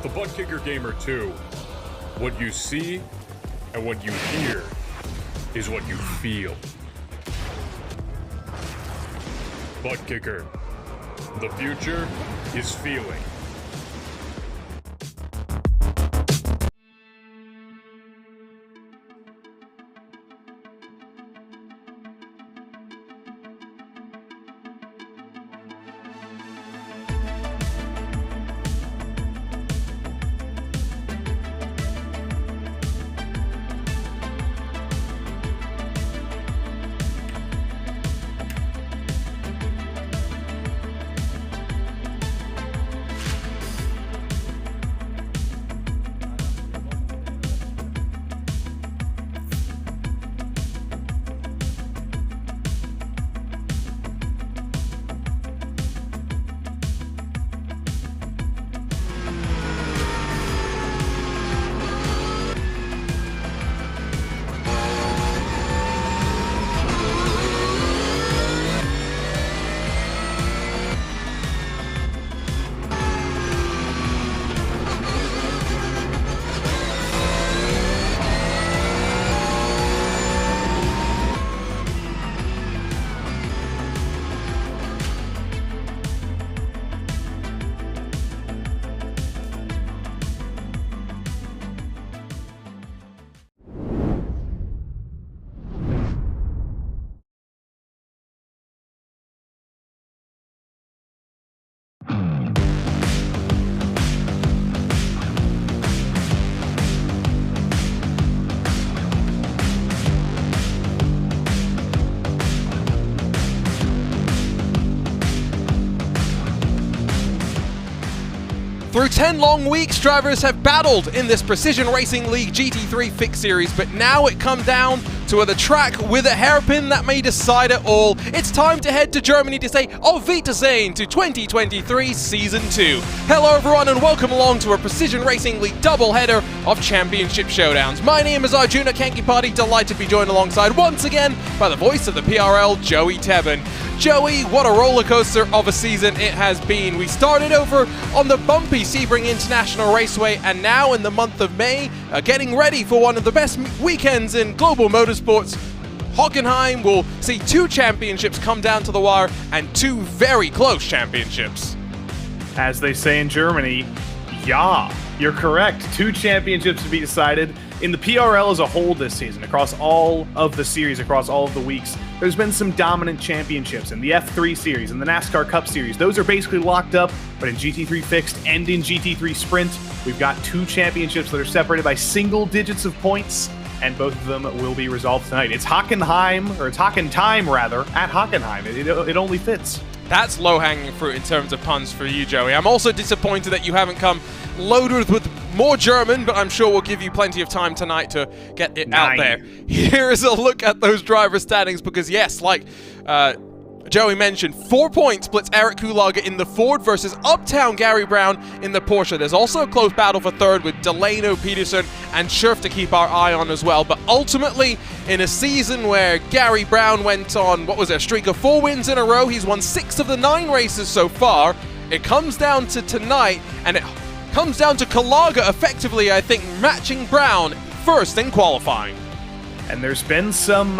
With the Butt Kicker Gamer 2, what you see and what you hear is what you feel. Butt Kicker. The future is feeling. Through 10 long weeks, drivers have battled in this Precision Racing League GT3 Fix Series, but now it comes down to the track with a hairpin that may decide it all. It's time to head to Germany to say Auf Wiedersehen to 2023 Season 2. Hello everyone and welcome along to a Precision Racing League doubleheader of Championship Showdowns. My name is Arjuna Kankipati, delighted to be joined alongside once again by the voice of the PRL, Joey Tebben. Joey, what a roller coaster of a season it has been. We started over on the bumpy Sebring International Raceway, and now in the month of May, getting ready for one of the best weekends in global motorsports. Hockenheim will see 2 championships come down to the wire and 2 very close championships. As they say in Germany, yeah, you're correct. 2 championships to be decided. In the PRL as a whole this season, across all of the series, across all of the weeks, there's been some dominant championships in the F3 series and the NASCAR Cup series. Those are basically locked up, but in GT3 Fixed and in GT3 Sprint, we've got 2 championships that are separated by single digits of points, and both of them will be resolved tonight. It's Hockenheim, or it's Hockentime rather, at Hockenheim. It only fits. That's low-hanging fruit in terms of puns for you, Joey. I'm also disappointed that you haven't come loaded with more German, but I'm sure we'll give you plenty of time tonight to get it out there. Here is a look at those driver standings, because yes, like Joey mentioned, 4-point splits Eric Kulaga in the Ford versus Uptown Gary Brown in the Porsche. There's also a close battle for third with Delano Peterson and Scherf to keep our eye on as well. But ultimately, in a season where Gary Brown went on, what was it, a streak of 4 wins in a row, he's won 6 of the 9 races so far. It comes down to tonight, and it comes down to Kulaga effectively, I think, matching Brown first in qualifying. And there's been some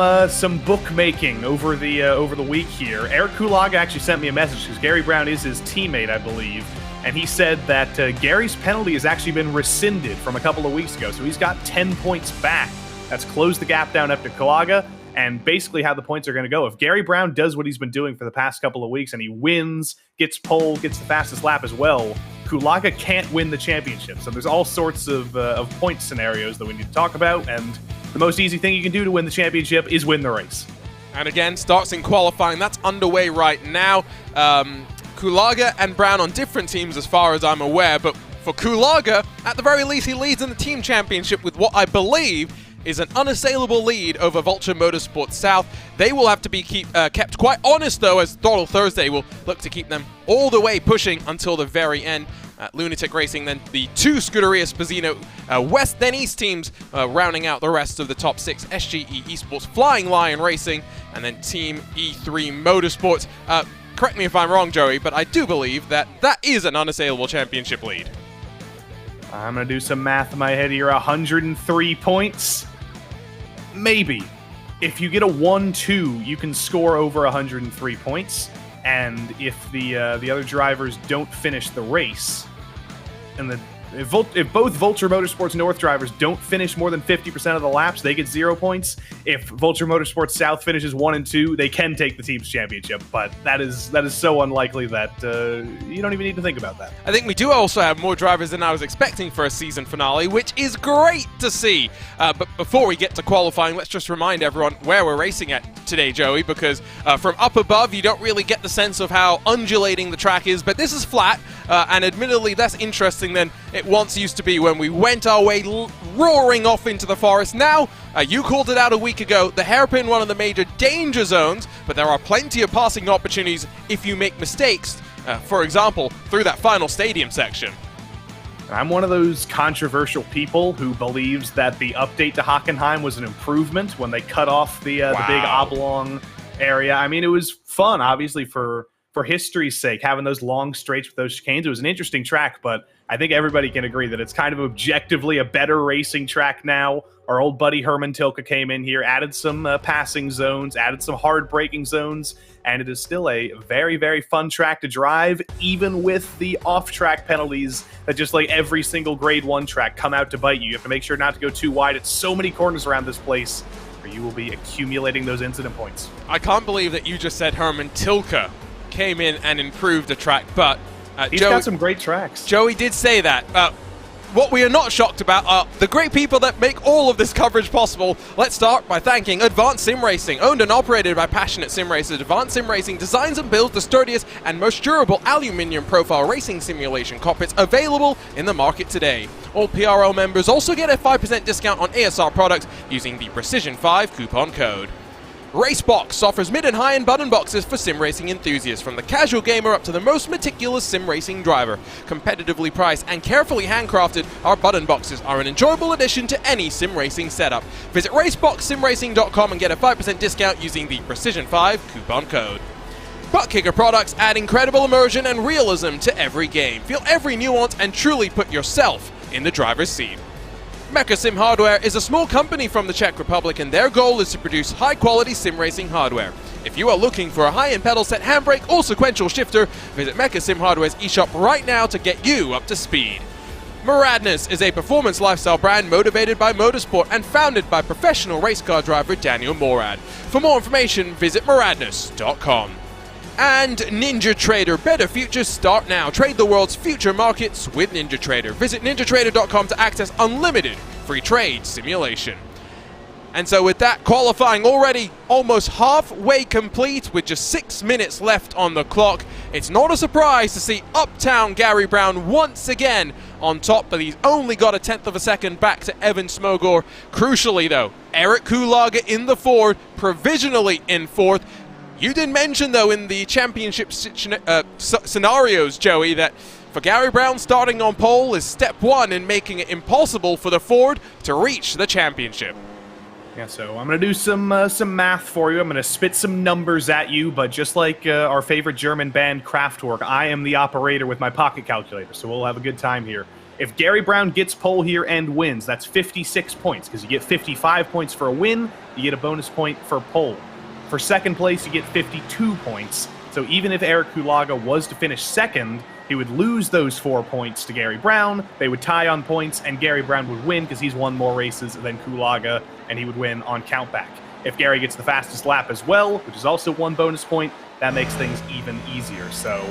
bookmaking over the week here. Eric Kulaga actually sent me a message because Gary Brown is his teammate, I believe, and he said that Gary's penalty has actually been rescinded from a couple of weeks ago, so he's got 10 points back. That's closed the gap down up to Kulaga, and basically how the points are going to go. If Gary Brown does what he's been doing for the past couple of weeks and he wins, gets pole, gets the fastest lap as well, Kulaga can't win the championship. So there's all sorts of point scenarios that we need to talk about, and the most easy thing you can do to win the championship is win the race. And again, starts in qualifying. That's underway right now. Kulaga and Brown on different teams as far as I'm aware, but for Kulaga, at the very least, he leads in the team championship with what I believe is an unassailable lead over Vulture Motorsports South. They will have to be kept quite honest, though, as Throttle Thursday will look to keep them all the way pushing until the very end. Lunatic Racing, then the 2 Scuderia Spazzino West then East teams rounding out the rest of the top 6. SGE Esports, Flying Lion Racing, and then Team E3 Motorsports. Correct me if I'm wrong, Joey, but I do believe that that is an unassailable championship lead. I'm going to do some math in my head here. 103 points. Maybe. If you get a 1-2, you can score over 103 points. And if the other drivers don't finish the race, and if both Vulture Motorsports North drivers don't finish more than 50% of the laps, they get 0 points. If Vulture Motorsports South finishes 1 and 2, they can take the team's championship. But that is so unlikely that you don't even need to think about that. I think we do also have more drivers than I was expecting for a season finale, which is great to see. But before we get to qualifying, let's just remind everyone where we're racing at today, Joey, because from up above, you don't really get the sense of how undulating the track is, but this is flat, and admittedly less interesting than it once used to be when we went our way roaring off into the forest. Now, you called it out a week ago, the hairpin, one of the major danger zones, but there are plenty of passing opportunities if you make mistakes, for example, through that final stadium section. I'm one of those controversial people who believes that the update to Hockenheim was an improvement when they cut off the big oblong area. I mean, it was fun, obviously, for history's sake, having those long straights with those chicanes. It was an interesting track, but I think everybody can agree that it's kind of objectively a better racing track now. Our old buddy Herman Tilke came in here, added some passing zones, added some hard braking zones, and it is still a very, very fun track to drive, even with the off-track penalties that just like every single Grade 1 track come out to bite you. You have to make sure not to go too wide. It's so many corners around this place where you will be accumulating those incident points. I can't believe that you just said Herman Tilke came in and improved the track, but he's got some great tracks. Joey did say that. What we are not shocked about are the great people that make all of this coverage possible. Let's start by thanking Advanced Sim Racing. Owned and operated by passionate sim racers, Advanced Sim Racing designs and builds the sturdiest and most durable aluminium profile racing simulation cockpits available in the market today. All PRL members also get a 5% discount on ASR products using the Precision5 coupon code. RaceBox offers mid and high-end button boxes for sim racing enthusiasts, from the casual gamer up to the most meticulous sim racing driver. Competitively priced and carefully handcrafted, our button boxes are an enjoyable addition to any sim racing setup. Visit raceboxsimracing.com and get a 5% discount using the Precision5 coupon code. Buttkicker products add incredible immersion and realism to every game. Feel every nuance and truly put yourself in the driver's seat. Mecha Sim Hardware is a small company from the Czech Republic, and their goal is to produce high-quality sim racing hardware. If you are looking for a high-end pedal set, handbrake, or sequential shifter, visit Mecha Sim Hardware's eShop right now to get you up to speed. Muradness is a performance lifestyle brand motivated by motorsport and founded by professional race car driver Daniel Morad. For more information, visit muradness.com. And Ninja Trader. Better futures start now. Trade the world's future markets with Ninja Trader. Visit ninjatrader.com to access unlimited free trade simulation. And so with that, qualifying already almost halfway complete with just 6 minutes left on the clock, it's not a surprise to see Uptown Gary Brown once again on top, but he's only got a 1/10 of a second back to Evan Smogor. Crucially though, Eric Kulaga in the Ford, provisionally in 4th. You did mention, though, in the championship scenarios, Joey, that for Gary Brown, starting on pole is step 1 in making it impossible for the Ford to reach the championship. Yeah, so I'm going to do some math for you. I'm going to spit some numbers at you, but just like our favorite German band Kraftwerk, I am the operator with my pocket calculator, so we'll have a good time here. If Gary Brown gets pole here and wins, that's 56 points, because you get 55 points for a win, you get a bonus point for pole. For second place, you get 52 points. So even if Eric Kulaga was to finish second, he would lose those 4 points to Gary Brown. They would tie on points, and Gary Brown would win because he's won more races than Kulaga, and he would win on countback. If Gary gets the fastest lap as well, which is also 1 bonus point, that makes things even easier. So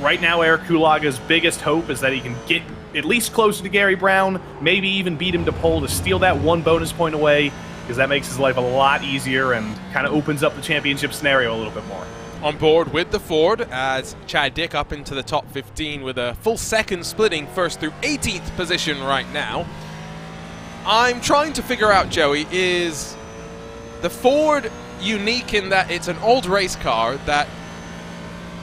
right now, Eric Kulaga's biggest hope is that he can get at least closer to Gary Brown, maybe even beat him to pole to steal that 1 bonus point away, because that makes his life a lot easier and kind of opens up the championship scenario a little bit more. On board with the Ford as Chad Dick up into the top 15 with a full second splitting 1st through 18th position right now. I'm trying to figure out, Joey, is the Ford unique in that it's an old race car that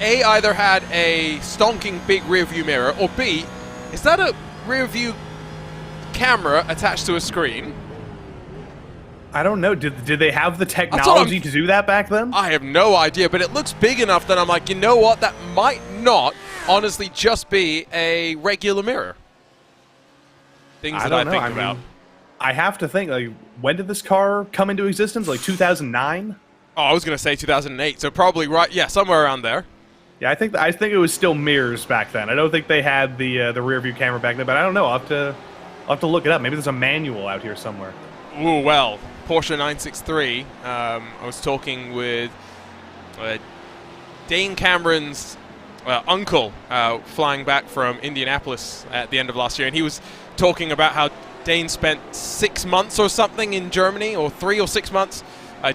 A, either had a stonking big rear view mirror, or B, is that a rear view camera attached to a screen? I don't know. Did they have the technology to do that back then? I have no idea, but it looks big enough that I'm like, you know what? That might not honestly just be a regular mirror. things that I think about. I have to think, like, when did this car come into existence? Like 2009? Oh, I was going to say 2008, so probably right, yeah, somewhere around there. Yeah, I think it was still mirrors back then. I don't think they had the rear view camera back then, but I don't know. I'll have to look it up. Maybe there's a manual out here somewhere. Ooh, well, Porsche 963. I was talking with Dane Cameron's uncle flying back from Indianapolis at the end of last year, and he was talking about how Dane spent 6 months or something in Germany, or 3 or 6 months,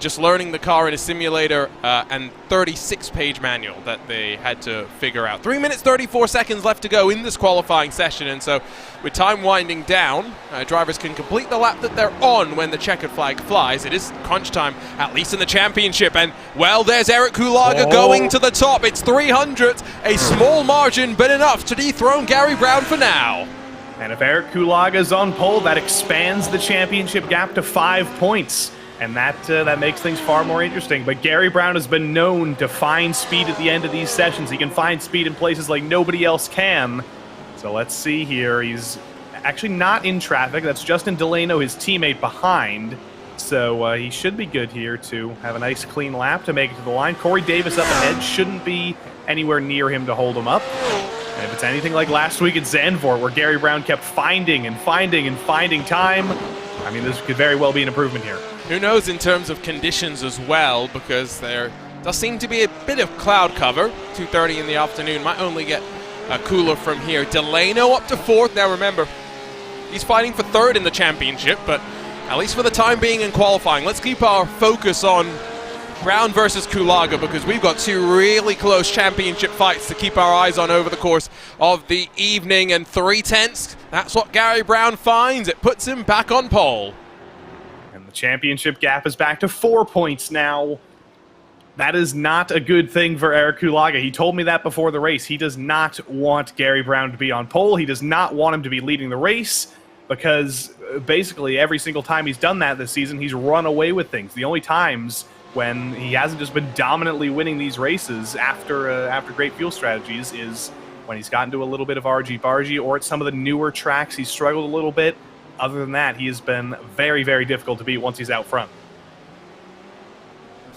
just learning the car in a simulator and 36-page manual that they had to figure out. 3 minutes, 34 seconds left to go in this qualifying session, and so with time winding down, drivers can complete the lap that they're on when the checkered flag flies. It is crunch time, at least in the championship, and, well, there's Eric Kulaga going to the top. It's 300, a small margin, but enough to dethrone Gary Brown for now. And if Eric Kulaga is on pole, that expands the championship gap to 5 points. And that makes things far more interesting. But Gary Brown has been known to find speed at the end of these sessions. He can find speed in places like nobody else can. So let's see here. He's actually not in traffic. That's Justin Delano, his teammate, behind. So he should be good here to have a nice clean lap to make it to the line. Corey Davis up ahead shouldn't be anywhere near him to hold him up. And if it's anything like last week at Zandvoort, where Gary Brown kept finding time, I mean, this could very well be an improvement here. Who knows in terms of conditions as well, because there does seem to be a bit of cloud cover. 2:30 in the afternoon might only get cooler from here. Delano up to 4th. Now remember, he's fighting for 3rd in the championship, but at least for the time being in qualifying, let's keep our focus on Brown versus Kulaga, because we've got 2 really close championship fights to keep our eyes on over the course of the evening. And 3/10, that's what Gary Brown finds. It puts him back on pole. And the championship gap is back to 4 points now. That is not a good thing for Eric Kulaga. He told me that before the race. He does not want Gary Brown to be on pole. He does not want him to be leading the race, because basically every single time he's done that this season, he's run away with things. The only times when he hasn't just been dominantly winning these races after great fuel strategies is when he's gotten to a little bit of argy-bargy, or at some of the newer tracks he's struggled a little bit. Other than that, he has been very, very difficult to beat once he's out front.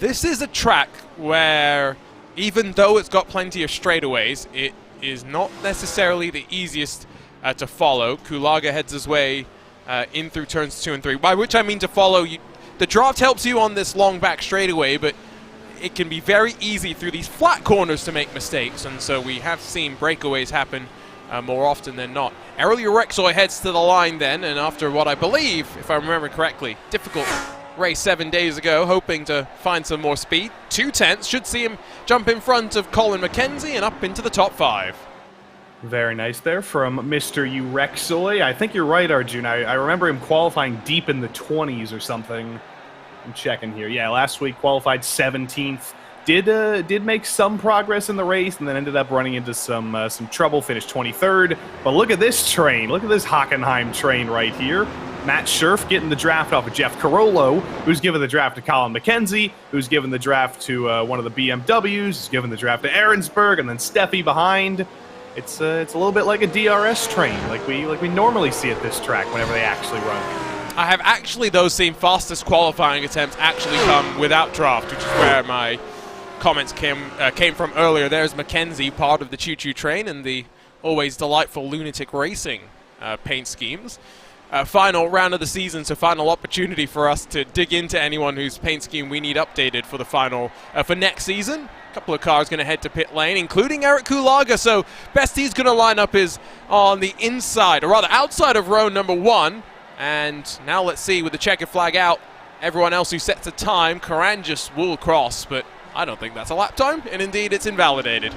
This is a track where, even though it's got plenty of straightaways, it is not necessarily the easiest to follow. Kulaga heads his way in through turns 2 and 3, by which I mean to follow. The draft helps you on this long back straightaway, but it can be very easy through these flat corners to make mistakes, and so we have seen breakaways happen more often than not. Errol Urexoy heads to the line then, and after what I believe, if I remember correctly, difficult race 7 days ago, hoping to find some more speed. 2/10 should see him jump in front of Colin McKenzie and up into the top 5. Very nice there from Mr. Urexoy. I think you're right, Arjun. I remember him qualifying deep in the 20s or something. I'm checking here. Yeah, last week qualified 17th. Did make some progress in the race, and then ended up running into some trouble. Finished 23rd. But look at this train. Look at this Hockenheim train right here. Matt Scherf getting the draft off of Jeff Carollo, who's given the draft to Colin McKenzie, who's given the draft to one of the BMWs, who's given the draft to Ahrensberg, and then Steffi behind. It's a little bit like a DRS train, like we normally see at this track whenever they actually run. I have actually, though, seen fastest qualifying attempts actually come without draft, which is where my comments came from earlier. There's McKenzie, part of the Choo Choo train and the always delightful Lunatic Racing paint schemes. Final round of the season, so final opportunity for us to dig into anyone whose paint scheme we need updated for the final for next season. A couple of cars going to head to pit lane, including Eric Kulaga. So best he's going to line up is on the inside, or rather outside of row number 1. And now let's see, with the checkered flag out, everyone else who sets a time, Karanjis will cross, but I don't think that's a lap time, and indeed it's invalidated.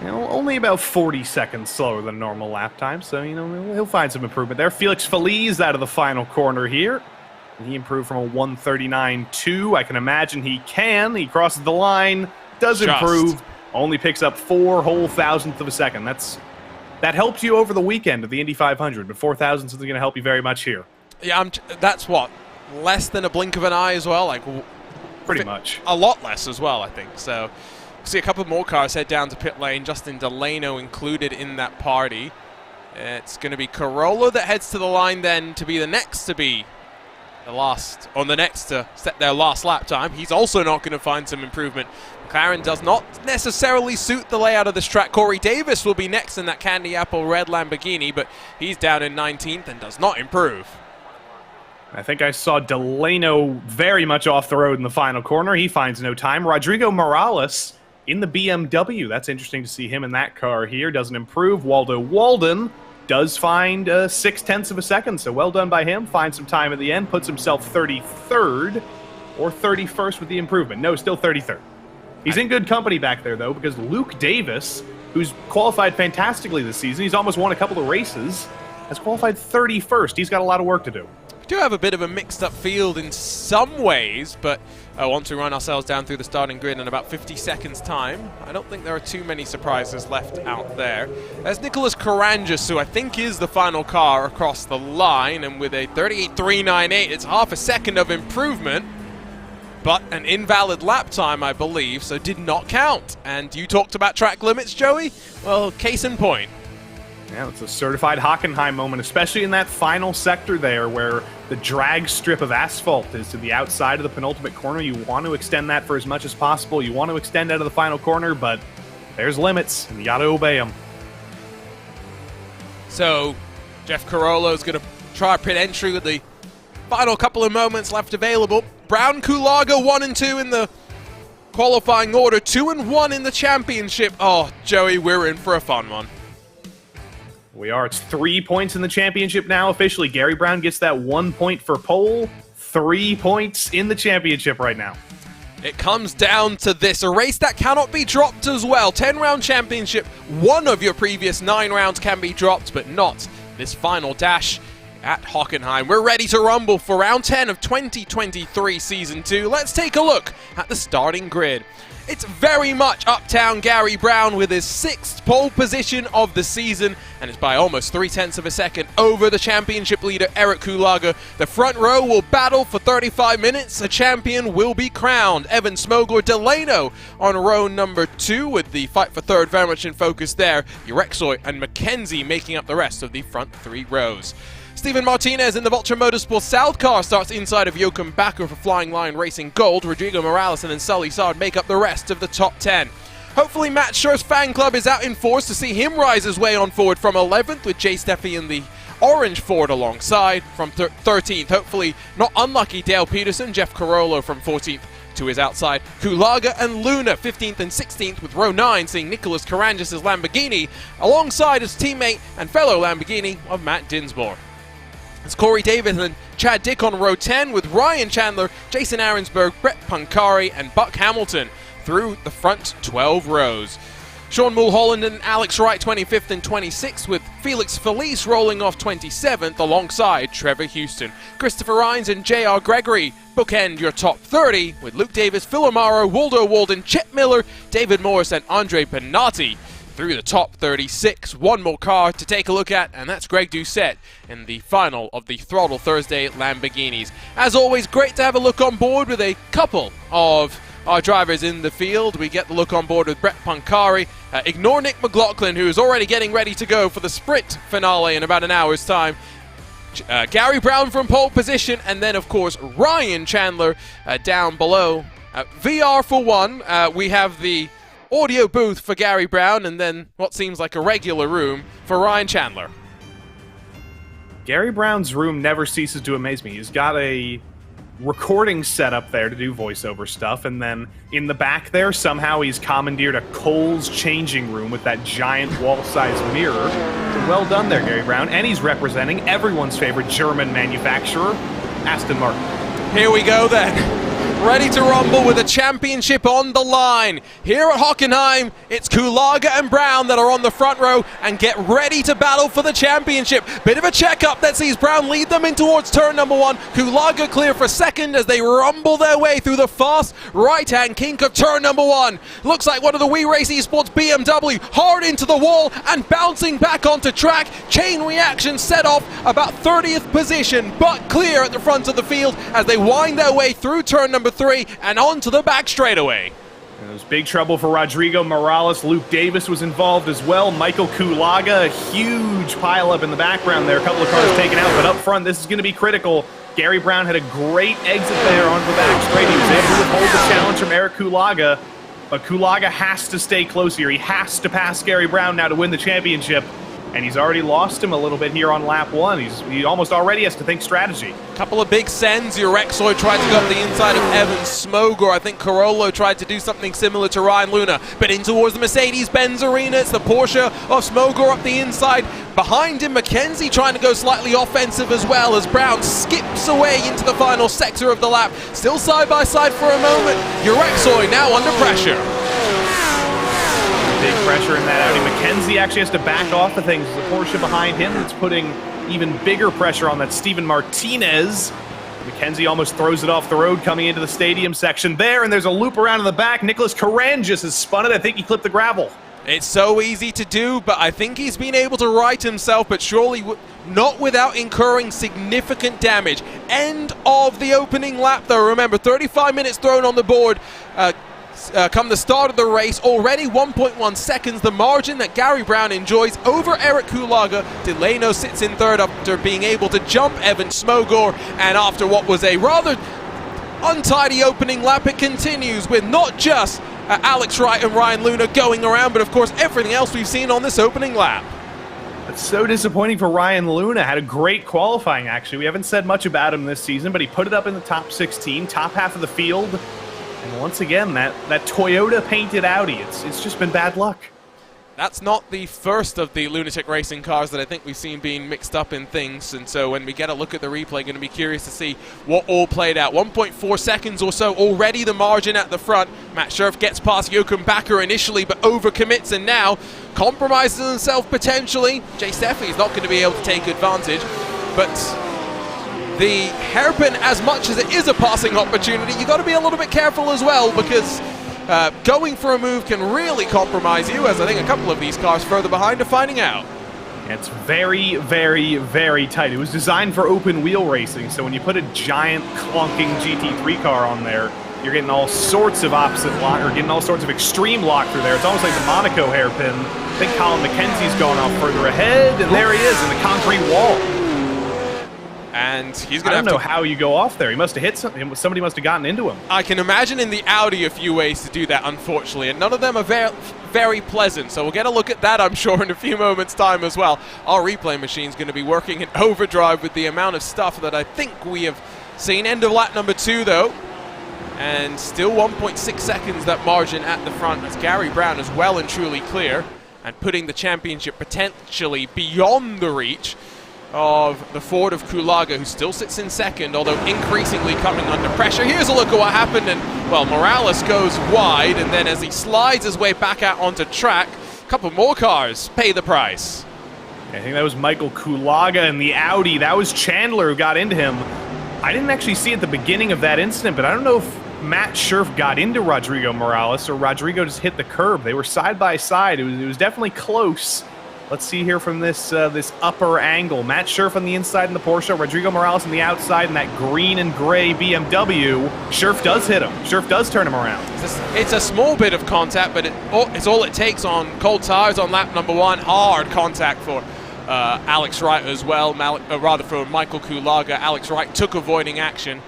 You know, only about 40 seconds slower than normal lap time, so, you know, he'll find some improvement there. Felix Feliz out of the final corner here. He improved from a 1:39.2. I can imagine he can. He crosses the line, does improve, only picks up 4 whole thousandths of a second. That helped you over the weekend of the Indy 500, but 4 thousandths isn't going to help you very much here. Yeah, that's what, less than a blink of an eye as well? Like, pretty much. A lot less as well, I think. So, see a couple more cars head down to pit lane. Justin Delano included in that party. It's going to be Corolla that heads to the line then to be the next to be the last, on the next to set their last lap time. He's also not going to find some improvement. McLaren does not necessarily suit the layout of this track. Corey Davis will be next in that candy apple red Lamborghini, but he's down in 19th and does not improve. I think I saw Delano very much off the road in the final corner. He finds no time. Rodrigo Morales in the BMW. That's interesting to see him in that car here. Doesn't improve. Waldo Walden does find 0.6 of a second, so well done by him. Finds some time at the end, puts himself 33rd or 31st with the improvement. No, still 33rd. He's in good company back there, though, because Luke Davis, who's qualified fantastically this season, he's almost won a couple of races, has qualified 31st. He's got a lot of work to do. We do have a bit of a mixed-up field in some ways, but once we run ourselves down through the starting grid in about 50 seconds' time, I don't think there are too many surprises left out there. There's Nicholas Karangas, who I think is the final car across the line, and with a 38.398, it's half a second of improvement, but an invalid lap time, I believe, so did not count. And you talked about track limits, Joey? Well, case in point. Yeah, it's a certified Hockenheim moment, especially in that final sector there where the drag strip of asphalt is to the outside of the penultimate corner. You want to extend that for as much as possible. You want to extend out of the final corner, but there's limits, and you got to obey them. So, Jeff Corolla is going to try pit entry with the final couple of moments left available. Brown Kulaga 1 and 2 in the qualifying order, 2 and 1 in the championship. Oh, Joey, we're in for a fun one. We are. It's 3 points in the championship now. Officially, Gary Brown gets that 1 point for pole. 3 points in the championship right now. It comes down to this, a race that cannot be dropped as well. 10-round championship, one of your previous 9 rounds can be dropped, but not this final dash at Hockenheim. We're ready to rumble for round 10 of 2023 Season 2. Let's take a look at the starting grid. It's very much Uptown Gary Brown with his 6th pole position of the season, and it's by almost 0.3 of a second over the championship leader Eric Kulaga. The front row will battle for 35 minutes. A champion will be crowned. Evan Smogler Delano on row number 2 with the fight for third very much in focus there. Urexoy and McKenzie making up the rest of the front 3 rows. Steven Martinez in the Vulture Motorsport South car starts inside of Joachim Bakker for Flying Lion Racing Gold. Rodrigo Morales and then Sully Sard make up the rest of the top 10. Hopefully Matt Schur's fan club is out in force to see him rise his way on forward from 11th with Jay Steffi in the orange Ford alongside. From 13th, hopefully not unlucky Dale Peterson, Jeff Corolla from 14th to his outside. Kulaga and Luna 15th and 16th with row 9 seeing Nicholas Karangas' Lamborghini alongside his teammate and fellow Lamborghini of Matt Dinsmore. It's Corey Davis and Chad Dick on row 10 with Ryan Chandler, Jason Ahrensberg, Brett Pancari and Buck Hamilton through the front 12 rows. Sean Mulholland and Alex Wright 25th and 26th with Felix Felice rolling off 27th alongside Trevor Houston. Christopher Rhines and J.R. Gregory bookend your top 30 with Luke Davis, Phil Amaro, Waldo Walden, Chet Miller, David Morris and Andre Benatti through the top 36. One more car to take a look at, and that's Greg Doucette in the final of the Throttle Thursday Lamborghinis. As always, great to have a look on board with a couple of our drivers in the field. We get the look on board with Brett Pancari. Ignore Nick McLaughlin, who is already getting ready to go for the sprint finale in about an hour's time. Gary Brown from pole position, and then, of course, Ryan Chandler down below. VR for one, we have the audio booth for Gary Brown, and then what seems like a regular room for Ryan Chandler. Gary Brown's room never ceases to amaze me. He's got a recording setup there to do voiceover stuff, and then in the back there, somehow he's commandeered a Cole's changing room with that giant wall-sized mirror. So well done there, Gary Brown. And he's representing everyone's favorite German manufacturer, Aston Martin. Here we go then. Ready to rumble with a championship on the line. Here at Hockenheim, it's Kulaga and Brown that are on the front row and get ready to battle for the championship. Bit of a checkup that sees Brown lead them in towards turn number 1. Kulaga clear for second as they rumble their way through the fast right-hand kink of turn number 1. Looks like one of the We Race Esports BMW hard into the wall and bouncing back onto track. Chain reaction set off about 30th position, but clear at the front of the field as they wind their way through turn number 3 and onto the back straightaway. And it was big trouble for Rodrigo Morales. Luke Davis was involved as well. Michael Kulaga, a huge pileup in the background there. A couple of cars taken out, but up front, this is going to be critical. Gary Brown had a great exit there onto the back straight. He was able to withhold the challenge from Eric Kulaga, but Kulaga has to stay close here. He has to pass Gary Brown now to win the championship. And he's already lost him a little bit here on lap 1. He almost already has to think strategy. Couple of big sends. Urexoy tried to go up the inside of Evan Smogor. I think Carollo tried to do something similar to Ryan Luna. But in towards the Mercedes-Benz arena, it's the Porsche of Smogor up the inside. Behind him, McKenzie trying to go slightly offensive as well as Brown skips away into the final sector of the lap. Still side by side for a moment. Urexoy now under pressure. Big pressure in that Audi. McKenzie actually has to back off of things. There's a Porsche behind him that's putting even bigger pressure on that Steven Martinez. McKenzie almost throws it off the road coming into the stadium section there, and there's a loop around in the back. Nicholas Carangis has spun it. I think he clipped the gravel. It's so easy to do, but I think he's been able to right himself, but surely not without incurring significant damage. End of the opening lap, though. Remember, 35 minutes thrown on the board. Come the start of the race, already 1.1 seconds, the margin that Gary Brown enjoys over Eric Kulaga. Delano sits in third after being able to jump Evan Smogor, and after what was a rather untidy opening lap, it continues with not just Alex Wright and Ryan Luna going around, but of course everything else we've seen on this opening lap. It's so disappointing for Ryan Luna. Had a great qualifying, actually. We haven't said much about him this season, but he put it up in the top 16, top half of the field. And once again, that Toyota painted Audi, it's just been bad luck. That's not the first of the Lunatic Racing cars that I think we've seen being mixed up in things, and so when we get a look at the replay, going to be curious to see what all played out. 1.4 seconds or so, already the margin at the front. Matt Scherf gets past Jochen Bakker initially, but overcommits and now compromises himself potentially. Jay Steffi is not going to be able to take advantage, but the hairpin, as much as it is a passing opportunity, you got to be a little bit careful as well, because going for a move can really compromise you, as I think a couple of these cars further behind are finding out. It's very, very, very tight. It was designed for open wheel racing, so when you put a giant clunking GT3 car on there, you're getting all sorts of opposite lock, or getting all sorts of extreme lock through there. It's almost like the Monaco hairpin. I think Colin McKenzie's gone off further ahead, and there he is in the concrete wall. And he's going to I don't know how you go off there. He must have hit something. Somebody must have gotten into him. I can imagine in the Audi a few ways to do that, unfortunately, and none of them are very pleasant. So we'll get a look at that, I'm sure, in a few moments' time as well. Our replay machine's going to be working in overdrive with the amount of stuff that I think we have seen. End of lap number 2, though. And still 1.6 seconds that margin at the front, as Gary Brown is well and truly clear and putting the championship potentially beyond the reach of the Ford of Kulaga, who still sits in second, although increasingly coming under pressure. Here's a look at what happened, and, well, Morales goes wide, and then as he slides his way back out onto track, a couple more cars pay the price. I think that was Michael Kulaga in the Audi. That was Chandler who got into him. I didn't actually see at the beginning of that incident, but I don't know if Matt Scherf got into Rodrigo Morales or Rodrigo just hit the curb. They were side by side. It was definitely close. Let's see here from this upper angle. Matt Scherf on the inside in the Porsche, Rodrigo Morales on the outside in that green and gray BMW. Scherf does hit him. Scherf does turn him around. It's a small bit of contact, but it's all it takes on cold tires on lap number 1. Hard contact for Alex Wright as well, rather for Michael Kulaga. Alex Wright took avoiding action.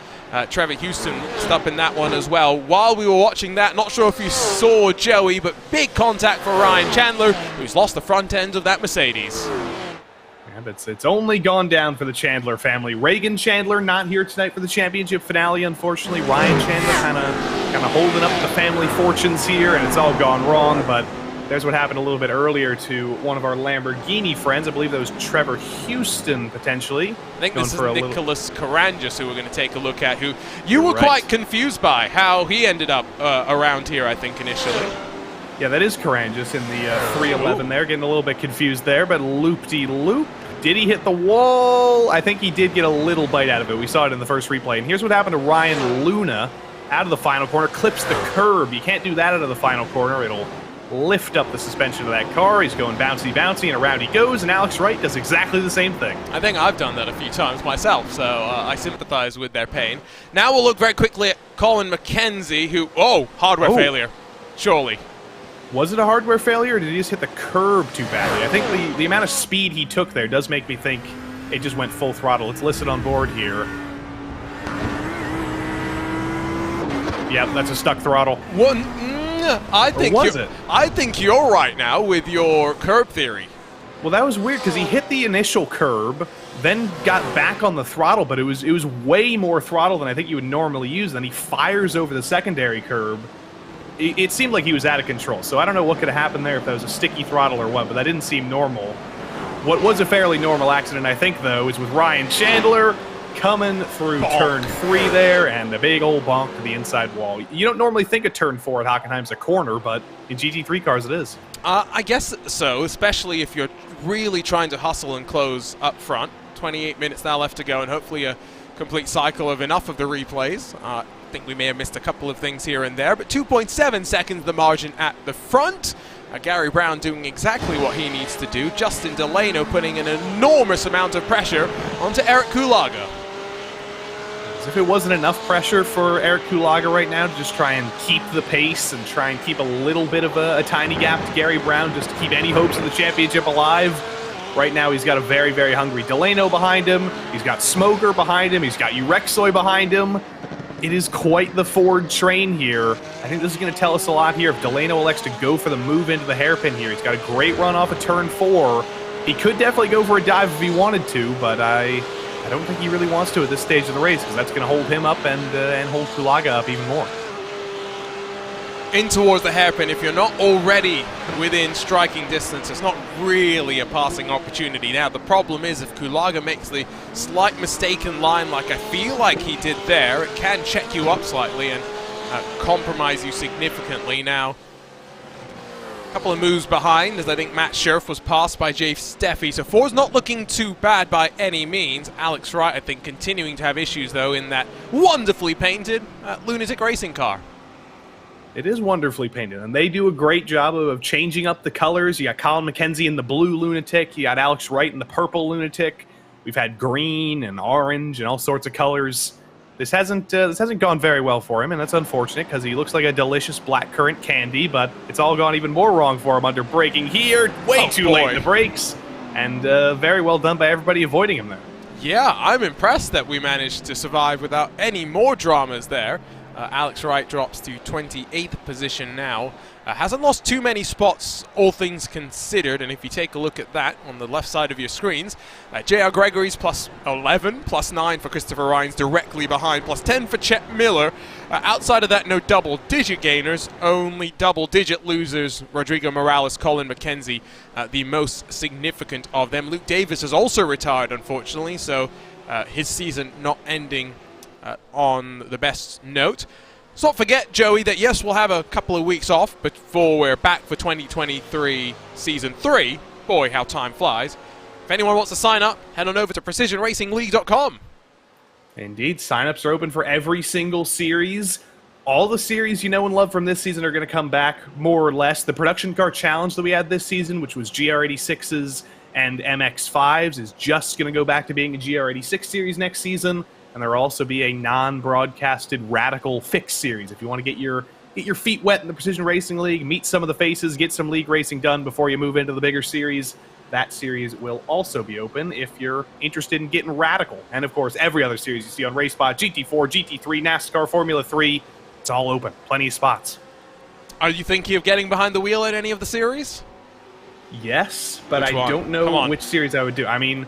Trevor Houston stuck in that one as well. While we were watching that, not sure if you saw Joey, but big contact for Ryan Chandler, who's lost the front end of that Mercedes. Yeah, but it's only gone down for the Chandler family. Reagan Chandler not here tonight for the championship finale, unfortunately. Ryan Chandler kind of holding up the family fortunes here, and it's all gone wrong, but there's what happened a little bit earlier to one of our Lamborghini friends. I believe that was Trevor Houston, potentially. I think this is Nicholas Carangis, who we're going to take a look at, who you were quite confused by how he ended up around here, I think, initially. Yeah, that is Carangis in the 311 there. Getting a little bit confused there, but loop-de-loop. Did he hit the wall? I think he did get a little bite out of it. We saw it in the first replay. And here's what happened to Ryan Luna out of the final corner. Clips the curb. You can't do that out of the final corner. It'll lift up the suspension of that car. He's going bouncy, and around he goes, and Alex Wright does exactly the same thing. I think I've done that a few times myself, so I sympathize with their pain. Now we'll look very quickly at Colin McKenzie, who, hardware failure. surely. Was it a hardware failure, or did he just hit the curb too badly? I think the amount of speed he took there does make me think it just went full throttle. It's listed on board here. Yep, that's a stuck throttle. I think you're right now with your curb theory. Well, that was weird because he hit the initial curb, then got back on the throttle, but it was way more throttle than I think you would normally use. Then he fires over the secondary curb. It seemed like he was out of control, so I don't know what could have happened there, if that was a sticky throttle or what, but that didn't seem normal. What was a fairly normal accident, I think, though, is with Ryan Chandler coming through turn 3 there, and a big old bonk to the inside wall. You don't normally think of turn 4 at Hockenheim's a corner, but in GT3 cars it is. I guess so, especially if you're really trying to hustle and close up front. 28 minutes now left to go, and hopefully a complete cycle of enough of the replays. I think we may have missed a couple of things here and there, but 2.7 seconds the margin at the front. Gary Brown doing exactly what he needs to do. Justin Delano putting an enormous amount of pressure onto Eric Kulaga. As if it wasn't enough pressure for Eric Kulaga right now to just try and keep the pace and try and keep a little bit of a tiny gap to Gary Brown just to keep any hopes of the championship alive. Right now he's got a very, very hungry Delano behind him. He's got Smoker behind him. He's got Urexoy behind him. It is quite the Ford train here. I think this is going to tell us a lot here if Delano elects to go for the move into the hairpin here. He's got a great run off of turn 4. He could definitely go for a dive if he wanted to, but I don't think he really wants to at this stage of the race, because that's going to hold him up and hold Kulaga up even more. In towards the hairpin, if you're not already within striking distance, it's not really a passing opportunity. Now, the problem is if Kulaga makes the slight mistaken line like I feel like he did there, it can check you up slightly and compromise you significantly. Now, a couple of moves behind, as I think Matt Scherf was passed by Jay Steffi, so 4's not looking too bad by any means. Alex Wright, I think, continuing to have issues, though, in that wonderfully painted Lunatic racing car. It is wonderfully painted, and they do a great job of changing up the colors. You got Colin McKenzie in the blue Lunatic. You got Alex Wright in the purple Lunatic. We've had green and orange and all sorts of colors. This hasn't gone very well for him, and that's unfortunate because he looks like a delicious blackcurrant candy, but it's all gone even more wrong for him under braking here. Way too late in the brakes, and very well done by everybody avoiding him there. Yeah, I'm impressed that we managed to survive without any more dramas there. Alex Wright drops to 28th position now. Hasn't lost too many spots, all things considered, and if you take a look at that on the left side of your screens, J.R. Gregory's plus 11, plus 9 for Christopher Rhines directly behind, plus 10 for Chet Miller. Outside of that, no double-digit gainers, only double-digit losers. Rodrigo Morales, Colin McKenzie, the most significant of them. Luke Davis has also retired, unfortunately, so his season not ending on the best note. Let's not forget, Joey, that yes, we'll have a couple of weeks off before we're back for 2023 Season 3. Boy, how time flies. If anyone wants to sign up, head on over to precisionracingleague.com. Indeed, signups are open for every single series. All the series you know and love from this season are going to come back, more or less. The production car challenge that we had this season, which was GR86s and MX5s, is just going to go back to being a GR86 series next season. And there will also be a non-broadcasted Radical Fix series. If you want to get your feet wet in the Precision Racing League, meet some of the faces, get some league racing done before you move into the bigger series, that series will also be open if you're interested in getting radical. And, of course, every other series you see on RaceSpot, GT4, GT3, NASCAR, Formula 3, it's all open. Plenty of spots. Are you thinking of getting behind the wheel at any of the series? Yes, but Which I one? don't know which series I would do. I mean,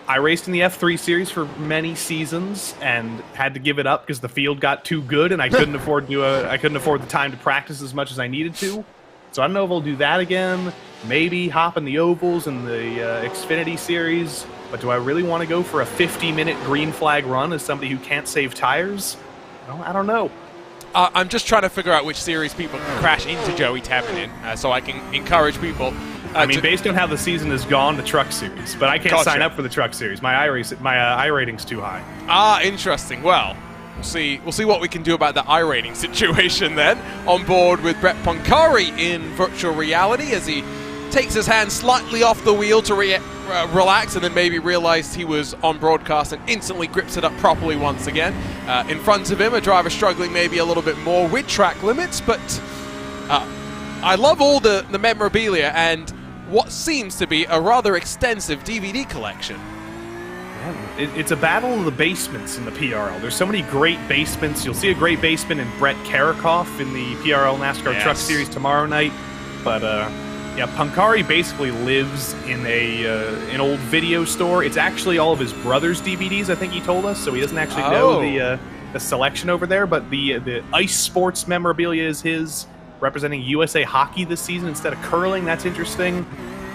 I raced in the F3 series for many seasons and had to give it up because the field got too good and I couldn't afford the time to practice as much as I needed to. So I don't know if I'll do that again. Maybe hop in the ovals in the Xfinity series. But do I really want to go for a 50-minute green flag run as somebody who can't save tires? Well, I don't know. I'm just trying to figure out which series people can crash into Joey Tappin in so I can encourage people. I mean, based on how the season has gone, the truck series. But I can't sign up for the truck series. My iRating's too high. Ah, interesting. Well, we'll see what we can do about the iRating situation then. On board with Brett Poncari in virtual reality as he takes his hand slightly off the wheel to relax and then maybe realized he was on broadcast and instantly grips it up properly once again. In front of him, a driver struggling maybe a little bit more with track limits, but I love all the memorabilia and what seems to be a rather extensive DVD collection. It's a battle of the basements in the PRL. There's so many great basements. You'll see a great basement in Brett Karakoff in the PRL NASCAR Truck Series tomorrow night. But yeah, Pancari basically lives in an old video store. It's actually all of his brother's DVDs, I think he told us, so he doesn't actually know the selection over there. But the Ice Sports memorabilia is his, representing USA Hockey this season instead of curling. That's interesting.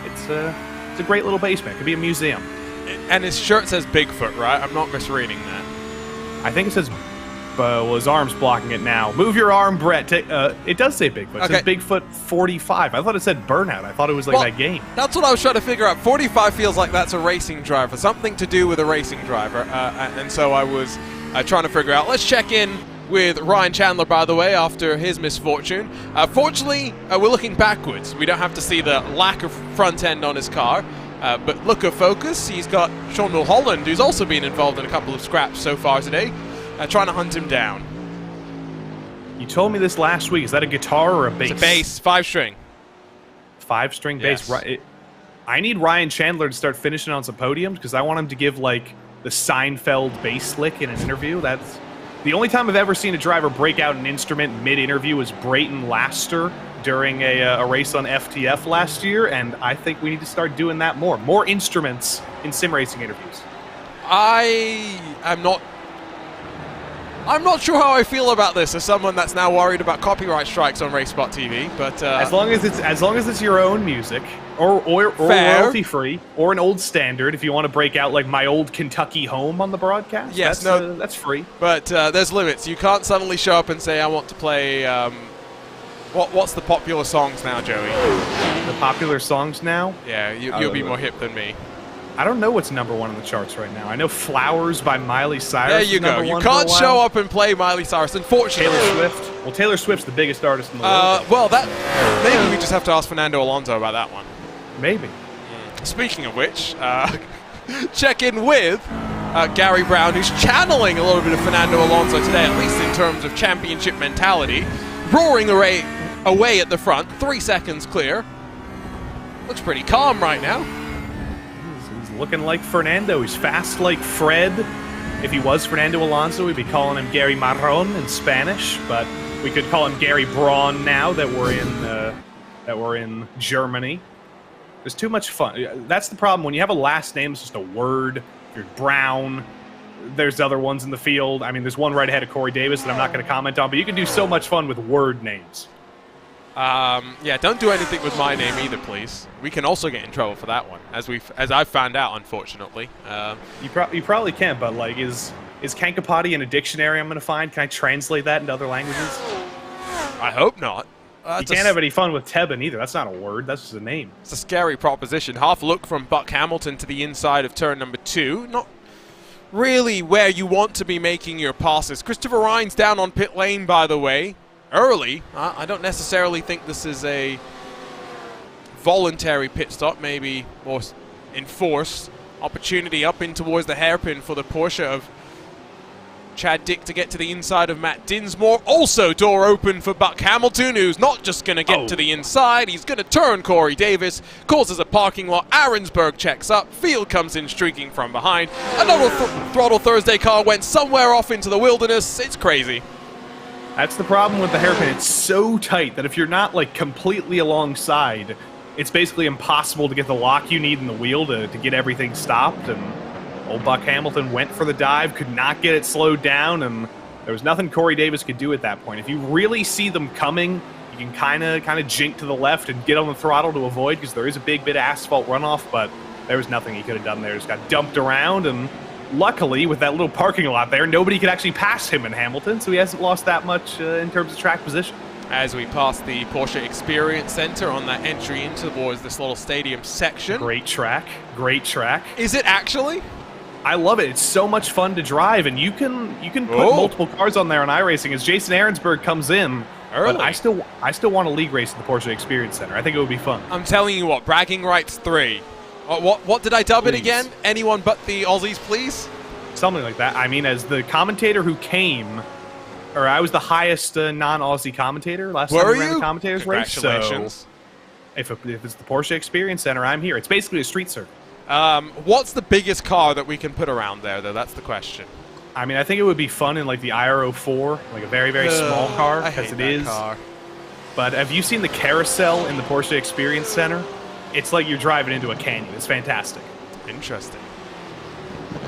It's a great little basement. It could be a museum. And his shirt says Bigfoot, right? I'm not misreading that. I think it says, well, his arm's blocking it now. Move your arm, Brett. It does say Bigfoot. It says Bigfoot 45. I thought it said Burnout. I thought it was like that game. That's what I was trying to figure out. 45 feels like that's a racing driver, something to do with a racing driver. And so I was trying to figure out. Let's check in with Ryan Chandler, by the way, after his misfortune. Fortunately, we're looking backwards. We don't have to see the lack of front end on his car. But look at focus, he's got Sean Mulholland, who's also been involved in a couple of scraps so far today, trying to hunt him down. You told me this last week. Is that a guitar or a bass? It's a bass, 5-string. 5-string bass. Yes. I need Ryan Chandler to start finishing on some podiums because I want him to give, like, the Seinfeld bass lick in an interview. That's the only time I've ever seen a driver break out an instrument mid-interview was Brayton Laster during a race on FTF last year, and I think we need to start doing that more. More instruments in sim racing interviews. I'm not sure how I feel about this as someone that's now worried about copyright strikes on RaceSpotTV, but as long as it's your own music or royalty free or an old standard, if you want to break out like My Old Kentucky Home on the broadcast, yes, that's free. But there's limits. You can't suddenly show up and say I want to play. What's the popular songs now, Joey? The popular songs now? Yeah, you'll be more hip than me. I don't know what's #1 on the charts right now. I know Flowers by Miley Cyrus. There you go. You can't show up and play Miley Cyrus, unfortunately. Taylor Swift. Well, Taylor Swift's the biggest artist in the world. Well, maybe we just have to ask Fernando Alonso about that one. Maybe. Speaking of which, check in with Gary Brown, who's channeling a little bit of Fernando Alonso today, at least in terms of championship mentality. Roaring away at the front, 3 seconds clear. Looks pretty calm right now. He's looking like Fernando. He's fast like Fred. If he was Fernando Alonso, we'd be calling him Gary Marron in Spanish, but we could call him Gary Braun now that we're in Germany. There's too much fun. That's the problem. When you have a last name, it's just a word. You're Brown. There's other ones in the field. I mean, there's one right ahead of Corey Davis that I'm not going to comment on, but you can do so much fun with word names. Yeah, don't do anything with my name either, please. We can also get in trouble for that one, as I've found out, unfortunately. You probably can, but like, is Kankapati in a dictionary I'm going to find? Can I translate that into other languages? I hope not. You can't have any fun with Tebben either. That's not a word. That's just a name. It's a scary proposition. Half look from Buck Hamilton to the inside of turn number 2. Not really where you want to be making your passes. Christopher Ryan's down on pit lane, by the way. Early. I don't necessarily think this is a voluntary pit stop, maybe more enforced. Opportunity up in towards the hairpin for the Porsche of Chad Dick to get to the inside of Matt Dinsmore. Also door open for Buck Hamilton, who's not just going to get to the inside, he's going to turn Corey Davis, causes a parking lot. Ahrensberg checks up, Field comes in streaking from behind. Another Throttle Thursday car went somewhere off into the wilderness. It's crazy. That's the problem with the hairpin. It's so tight that if you're not like completely alongside, it's basically impossible to get the lock you need in the wheel to get everything stopped. And old Buck Hamilton went for the dive, could not get it slowed down, and there was nothing Corey Davis could do at that point. If you really see them coming, you can kind of jink to the left and get on the throttle to avoid, because there is a big bit of asphalt runoff, but there was nothing he could have done there. Just got dumped around, and luckily, with that little parking lot there, nobody could actually pass him in Hamilton, so he hasn't lost that much in terms of track position. As we pass the Porsche Experience Center on that entry into towards this little stadium section. Great track. Great track. Is it actually? I love it. It's so much fun to drive, and you can put multiple cars on there on iRacing as Jason Ahrensberg comes in. Early. But I still want to league race at the Porsche Experience Center. I think it would be fun. I'm telling you what, bragging rights 3. What did I dub it again? Anyone but the Aussies, please? Something like that. I mean, as the commentator who came I was the highest non-Aussie commentator last time Were we ran you? the commentators race. So Congratulations. if it's the Porsche Experience Center, I'm here. It's basically a street circuit. What's the biggest car that we can put around there, though? That's the question. I mean, I think it would be fun in like the IR04, like a very, very small car, because it is. Car. But have you seen the carousel in the Porsche Experience Center? It's like you're driving into a canyon. It's fantastic. Interesting.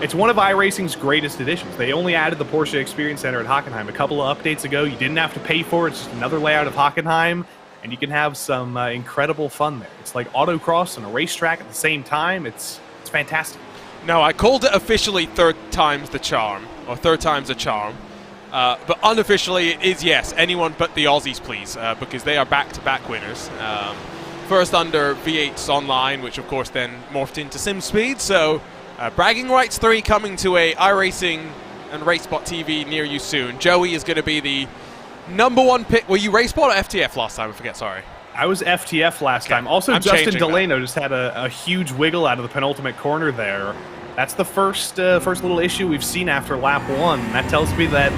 It's one of iRacing's greatest additions. They only added the Porsche Experience Center at Hockenheim a couple of updates ago. You didn't have to pay for it. It's just another layout of Hockenheim, and you can have some incredible fun there. It's like autocross and a racetrack at the same time. It's fantastic. No, I called it officially third time's the charm, or third time's a charm. But unofficially, it is, yes, anyone but the Aussies, please, because they are back-to-back winners. First under V8's Online, which of course then morphed into SimSpeed. So Bragging Rights 3 coming to a iRacing and RaceSpotTV near you soon. Joey is going to be the #1 pick. Were you RaceSpot or FTF last time? I forget, sorry. I was FTF last time. Also, I'm Justin changing Delano just had a huge wiggle out of the penultimate corner there. That's the first little issue we've seen after lap 1. That tells me that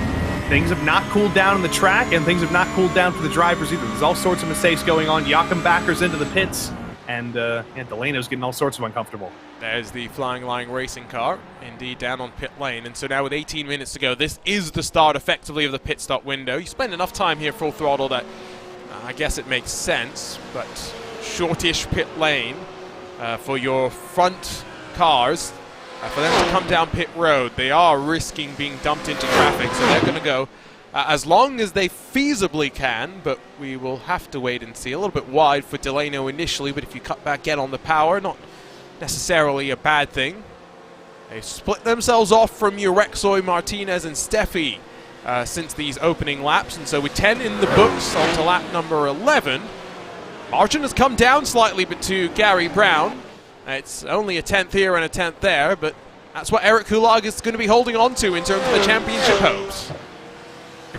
things have not cooled down on the track, and things have not cooled down for the drivers either. There's all sorts of mistakes going on. Jochen Backer's into the pits, and Delano's getting all sorts of uncomfortable. There's the Flying Line racing car, indeed, down on pit lane. And so now with 18 minutes to go, this is the start, effectively, of the pit stop window. You spend enough time here full throttle that I guess it makes sense, but shortish pit lane for your front cars. For them to come down pit road, they are risking being dumped into traffic, so they're going to go as long as they feasibly can, but we will have to wait and see. A little bit wide for Delano initially, but if you cut back, get on the power, not necessarily a bad thing. They split themselves off from Urexoy, Martinez, and Steffi since these opening laps, and so with 10 in the books on to lap number 11, margin has come down slightly, but to Gary Brown. It's only a 10th here and a 10th there, but that's what Eric Kulag is going to be holding on to in terms of the championship hopes.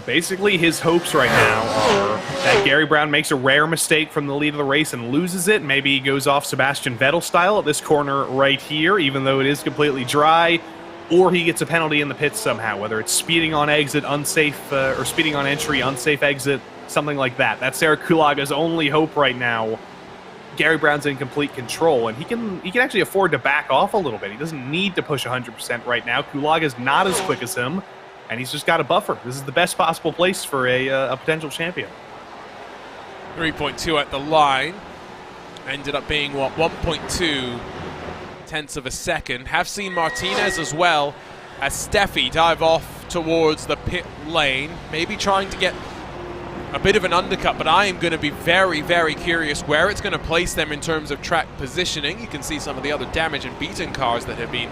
Basically, his hopes right now are that Gary Brown makes a rare mistake from the lead of the race and loses it. Maybe he goes off Sebastian Vettel style at this corner right here, even though it is completely dry, or he gets a penalty in the pits somehow, whether it's speeding on exit, unsafe, or speeding on entry, unsafe exit, something like that. That's Eric Kulaga's only hope right now. Gary Brown's in complete control, and he can actually afford to back off a little bit. He doesn't need to push 100% right now. Kulaga's not as quick as him, and he's just got a buffer. This is the best possible place for a potential champion. 3.2 at the line. Ended up being, what, 1.2 tenths of a second. Have seen Martinez as well as Steffi dive off towards the pit lane, maybe trying to get a bit of an undercut, but I am going to be very, very curious where it's going to place them in terms of track positioning. You can see some of the other damage and beaten cars that have been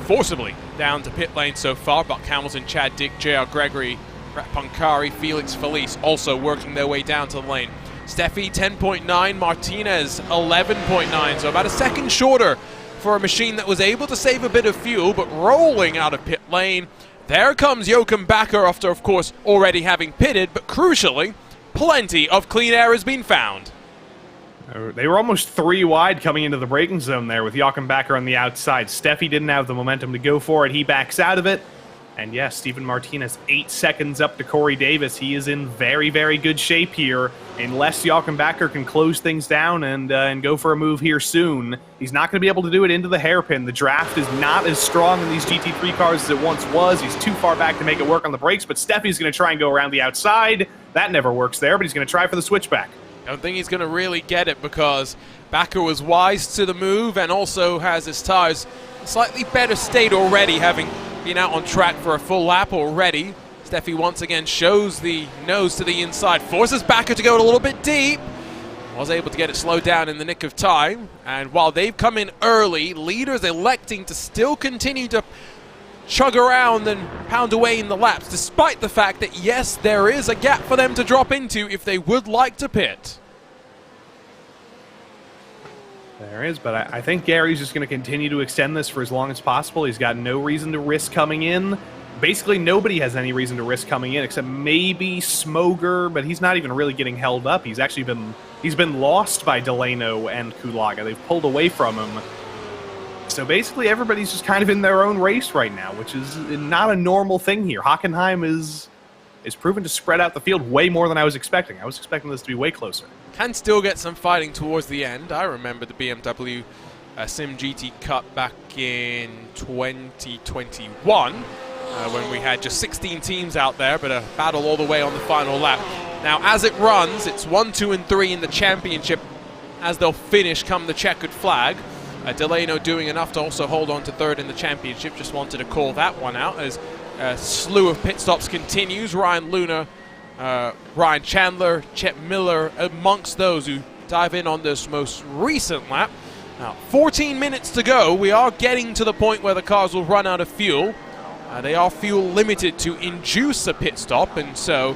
forcibly down to pit lane so far. Buck Hamilton, Chad Dick, JR Gregory, Brett Pancari, Felix Felice also working their way down to the lane. Steffi 10.9, Martinez 11.9, so about a second shorter for a machine that was able to save a bit of fuel, but rolling out of pit lane. There comes Jochen Backer after, of course, already having pitted, but crucially, plenty of clean air has been found. They were almost 3 wide coming into the braking zone there with Jochen Backer on the outside. Steffi didn't have the momentum to go for it. He backs out of it. And yes, Steven Martinez 8 seconds up to Corey Davis. He is in very, very good shape here. Unless Jochen Backer can close things down and go for a move here soon, he's not going to be able to do it into the hairpin. The draft is not as strong in these GT3 cars as it once was. He's too far back to make it work on the brakes, but Steffi's going to try and go around the outside. That never works there, but he's going to try for the switchback. I don't think he's going to really get it because Backer was wise to the move and also has his tires in slightly better state already, having been out on track for a full lap already. Steffi once again shows the nose to the inside, forces Backer to go a little bit deep. Was able to get it slowed down in the nick of time. And while they've come in early, leaders electing to still continue to chug around and pound away in the laps, despite the fact that, yes, there is a gap for them to drop into if they would like to pit. There is, but I think Gary's just going to continue to extend this for as long as possible. He's got no reason to risk coming in. Basically, nobody has any reason to risk coming in except maybe Smoger, but he's not even really getting held up. He's been lost by Delano and Kulaga. They've pulled away from him. So basically, everybody's just kind of in their own race right now, which is not a normal thing here. Hockenheim is is proven to spread out the field way more than I was expecting. I was expecting this to be way closer. Can still get some fighting towards the end. I remember the BMW Sim GT Cup back in 2021 when we had just 16 teams out there, but a battle all the way on the final lap. Now, as it runs, it's 1, 2, and 3 in the championship as they'll finish come the checkered flag. Delano doing enough to also hold on to third in the championship. Just wanted to call that one out as a slew of pit stops continues. Ryan Luna, Ryan Chandler, Chet Miller amongst those who dive in on this most recent lap. Now, 14 minutes to go. We are getting to the point where the cars will run out of fuel. They are fuel limited to induce a pit stop, and so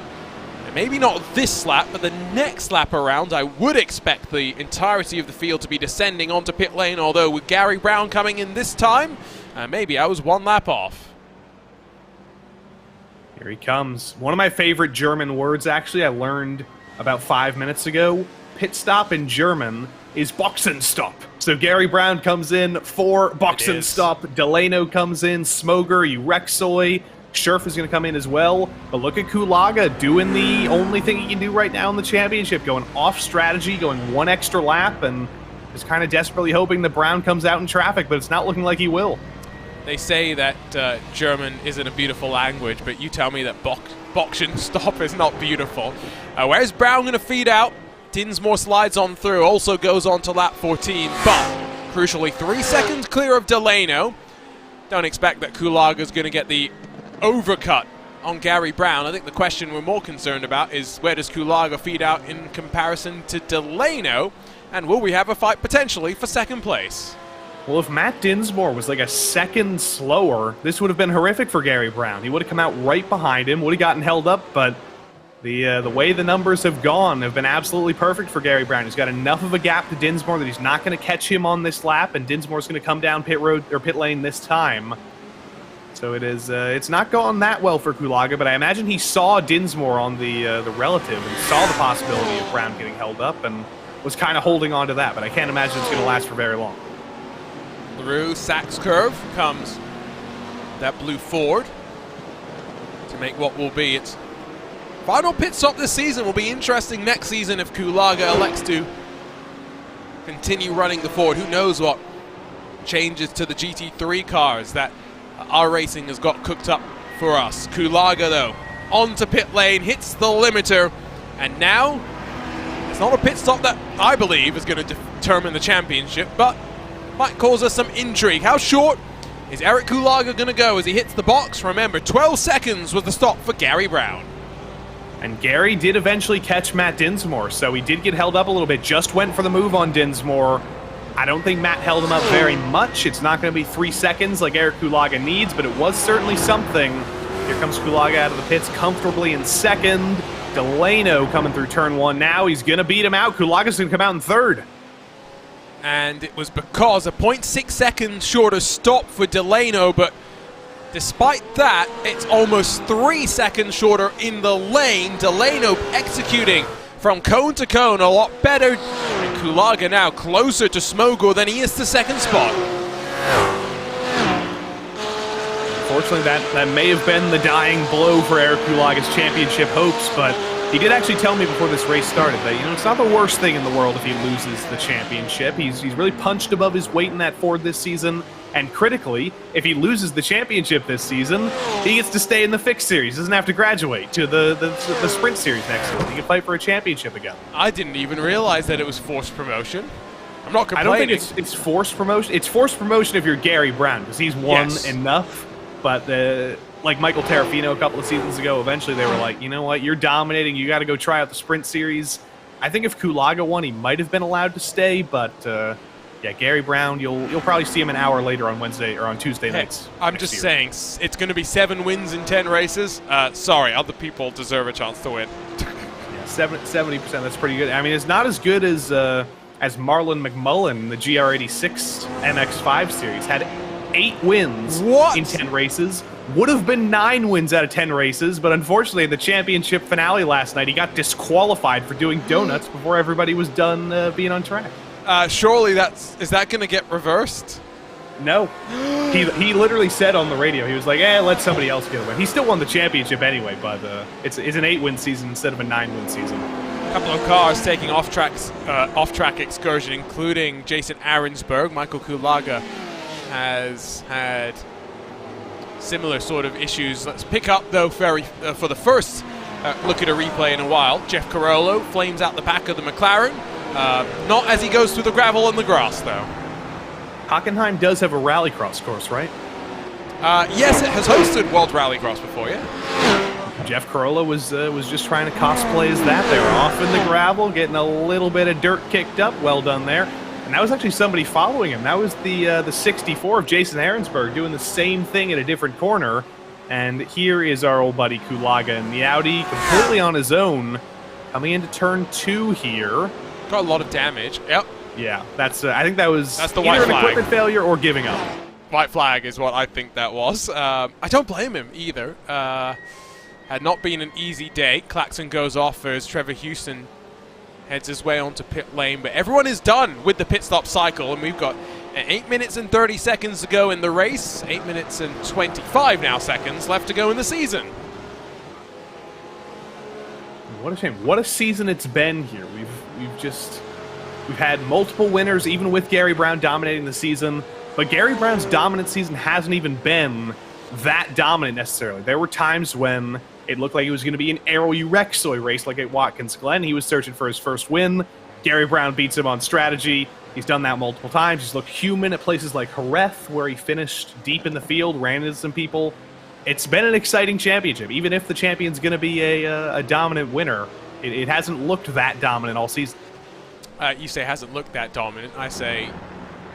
maybe not this lap, but the next lap around, I would expect the entirety of the field to be descending onto pit lane, although with Gary Brown coming in this time, maybe I was one lap off. Here he comes. One of my favorite German words, actually, I learned about 5 minutes ago. Pit stop in German is Boxenstopp. So Gary Brown comes in for Boxenstopp. Delano comes in, Smoger, Urexoy. Scherf is going to come in as well. But look at Kulaga doing the only thing he can do right now in the championship, going off strategy, going one extra lap, and just kind of desperately hoping that Brown comes out in traffic, but it's not looking like he will. They say that German isn't a beautiful language, but you tell me that Boxenstopp is not beautiful. Where's Brown going to feed out? Dinsmore slides on through, also goes on to lap 14, but crucially 3 seconds clear of Delano. Don't expect that Kulaga's going to get the overcut on Gary Brown. I think the question we're more concerned about is where does Kulaga feed out in comparison to Delano, and will we have a fight potentially for second place? Well, if Matt Dinsmore was like a second slower, this would have been horrific for Gary Brown. He would have come out right behind him, would have gotten held up, but the way the numbers have gone have been absolutely perfect for Gary Brown. He's got enough of a gap to Dinsmore that he's not going to catch him on this lap, and Dinsmore's going to come down pit road or pit lane this time. So it is. It's not gone that well for Kulaga, but I imagine he saw Dinsmore on the relative and saw the possibility of Brown getting held up and was kind of holding on to that. But I can't imagine it's going to last for very long. Through Sachs curve comes that blue Ford to make what will be its final pit stop this season. Will be interesting next season if Kulaga elects to continue running the Ford. Who knows what changes to the GT3 cars that iRacing has got cooked up for us. Kulaga, though, onto pit lane, hits the limiter, and now it's not a pit stop that I believe is going to determine the championship, but might cause us some intrigue. How short is Eric Kulaga going to go as he hits the box? Remember, 12 seconds was the stop for Gary Brown. And Gary did eventually catch Matt Dinsmore, so he did get held up a little bit, just went for the move on Dinsmore. I don't think Matt held him up very much. It's not going to be 3 seconds like Eric Kulaga needs, but it was certainly something. Here comes Kulaga out of the pits comfortably in second. Delano coming through turn 1 now. He's going to beat him out. Kulaga's going to come out in third. And it was because a 0.6 seconds shorter stop for Delano, but despite that, it's almost 3 seconds shorter in the lane. Delano executing from cone to cone a lot better. And Kulaga now closer to Smogor than he is to second spot. Unfortunately, that may have been the dying blow for Eric Kulaga's championship hopes, but he did actually tell me before this race started that, it's not the worst thing in the world if he loses the championship. He's really punched above his weight in that Ford this season. And critically, if he loses the championship this season, he gets to stay in the fixed series. He doesn't have to graduate to the sprint series next year. He can fight for a championship again. I didn't even realize that it was forced promotion. I'm not complaining. I don't think it's forced promotion. It's forced promotion if you're Gary Brown, because he's won enough. But like Michael Terrafino a couple of seasons ago, eventually they were like, you know what, you're dominating. You got to go try out the sprint series. I think if Kulaga won, he might have been allowed to stay, but yeah, Gary Brown, you'll probably see him an hour later on Wednesday or on Tuesday nights. I'm just saying, it's going to be 7 wins in 10 races. Sorry, other people deserve a chance to win. Yeah, 70%. That's pretty good. I mean, it's not as good as Marlon McMullen in the GR86 MX5 series. Had 8 wins in 10 races. Would have been 9 wins out of 10 races, but unfortunately, in the championship finale last night, he got disqualified for doing donuts before everybody was done being on track. Surely is that going to get reversed? No. He literally said on the radio, he was like, let somebody else get a win. He still won the championship anyway, but it's an 8-win season instead of a 9-win season. A couple of cars taking off-track excursion, including Jason Arensberg. Michael Kulaga has had similar sort of issues. Let's pick up, though, for the first look at a replay in a while. Jeff Carollo flames out the back of the McLaren. Not as he goes through the gravel and the grass, though. Hockenheim does have a rallycross course, right? Yes, it has hosted World Rallycross before, yeah. Jeff Carollo was just trying to cosplay as that. They were off in the gravel, getting a little bit of dirt kicked up. Well done there. And that was actually somebody following him. That was the 64 of Jason Arensberg doing the same thing at a different corner. And here is our old buddy Kulaga in the Audi, completely on his own, coming into turn 2 here. Got a lot of damage. Yep. Yeah, that's. I think that's the white either flag. An equipment failure or giving up. White flag is what I think that was. I don't blame him either. Had not been an easy day. Klaxon goes off as Trevor Houston heads his way onto pit lane, but everyone is done with the pit stop cycle, and we've got 8 minutes and 30 seconds to go in the race. 8 minutes and 25 now seconds left to go in the season. What a shame. What a season it's been here. We've had multiple winners, even with Gary Brown dominating the season, but Gary Brown's dominant season hasn't even been that dominant necessarily. There were times when it looked like it was going to be an Aero Urexoy race like at Watkins Glen. He was searching for his first win. Gary Brown beats him on strategy. He's done that multiple times. He's looked human at places like Jerez, where he finished deep in the field, ran into some people. It's been an exciting championship. Even if the champion's going to be a dominant winner, it hasn't looked that dominant all season. You say hasn't looked that dominant. I say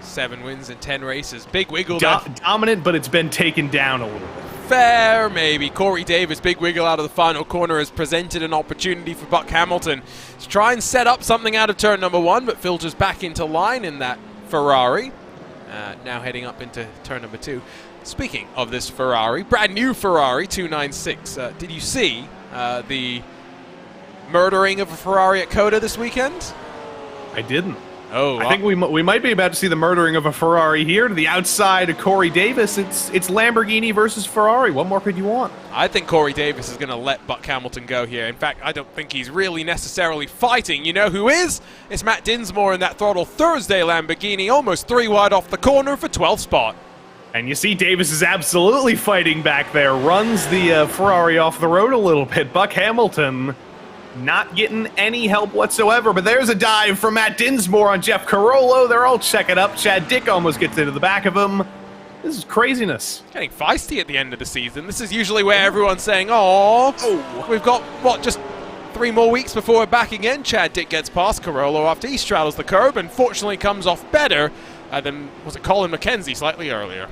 7 wins in 10 races. Big wiggle. Dominant, but it's been taken down a little bit. Fair, maybe. Corey Davis, big wiggle out of the final corner, has presented an opportunity for Buck Hamilton to try and set up something out of turn number 1, but filters back into line in that Ferrari. Now heading up into turn number 2. Speaking of this Ferrari, brand new Ferrari 296. Did you see the murdering of a Ferrari at Coda this weekend? I didn't. Oh, I think we might be about to see the murdering of a Ferrari here. To the outside of Corey Davis, it's Lamborghini versus Ferrari. What more could you want? I think Corey Davis is going to let Buck Hamilton go here. In fact, I don't think he's really necessarily fighting. You know who is? It's Matt Dinsmore in that Throttle Thursday Lamborghini, almost 3 wide off the corner for 12th spot. And you see Davis is absolutely fighting back there. Runs the Ferrari off the road a little bit. Buck Hamilton not getting any help whatsoever, but there's a dive from Matt Dinsmore on Jeff Carollo. They're all checking up. Chad Dick almost gets into the back of him. This is craziness. Getting feisty at the end of the season. This is usually where everyone's saying, oh, we've got, just 3 more weeks before we're back again. Chad Dick gets past Carollo after he straddles the curb and fortunately comes off better than, was it Colin McKenzie slightly earlier?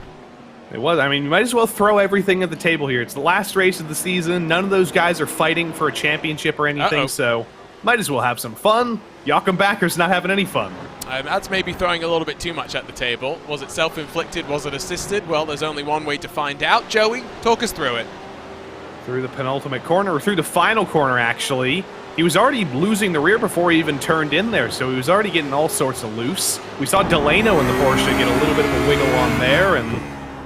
It was. I mean, you might as well throw everything at the table here. It's the last race of the season. None of those guys are fighting for a championship or anything, so might as well have some fun. Jochen Backer's not having any fun. That's maybe throwing a little bit too much at the table. Was it self-inflicted? Was it assisted? Well, there's only one way to find out. Joey, talk us through it. Through the penultimate corner, or through the final corner, actually. He was already losing the rear before he even turned in there, so he was already getting all sorts of loose. We saw Delano in the Porsche get a little bit of a wiggle on there, and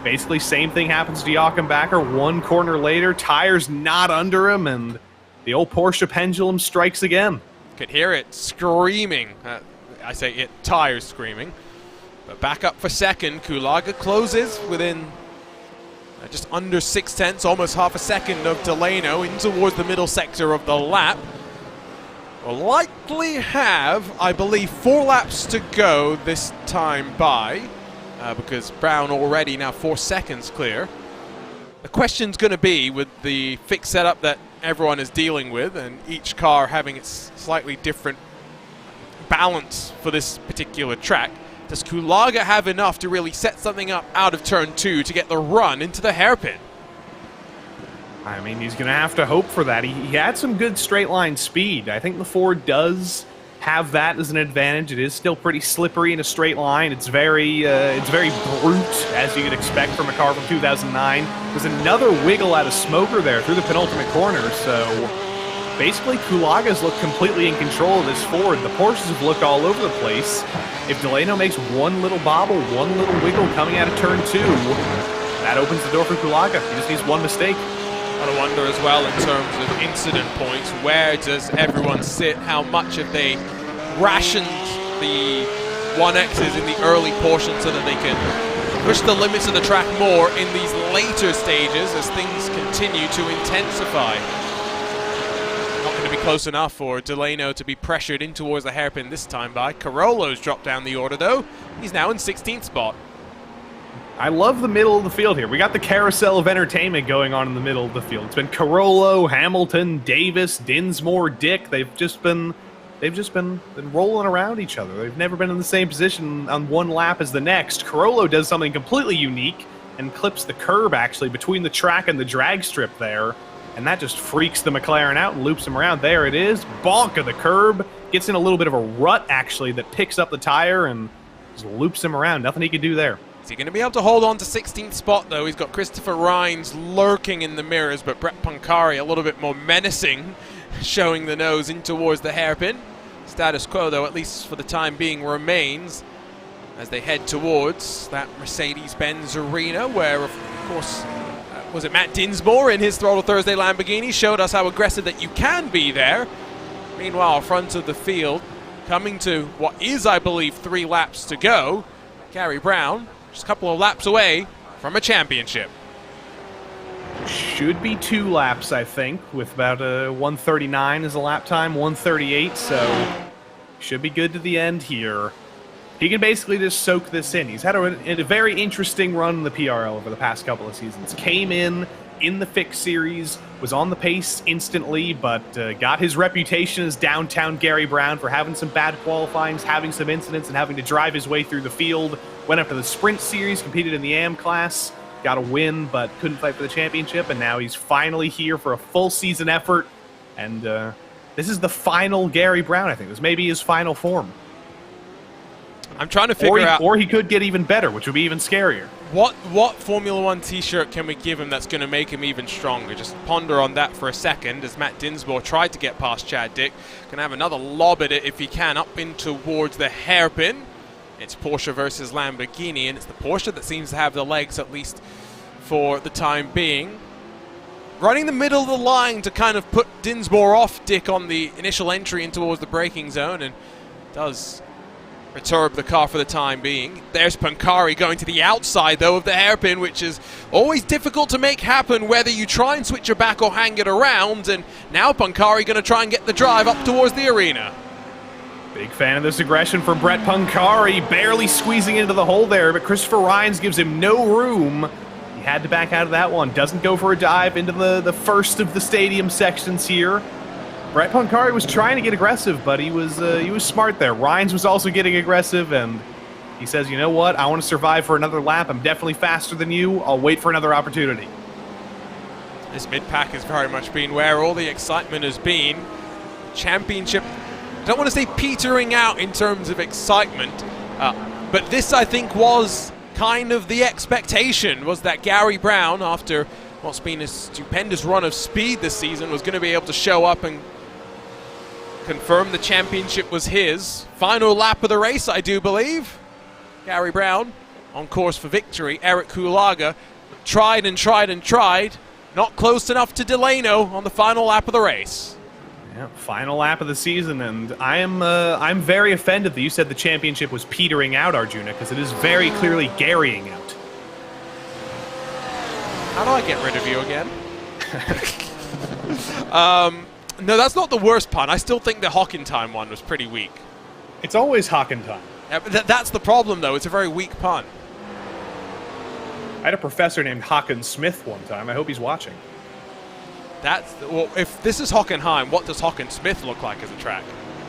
basically same thing happens to Jochen Backer. 1 corner later, tires not under him, and the old Porsche pendulum strikes again. Could hear it screaming. I say it, tires screaming. But back up for second. Kulaga closes within just under 6/10, almost half a second of Delano in towards the middle sector of the lap. Will likely have, I believe, 4 laps to go this time by, because Brown already now 4 seconds clear. The question's going to be, with the fixed setup that everyone is dealing with and each car having its slightly different balance for this particular track, does Kulaga have enough to really set something up out of turn 2 to get the run into the hairpin? I mean, he's going to have to hope for that. He had some good straight line speed. I think the Ford does have that as an advantage. It is still pretty slippery in a straight line. It's very brute, as you could expect from a car from 2009. There's another wiggle out of Smoker there through the penultimate corner, so basically Kulaga's looked completely in control of this Ford. The Porsches have looked all over the place. If Delano makes one little bobble, one little wiggle coming out of turn 2, that opens the door for Kulaga. He just needs one mistake. I wonder as well in terms of incident points, where does everyone sit? How much have they rationed the 1Xs in the early portion so that they can push the limits of the track more in these later stages as things continue to intensify? Not going to be close enough for Delano to be pressured in towards the hairpin this time by. Carollo's dropped down the order though. He's now in 16th spot. I love the middle of the field here. We got the carousel of entertainment going on in the middle of the field. It's been Carollo, Hamilton, Davis, Dinsmore, Dick. They've just been rolling around each other. They've never been in the same position on one lap as the next. Carollo does something completely unique and clips the curb actually between the track and the drag strip there. And that just freaks the McLaren out and loops him around. There it is. Bonk of the curb. Gets in a little bit of a rut actually that picks up the tire and just loops him around. Nothing he can do there. Is he going to be able to hold on to 16th spot, though? He's got Christopher Rhines lurking in the mirrors, but Brett Pancari a little bit more menacing, showing the nose in towards the hairpin. Status quo, though, at least for the time being, remains as they head towards that Mercedes-Benz arena, where, of course, was it Matt Dinsmore in his Throttle Thursday Lamborghini showed us how aggressive that you can be there. Meanwhile, front of the field, coming to what is, I believe, 3 laps to go, Gary Brown, just a couple of laps away from a championship. Should be 2 laps, I think, with about 1:39 as a lap time, 1:38, so should be good to the end here. He can basically just soak this in. He's had a very interesting run in the PRL over the past couple of seasons. Came in the Fix Series, was on the pace instantly, but got his reputation as downtown Gary Brown for having some bad qualifyings, having some incidents, and having to drive his way through the field. Went up to the Sprint Series, competed in the AM class, got a win, but couldn't fight for the championship, and now he's finally here for a full season effort. And this is the final Gary Brown, I think. This may be his final form. I'm trying to figure out... Or he could get even better, which would be even scarier. What Formula One t-shirt can we give him that's going to make him even stronger? Just ponder on that for a second as Matt Dinsmore tried to get past Chad Dick. Going to have another lob at it if he can, up in towards the hairpin. It's Porsche versus Lamborghini, and it's the Porsche that seems to have the legs, at least for the time being. Running the middle of the line to kind of put Dinsmore off Dick on the initial entry in towards the braking zone, and does perturb the car for the time being. There's Pancari going to the outside, though, of the hairpin, which is always difficult to make happen, whether you try and switch your back or hang it around. And now Pancari going to try and get the drive up towards the arena. Big fan of this aggression from Brett Pancari, barely squeezing into the hole there, but Christopher Rhines gives him no room. He had to back out of that one. Doesn't go for a dive into the first of the stadium sections here. Brett Pancari was trying to get aggressive, but he was smart there. Rhines was also getting aggressive, and he says, you know what? I want to survive for another lap. I'm definitely faster than you. I'll wait for another opportunity. This mid-pack has very much been where all the excitement has been. Championship, I don't want to say petering out in terms of excitement, but this, I think, was kind of the expectation, was that Gary Brown, after what's been a stupendous run of speed this season, was going to be able to show up and confirm the championship was his. Final lap of the race, I do believe. Gary Brown on course for victory. Eric Kulaga tried and tried and tried. Not close enough to Delano on the final lap of the race. Yeah, final lap of the season, and I'm very offended that you said the championship was petering out, Arjuna, because it is very clearly Garying out. How do I get rid of you again? No, that's not the worst pun. I still think the Hockenheimring one was pretty weak. It's always Hockenheimring. Yeah, but that's the problem, though. It's a very weak pun. I had a professor named Hocken Smith one time. I hope he's watching. Well, if this is Hockenheim, what does Hocken Smith look like as a track?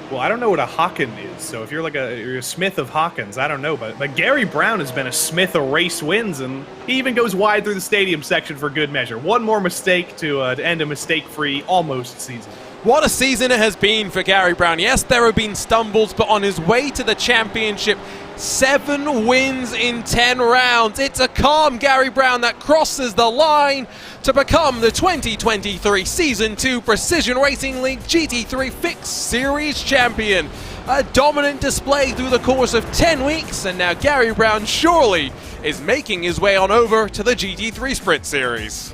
Well, I don't know what a Hocken is, so if you're you're a Smith of Hockens, I don't know, but Gary Brown has been a Smith of race wins, and he even goes wide through the stadium section for good measure. One more mistake to end a mistake-free almost season. What a season it has been for Gary Brown. Yes, there have been stumbles, but on his way to the championship, 7 wins in 10 rounds. It's a calm Gary Brown that crosses the line to become the 2023 Season 2 Precision Racing League GT3 Fixed Series champion. A dominant display through the course of 10 weeks, and now Gary Brown surely is making his way on over to the GT3 Sprint Series.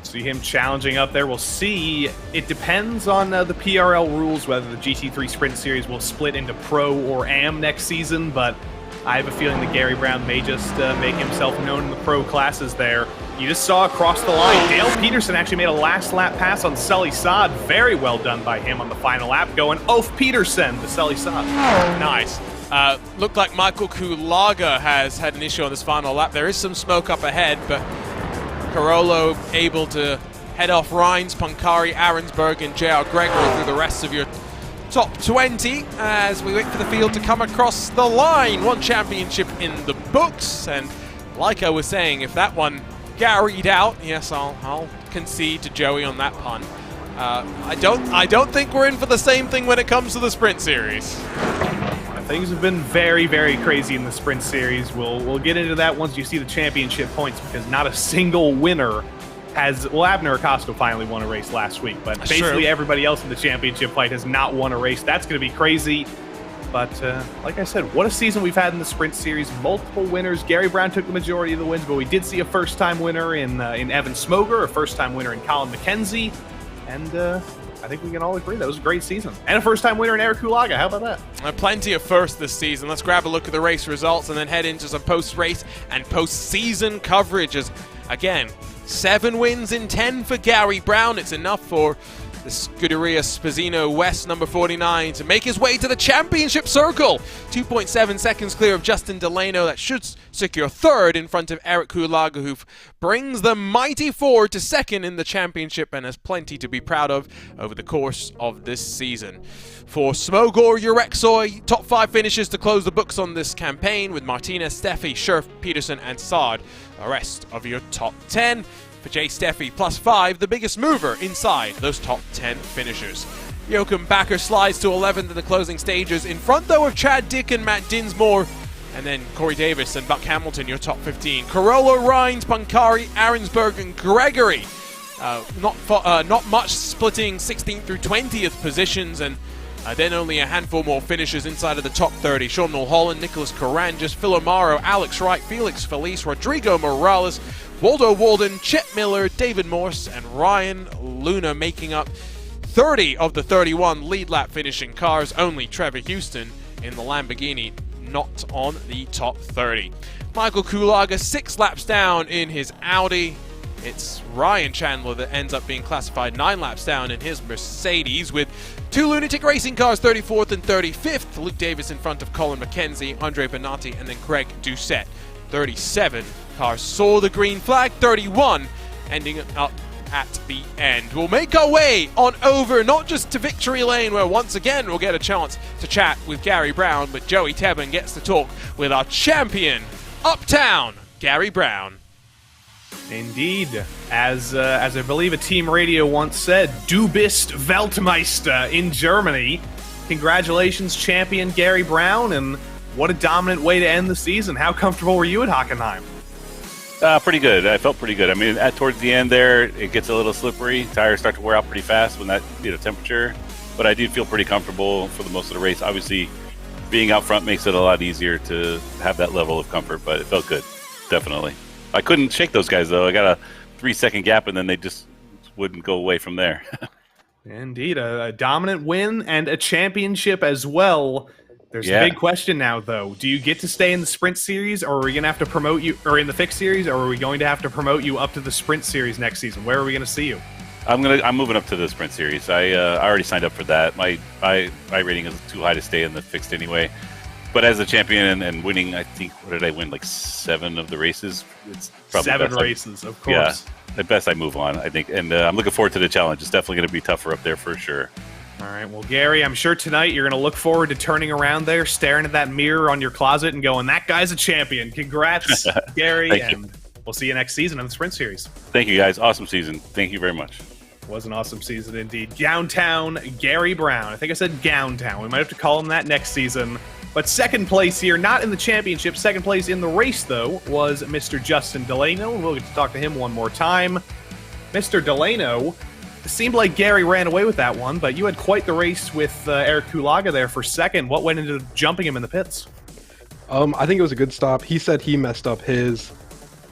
See him challenging up there. We'll see. It depends on the PRL rules whether the GT3 Sprint Series will split into Pro or Am next season, but I have a feeling that Gary Brown may just make himself known in the Pro classes there. You just saw across the line, Dale Peterson actually made a last lap pass on Sully Saad. Very well done by him on the final lap, going off Peterson to Sully Saad. Nice. Looked like Michael Kulaga has had an issue on this final lap. There is some smoke up ahead, but Carollo able to head off Rhines, Pancari, Arensberg, and JR Gregory through the rest of your top 20 as we wait for the field to come across the line. One championship in the books, and like I was saying, if that one carried out, yes, I'll concede to Joey on that pun. I don't think we're in for the same thing when it comes to the Sprint Series. Things have been very, very crazy in the Sprint Series. We'll get into that once you see the championship points, because not a single winner has... Well, Abner Acosta finally won a race last week, but basically everybody else in the championship fight has not won a race. That's going to be crazy. But like I said, what a season we've had in the Sprint Series. Multiple winners. Gary Brown took the majority of the wins, but we did see a first-time winner in Evan Smoger, a first-time winner in Colin McKenzie, and I think we can all agree that was a great season. And a first-time winner in Eric Kulaga. How about that? Plenty of firsts this season. Let's grab a look at the race results and then head into some post-race and post-season coverage. As, again, 7 wins in 10 for Gary Brown. It's enough for the Scuderia Spazzino West number 49 to make his way to the championship circle. 2.7 seconds clear of Justin Delano. That should secure third in front of Eric Kulaga, who brings the mighty Ford to second in the championship and has plenty to be proud of over the course of this season. For Smogor, Urexoy, top 5 finishes to close the books on this campaign with Martinez, Steffi, Scherf, Peterson, and Saad. The rest of your top 10. For Jay Steffi, +5, the biggest mover inside those top 10 finishers. Joachim Bakker slides to 11th in the closing stages, in front though of Chad Dick and Matt Dinsmore, and then Corey Davis and Buck Hamilton, your top 15. Carollo, Rhines, Pancari, Arensberg, and Gregory. Not much, splitting 16th through 20th positions, and then only a handful more finishers inside of the top 30. Sean Mulholland, Nicholas Carangis, Phil Amaro, Alex Wright, Felix Felice, Rodrigo Morales, Waldo Walden, Chet Miller, David Morse, and Ryan Luna making up 30 of the 31 lead lap finishing cars. Only Trevor Houston in the Lamborghini not on the top 30. Michael Kulaga 6 laps down in his Audi. It's Ryan Chandler that ends up being classified 9 laps down in his Mercedes, with 2 Lunatic Racing cars 34th and 35th. Luke Davis in front of Colin McKenzie, Andre Benatti, and then Craig Doucette. 37 cars saw the green flag, 31 ending up at the end. We'll make our way on over, not just to Victory Lane, where once again we'll get a chance to chat with Gary Brown, but Joey Tebben gets to talk with our champion, Uptown, Gary Brown. Indeed. As I believe a team radio once said, Du bist Weltmeister in Germany. Congratulations, champion Gary Brown, and what a dominant way to end the season. How comfortable were you at Hockenheim? Pretty good. I felt pretty good. I mean, towards the end there, it gets a little slippery. Tires start to wear out pretty fast when that temperature. But I did feel pretty comfortable for the most of the race. Obviously, being out front makes it a lot easier to have that level of comfort, but it felt good, definitely. I couldn't shake those guys, though. I got a 3-second gap, and then they just wouldn't go away from there. Indeed, a dominant win and a championship as well. There's a big question now, though. Do you get to stay in the Sprint Series, or are we going to have to promote you, or in the Fixed Series, or are we going to have to promote you up to the Sprint Series next season? Where are we going to see you? I'm moving up to the Sprint Series. I already signed up for that. My rating is too high to stay in the Fixed anyway. But as a champion and winning, I think, what did I win? Like 7 of the races? It's probably 7 races, of course. Yeah, at best I move on, I think. And I'm looking forward to the challenge. It's definitely going to be tougher up there for sure. All right, well, Gary, I'm sure tonight you're going to look forward to turning around there, staring at that mirror on your closet and going, that guy's a champion. Congrats, Gary, and we'll see you next season in the Sprint Series. Thank you, guys. Awesome season. Thank you very much. Was an awesome season indeed. Downtown Gary Brown. I think I said Gowntown. We might have to call him that next season. But second place here, not in the championship, second place in the race, though, was Mr. Justin Delano. We'll get to talk to him one more time. Mr. Delano, it seemed like Gary ran away with that one, but you had quite the race with Eric Kulaga there for second. What went into jumping him in the pits? I think it was a good stop. He said he messed up his.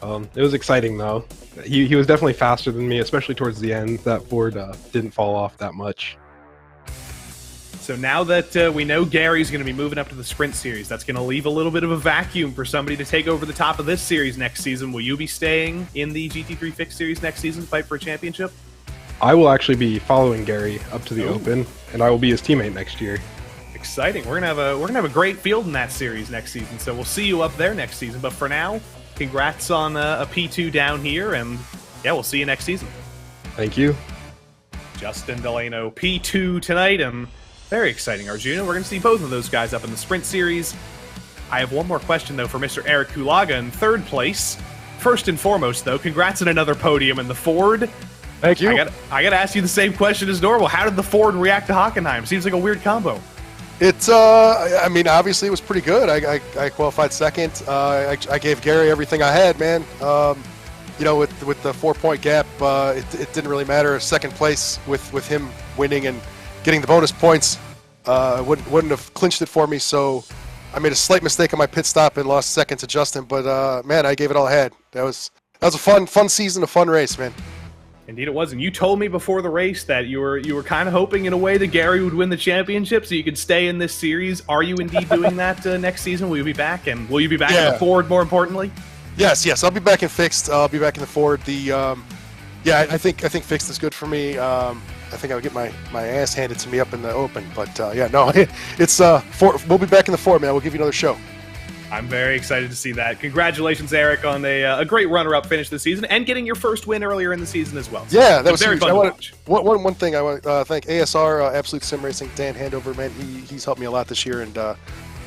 It was exciting, though. He was definitely faster than me, especially towards the end. That Ford didn't fall off that much. So now that we know Gary's going to be moving up to the Sprint Series, that's going to leave a little bit of a vacuum for somebody to take over the top of this series next season. Will you be staying in the GT3 Fixed Series next season to fight for a championship? I will actually be following Gary up to the Open, and I will be his teammate next year. Exciting. We're gonna have a great field in that series next season, so we'll see you up there next season. But for now, congrats on a P2 down here, and yeah, we'll see you next season. Thank you. Justin Delano, P2 tonight, and very exciting, Arjuna. We're going to see both of those guys up in the Sprint Series. I have one more question, though, for Mr. Eric Kulaga in third place. First and foremost, though, congrats on another podium in the Ford. Thank you. I got to ask you the same question as normal. How did the Ford react to Hockenheim? Seems like a weird combo. It's, I mean, obviously it was pretty good. I qualified second. I gave Gary everything I had, man. You know, with the 4-point gap, it didn't really matter. Second place with him winning and getting the bonus points wouldn't have clinched it for me. So I made a slight mistake on my pit stop and lost second to Justin. But man, I gave it all I had. That was a fun season, a fun race, man. Indeed it was, and you told me before the race that you were kind of hoping in a way that Gary would win the championship so you could stay in this series. Are you indeed doing that next season? Will you be back, and will you be back in the Ford, more importantly? Yes, I'll be back in Fixed. I'll be back in the Ford. I think Fixed is good for me. I think I'll get my ass handed to me up in the Open, but it's we'll be back in the Ford, man. We'll give you another show. I'm very excited to see that. Congratulations, Eric, on a great runner-up finish this season and getting your first win earlier in the season as well. So yeah, that was very huge. fun to watch. One thing I want to thank ASR, Absolute Sim Racing, Dan Handover, man. He's helped me a lot this year, and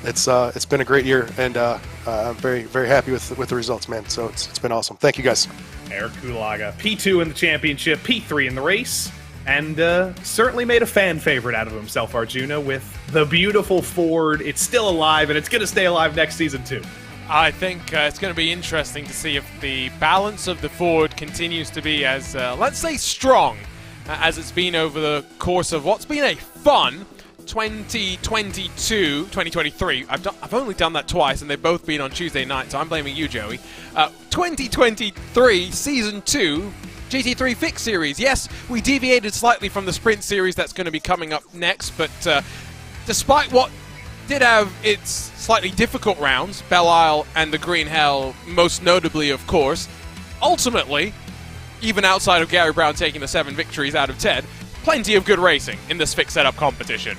it's been a great year, and I'm very, very happy with the results, man. So it's been awesome. Thank you, guys. Eric Kulaga, P2 in the championship, P3 in the race, and certainly made a fan favorite out of himself, Arjuna, with the beautiful Ford. It's still alive, and it's going to stay alive next season, too. I think it's going to be interesting to see if the balance of the Ford continues to be as, let's say, strong as it's been over the course of what's been a fun 2023. I've only done that twice, and they've both been on Tuesday night, so I'm blaming you, Joey. 2023 Season 2 GT3 Fixed Series. Yes, we deviated slightly from the Sprint Series that's going to be coming up next, but despite what did have its slightly difficult rounds, Belle Isle and the Green Hell most notably, of course, ultimately, even outside of Gary Brown taking the 7 victories out of 10, plenty of good racing in this fixed setup competition.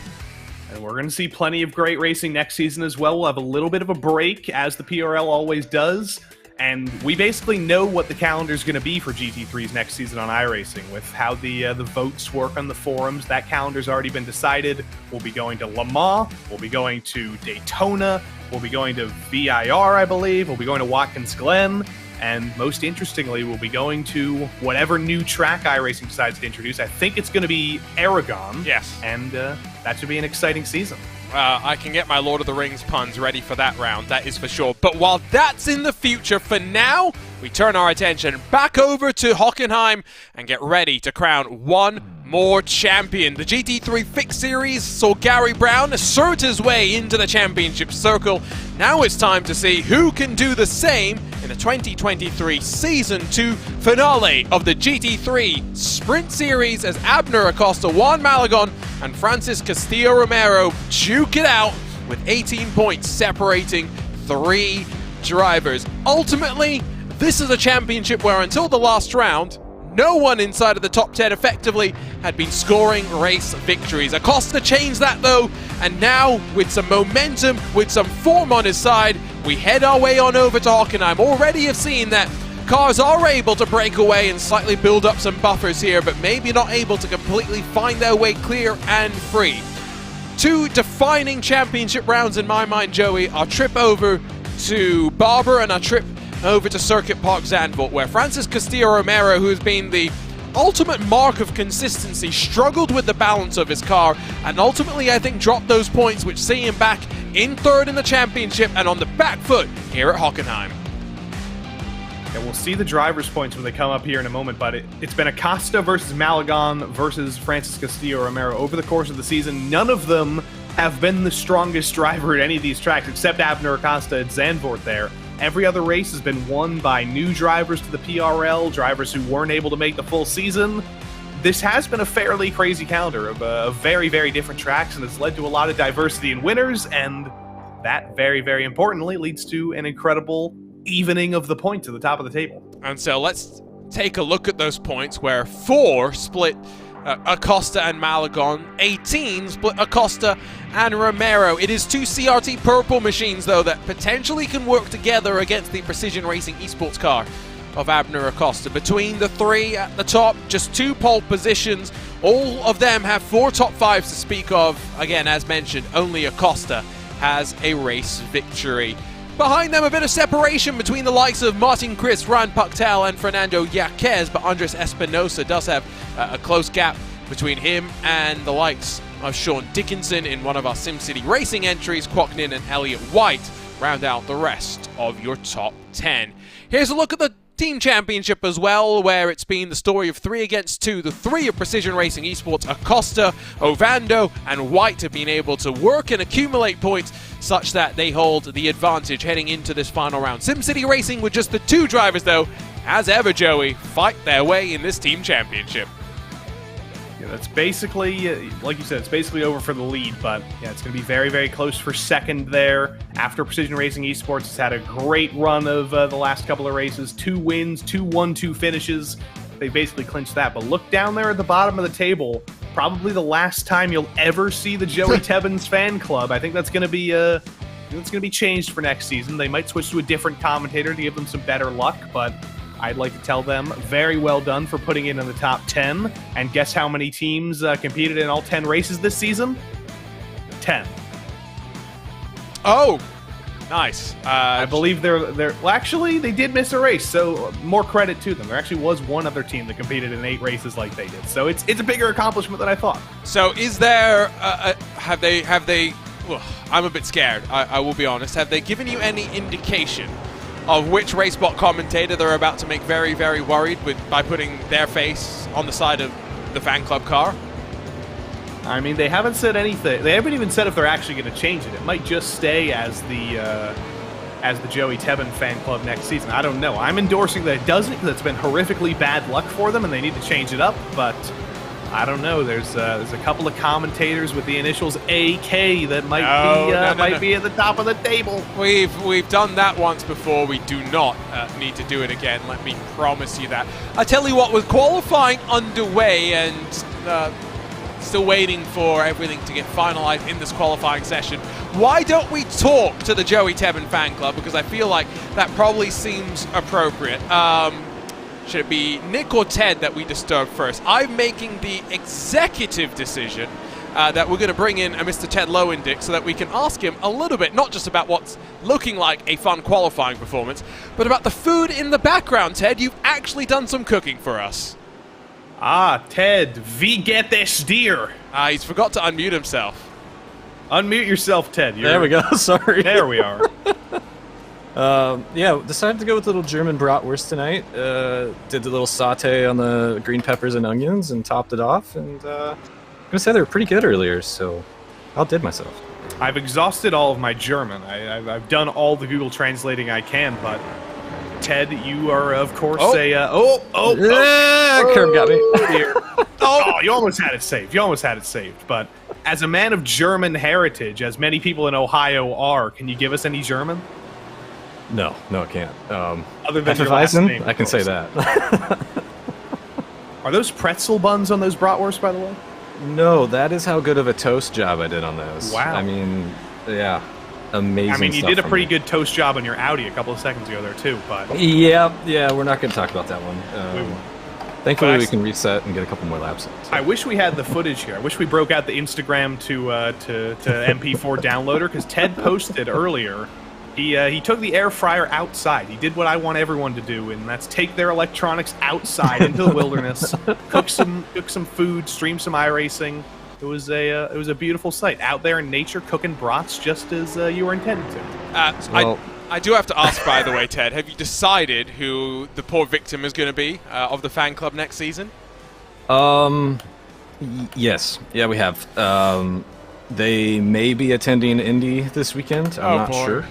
And we're going to see plenty of great racing next season as well. We'll have a little bit of a break, as the PRL always does. And we basically know what the calendar is going to be for GT3's next season on iRacing. With how the votes work on the forums, that calendar's already been decided. We'll be going to Le Mans, we'll be going to Daytona, we'll be going to VIR, I believe, we'll be going to Watkins Glen, and most interestingly, we'll be going to whatever new track iRacing decides to introduce. I think it's going to be Aragon. Yes. And that should be an exciting season. I can get my Lord of the Rings puns ready for that round, that is for sure. But while that's in the future, for now, we turn our attention back over to Hockenheim and get ready to crown one more champion. The GT3 Fixed Series saw Gary Brown assert his way into the championship circle. Now it's time to see who can do the same in the 2023 Season 2 finale of the GT3 Sprint Series as Abner Acosta, Juan Malagon, and Francis Castillo-Romero duke it out with 18 points separating 3 drivers. Ultimately, this is a championship where until the last round, no one inside of the top 10 effectively had been scoring race victories. Acosta changed that though, and now with some momentum, with some form on his side, we head our way on over to Hockenheim. Already have seen that cars are able to break away and slightly build up some buffers here, but maybe not able to completely find their way clear and free. 2 defining championship rounds in my mind, Joey, our trip over to Barber and our trip over to Circuit Park Zandvoort, where Francis Castillo-Romero, who's been the ultimate mark of consistency, struggled with the balance of his car, and ultimately I think dropped those points, which see him back in third in the championship and on the back foot here at Hockenheim. Yeah, we'll see the driver's points when they come up here in a moment, but it's been Acosta versus Malagon versus Francis Castillo-Romero over the course of the season. None of them have been the strongest driver at any of these tracks, except Abner Acosta at Zandvoort there. Every other race has been won by new drivers to the PRL, drivers who weren't able to make the full season. This has been a fairly crazy calendar of very, very different tracks, and it's led to a lot of diversity in winners, and that, very, very importantly, leads to an incredible evening of the points at the top of the table. And so let's take a look at those points where 4 split Acosta and Malagon, 18 split Acosta and Romero. It is 2 CRT purple machines, though, that potentially can work together against the Precision Racing esports car of Abner Acosta. Between the 3 at the top, just 2 pole positions. All of them have 4 top 5s to speak of. Again, as mentioned, only Acosta has a race victory. Behind them, a bit of separation between the likes of Martin Chris, Ryan Puctel, and Fernando Yaquez, but Andres Espinosa does have a close gap between him and the likes of Sean Dickinson in one of our SimCity Racing entries. Quoknin and Elliott White round out the rest of your top 10. Here's a look at the Team Championship as well, where it's been the story of 3 against 2. The 3 of Precision Racing Esports, Acosta, Ovando, and White have been able to work and accumulate points such that they hold the advantage heading into this final round. SimCity Racing with just the 2 drivers, though, as ever, Joey, fight their way in this Team Championship. Yeah, that's basically, like you said, it's basically over for the lead, but yeah, it's going to be very, very close for second there. After Precision Racing Esports has had a great run of the last couple of races, 2 wins, 2 1-2 finishes. They basically clinched that, but look down there at the bottom of the table. Probably the last time you'll ever see the Joey Tebbins fan club. I think that's going to be changed for next season. They might switch to a different commentator to give them some better luck, but I'd like to tell them very well done for putting it in the top 10. And guess how many teams competed in all 10 races this season? 10. Oh, nice. I believe they're well, actually, they did miss a race, so more credit to them. There actually was one other team that competed in 8 races like they did, so it's a bigger accomplishment than I thought. So is there, have they, well, I'm a bit scared, I will be honest. Have they given you any indication of which RaceSpot commentator they're about to make very, very worried by putting their face on the side of the fan club car? I mean, they haven't said anything. They haven't even said if they're actually going to change it. It might just stay as the Joey Tebbin fan club next season. I don't know. I'm endorsing that it doesn't, because it's been horrifically bad luck for them, and they need to change it up. But I don't know. There's a couple of commentators with the initials AK that might be at the top of the table. We've done that once before. We do not need to do it again. Let me promise you that. I tell you what, with qualifying underway and still waiting for everything to get finalized in this qualifying session, why don't we talk to the Joey Tebbin fan club? Because I feel like that probably seems appropriate. Should it be Nick or Ted that we disturb first? I'm making the executive decision that we're going to bring in a Mr. Ted Lowendick so that we can ask him a little bit, not just about what's looking like a fun qualifying performance, but about the food in the background. Ted, you've actually done some cooking for us. Ah, Ted, wie geht es dir? He's forgot to unmute himself. Unmute yourself, Ted. There we go, sorry. There we are. Yeah, decided to go with a little German bratwurst tonight. Did the little saute on the green peppers and onions and topped it off. And I'm going to say they were pretty good earlier, so outdid myself. I've exhausted all of my German. I've done all the Google translating I can, but Ted, you are, of course, curb got me. You almost had it saved. But as a man of German heritage, as many people in Ohio are, can you give us any German? No, I can't. Other than your last name, I can say that. Are those pretzel buns on those bratwurst, by the way? No, that is how good of a toast job I did on those. Wow. I mean, yeah, amazing. I mean, you stuff did a from pretty me. good toast job on your Audi a couple of seconds ago there, too. But yeah, we're not going to talk about that one. Thankfully, we can reset and get a couple more laps in. So. I wish we had the footage here. I wish we broke out the Instagram to MP4 downloader, because Ted posted earlier He took the air fryer outside. He did what I want everyone to do, and that's take their electronics outside into the wilderness, cook some food, stream some iRacing. It was a beautiful sight out there in nature, cooking brats just as you were intended to. I do have to ask, by the way, Ted, have you decided who the poor victim is going to be of the fan club next season? Yes. Yeah, we have. They may be attending Indy this weekend. I'm not sure.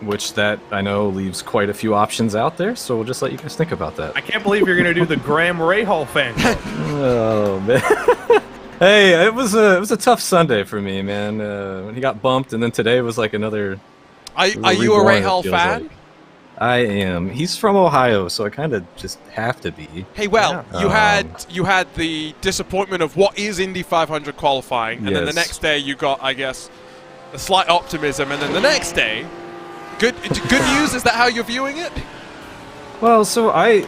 Which that I know leaves quite a few options out there, so we'll just let you guys think about that. I can't believe you're going to do the Graham Rahal fan club. Oh man. Hey, it was a tough Sunday for me, man. When he got bumped, and then today was like another. Are you a Rahal fan? Like. I am. He's from Ohio, so I kind of just have to be. Hey, well, yeah. you had the disappointment of what is Indy 500 qualifying, and then the next day you got, I guess, a slight optimism, and then the next day, good news. Is that how you're viewing it? Well, so I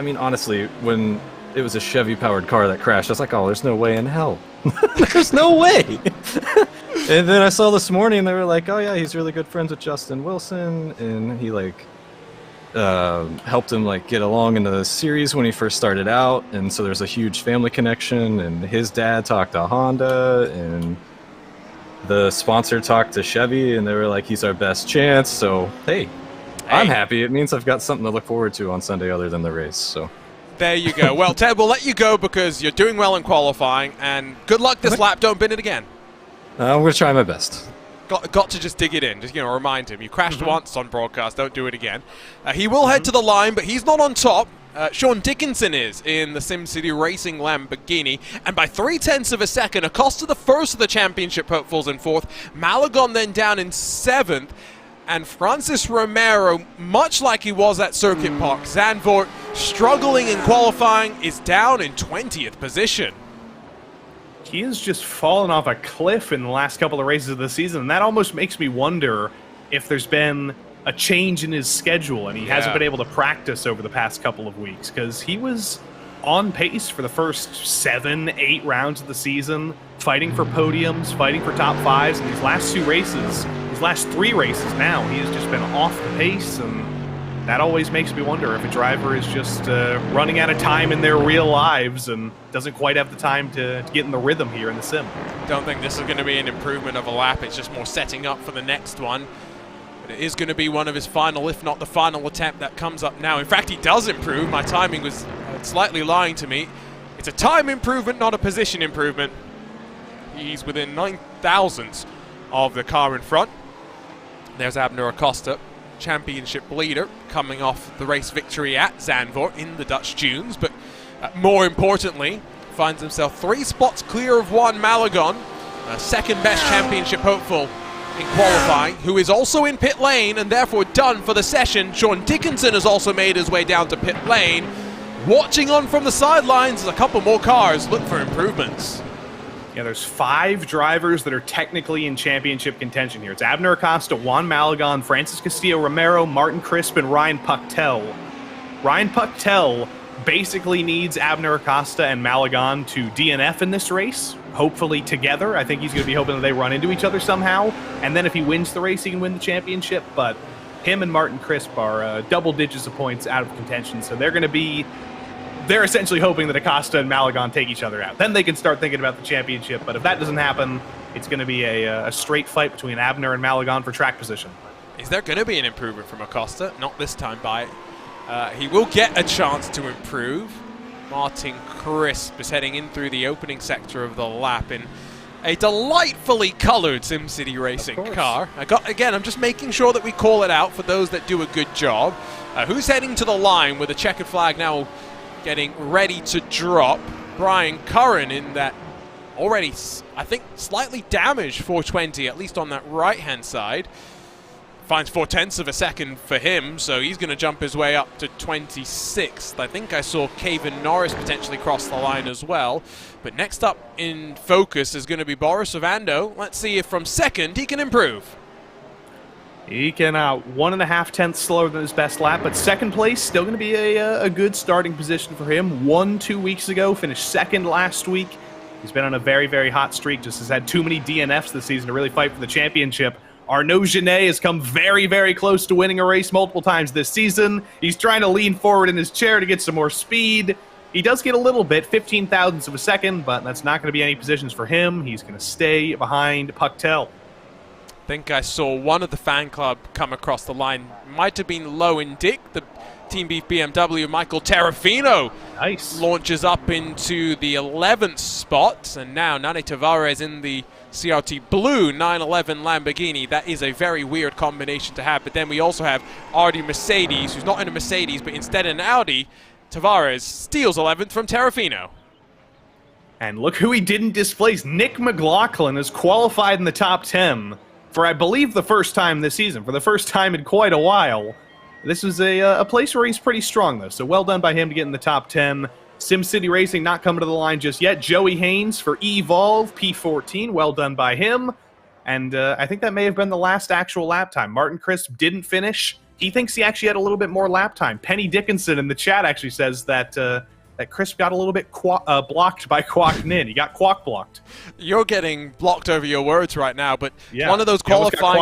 mean, honestly, when it was a Chevy-powered car that crashed, I was like, oh, there's no way in hell. There's no way. And then I saw this morning, they were like, oh yeah, he's really good friends with Justin Wilson, and he like helped him like get along in the series when he first started out, and so there's a huge family connection, and his dad talked to Honda, and the sponsor talked to Chevy, and they were like, he's our best chance, so hey, I'm happy. It means I've got something to look forward to on Sunday other than the race, so. There you go. Well, Ted, we'll let you go because you're doing well in qualifying, and good luck this lap. Don't bin it again. I'm going to try my best. Got to just dig it in. Just, remind him. You crashed once on broadcast. Don't do it again. He will head to the line, but he's not on top. Sean Dickinson is in the SimCity Racing Lamborghini. And by 0.3 of a second, Acosta the first of the championship hopefuls in 4th. Malagon then down in 7th. And Francis Romero, much like he was at Circuit Park, Zandvoort, struggling in qualifying, is down in 20th position. He has just fallen off a cliff in the last couple of races of the season, and that almost makes me wonder if there's been a change in his schedule and he hasn't been able to practice over the past couple of weeks, because he was on pace for the first 7-8 rounds of the season, fighting for podiums, fighting for top 5s, and these last 3 races now, he has just been off the pace, and that always makes me wonder if a driver is just running out of time in their real lives and doesn't quite have the time to get in the rhythm here in the sim. Don't think this is going to be an improvement of a lap. It's just more setting up for the next one. But it is going to be one of his final, if not the final attempt that comes up now. In fact, he does improve. My timing was slightly lying to me. It's a time improvement, not a position improvement. He's within 9 thousandths of the car in front. There's Abner Acosta, championship leader, coming off the race victory at Zandvoort in the Dutch Dunes, but more importantly, finds himself 3 spots clear of Juan Malagon, second best championship hopeful in qualifying, who is also in pit lane and therefore done for the session. Sean Dickinson has also made his way down to pit lane. Watching on from the sidelines as a couple more cars look for improvements. Yeah, there's 5 drivers that are technically in championship contention here. It's Abner Acosta, Juan Malagon, Francis Castillo Romero, Martin Crisp, and Ryan Pucktel. Ryan Pucktel basically needs Abner Acosta and Malagon to DNF in this race, hopefully together. I think he's going to be hoping that they run into each other somehow, and then if he wins the race, he can win the championship, but him and Martin Crisp are double digits of points out of contention, so they're essentially hoping that Acosta and Malagon take each other out. Then they can start thinking about the championship, but if that doesn't happen, it's going to be a straight fight between Abner and Malagon for track position. Is there going to be an improvement from Acosta? Not this time by. He will get a chance to improve. Martin Crisp is heading in through the opening sector of the lap in a delightfully colored SimCity Racing car. I'm just making sure that we call it out for those that do a good job. Who's heading to the line with a checkered flag now getting ready to drop? Brian Curran in that already, I think, slightly damaged 420, at least on that right-hand side. Finds 0.4 of a second for him, so he's going to jump his way up to 26th. I think I saw Caven Norris potentially cross the line as well. But next up in focus is going to be Boris Ovando. Let's see if from second he can improve. He can 1.5 tenths slower than his best lap, but second place still going to be a good starting position for him. Won 2 weeks ago, finished second last week. He's been on a very, very hot streak, just has had too many DNFs this season to really fight for the championship. Arnaud Genet has come very, very close to winning a race multiple times this season. He's trying to lean forward in his chair to get some more speed. He does get a little bit, 15 thousandths of a second, but that's not going to be any positions for him. He's going to stay behind Pucktel. I think I saw one of the fan club come across the line. Might have been Low and Dick, the Team Beef BMW. Michael Terrafino launches up into the 11th spot, and now Nani Tavares in the CRT Blue 911 Lamborghini. That is a very weird combination to have. But then we also have Artie Mercedes, who's not in a Mercedes, but instead in an Audi. Tavares steals 11th from Terrafino. And look who he didn't displace. Nick McLaughlin is qualified in the top 10 for, I believe, the first time this season, for the first time in quite a while. This is a place where he's pretty strong, though, so well done by him to get in the top 10. SimCity Racing not coming to the line just yet. Joey Haynes for Evolve, P14, well done by him. And I think that may have been the last actual lap time. Martin Crisp didn't finish. He thinks he actually had a little bit more lap time. Penny Dickinson in the chat actually says that that Crisp got a little bit blocked by Kwok Nin. He got Kwok blocked. You're getting blocked over your words right now, but yeah, one of those qualifying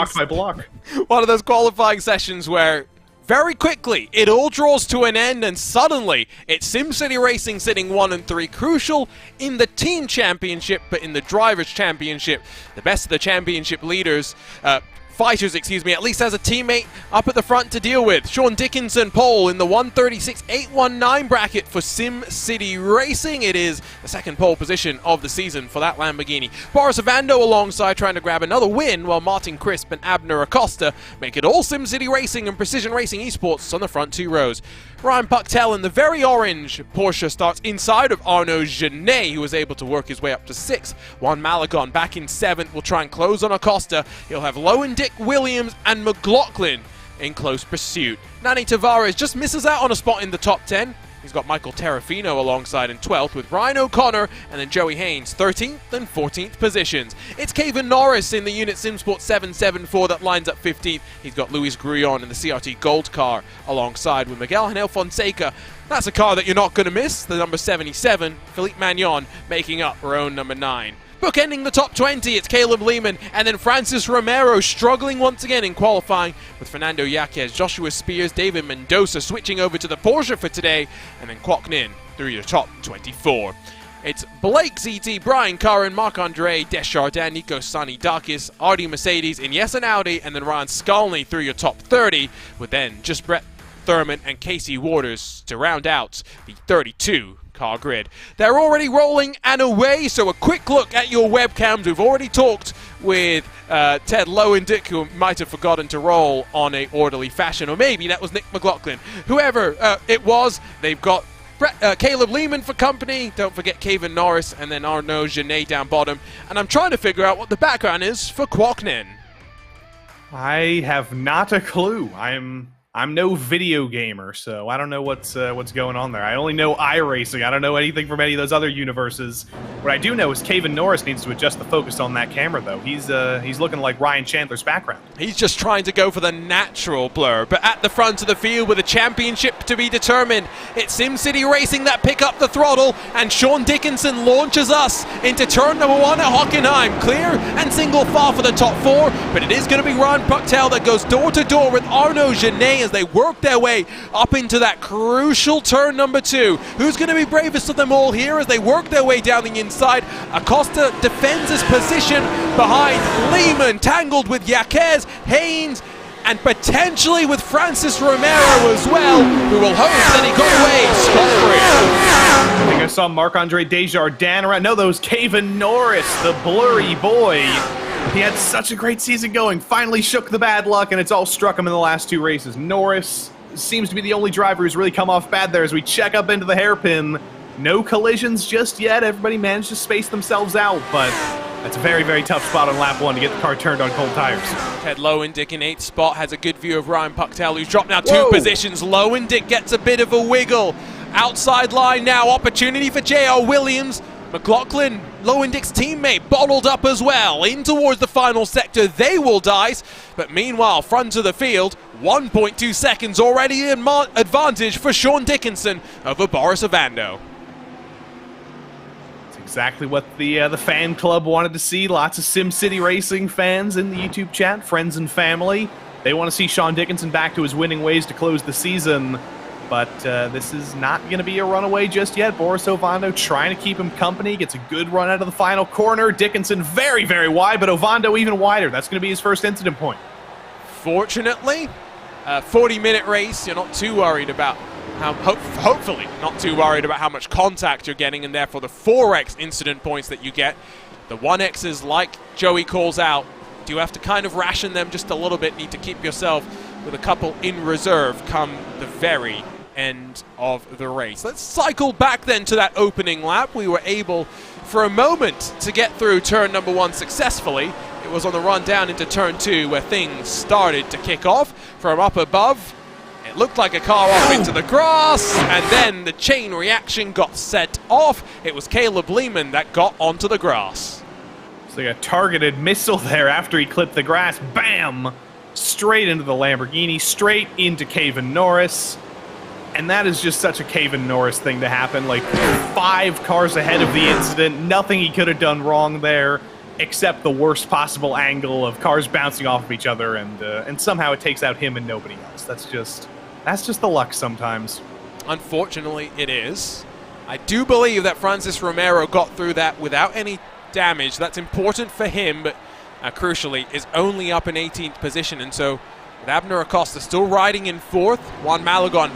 one of those qualifying sessions where very quickly it all draws to an end, and suddenly it's SimCity Racing sitting 1 and 3, crucial in the team championship, but in the drivers championship, the best of the championship leaders. Fighters, excuse me, at least has a teammate up at the front to deal with. Sean Dickinson pole in the 136.819 bracket for SimCity Racing. It is the second pole position of the season for that Lamborghini. Boris Avando alongside trying to grab another win, while Martin Crisp and Abner Acosta make it all SimCity Racing and Precision Racing Esports on the front two rows. Ryan Pucktel in the very orange Porsche starts inside of Arnaud Genet, who was able to work his way up to 6th. Juan Malagon back in 7th will try and close on Acosta. He'll have Lowe and Dick Williams and McLaughlin in close pursuit. Nani Tavares just misses out on a spot in the top 10. He's got Michael Terrafino alongside in 12th with Ryan O'Connor and then Joey Haynes 13th and 14th positions. It's Kevin Norris in the Unit Simsport 774 that lines up 15th. He's got Luis Grullon in the CRT Gold car alongside with Miguel Angel Fonseca. That's a car that you're not going to miss, the number 77. Philippe Magnon making up row number 9. Bookending the top 20, it's Caleb Lehman and then Francis Romero struggling once again in qualifying with Fernando Yaquez, Joshua Spears, David Mendoza switching over to the Porsche for today, and then Kwok Nin through your top 24. It's Blake ZT, Brian Curran, Marc-Andre Deschardins, Nico Sanidakis, Artie Mercedes, and yes, an Audi, and then Ryan Skalny through your top 30, with then just Brett Thurman and Casey Waters to round out the 32 car grid. They're already rolling and away, so a quick look at your webcams. We've already talked with Ted Lowe and Dick, who might have forgotten to roll on a orderly fashion, or maybe that was Nick McLaughlin. Whoever it was, they've got Caleb Lehman for company, don't forget Kevin Norris, and then Arnaud Genet down bottom. And I'm trying to figure out what the background is for Kwok Nin. I have not a clue. I'm no video gamer, so I don't know what's going on there. I only know iRacing. I don't know anything from any of those other universes. What I do know is Kevin Norris needs to adjust the focus on that camera, though. He's looking like Ryan Chandler's background. He's just trying to go for the natural blur, but at the front of the field with a championship to be determined, it's SimCity Racing that pick up the throttle, and Sean Dickinson launches us into turn number 1 at Hockenheim. Clear and single file for the top 4, but it is going to be Ryan Pucktel that goes door to door with Arnaud Genet as they work their way up into that crucial turn number 2. Who's going to be bravest of them all here as they work their way down the inside? Acosta defends his position behind Lehman, tangled with Yaquez, Haynes, and potentially with Francis Romero as well, who will hope that he got away scot-free. I think I saw Marc-Andre Desjardins around. No, that was Kevin Norris, the blurry boy. He had such a great season going, finally shook the bad luck, and it's all struck him in the last 2 races. Norris seems to be the only driver who's really come off bad there as we check up into the hairpin. No collisions just yet. Everybody managed to space themselves out, but that's a very, very tough spot on lap 1 to get the car turned on cold tires. Ted Lowendick in 8th spot has a good view of Ryan Pucktel, who's dropped now 2 positions. Lowendick gets a bit of a wiggle. Outside line now, opportunity for J.R. Williams. McLaughlin, Lowendick's teammate, bottled up as well. In towards the final sector, they will dice. But meanwhile, front of the field, 1.2 seconds already in advantage for Sean Dickinson over Boris Avando. Exactly what the fan club wanted to see. Lots of SimCity Racing fans in the YouTube chat, friends and family. They want to see Sean Dickinson back to his winning ways to close the season. But this is not going to be a runaway just yet. Boris Ovando trying to keep him company. Gets a good run out of the final corner. Dickinson very, very wide, but Ovando even wider. That's going to be his first incident point. Fortunately, 40-minute race, you're not too worried about how, hopefully, not too worried about how much contact you're getting, and therefore the 4x incident points that you get. The 1x's, like Joey calls out, do you have to kind of ration them just a little bit, need to keep yourself with a couple in reserve come the very end of the race. Let's cycle back then to that opening lap. We were able for a moment to get through turn number 1 successfully. It was on the run down into turn 2 where things started to kick off from up above. It looked like a car off into the grass, and then the chain reaction got set off. It was Caleb Lehman that got onto the grass. So a targeted missile there after he clipped the grass. Bam! Straight into the Lamborghini, straight into Caven Norris. And that is just such a Caven Norris thing to happen. Like 5 cars ahead of the incident. Nothing he could have done wrong there, except the worst possible angle of cars bouncing off of each other, and somehow it takes out him and nobody else. That's just the luck sometimes. Unfortunately, it is. I do believe that Francis Romero got through that without any damage. That's important for him, but crucially is only up in 18th position, and so with Abner Acosta still riding in 4th, Juan Malagon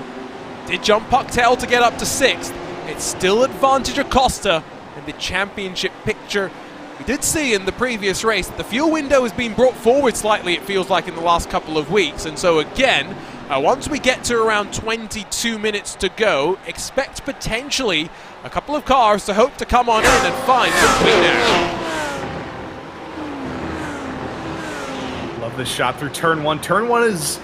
did jump pucktail to get up to 6th. It's still advantage Acosta in the championship picture. We did see in the previous race the fuel window has been brought forward slightly, it feels like, in the last couple of weeks, and so again, once we get to around 22 minutes to go, expect potentially a couple of cars to hope to come on in and find some clean air. Love this shot through turn 1. Turn 1 is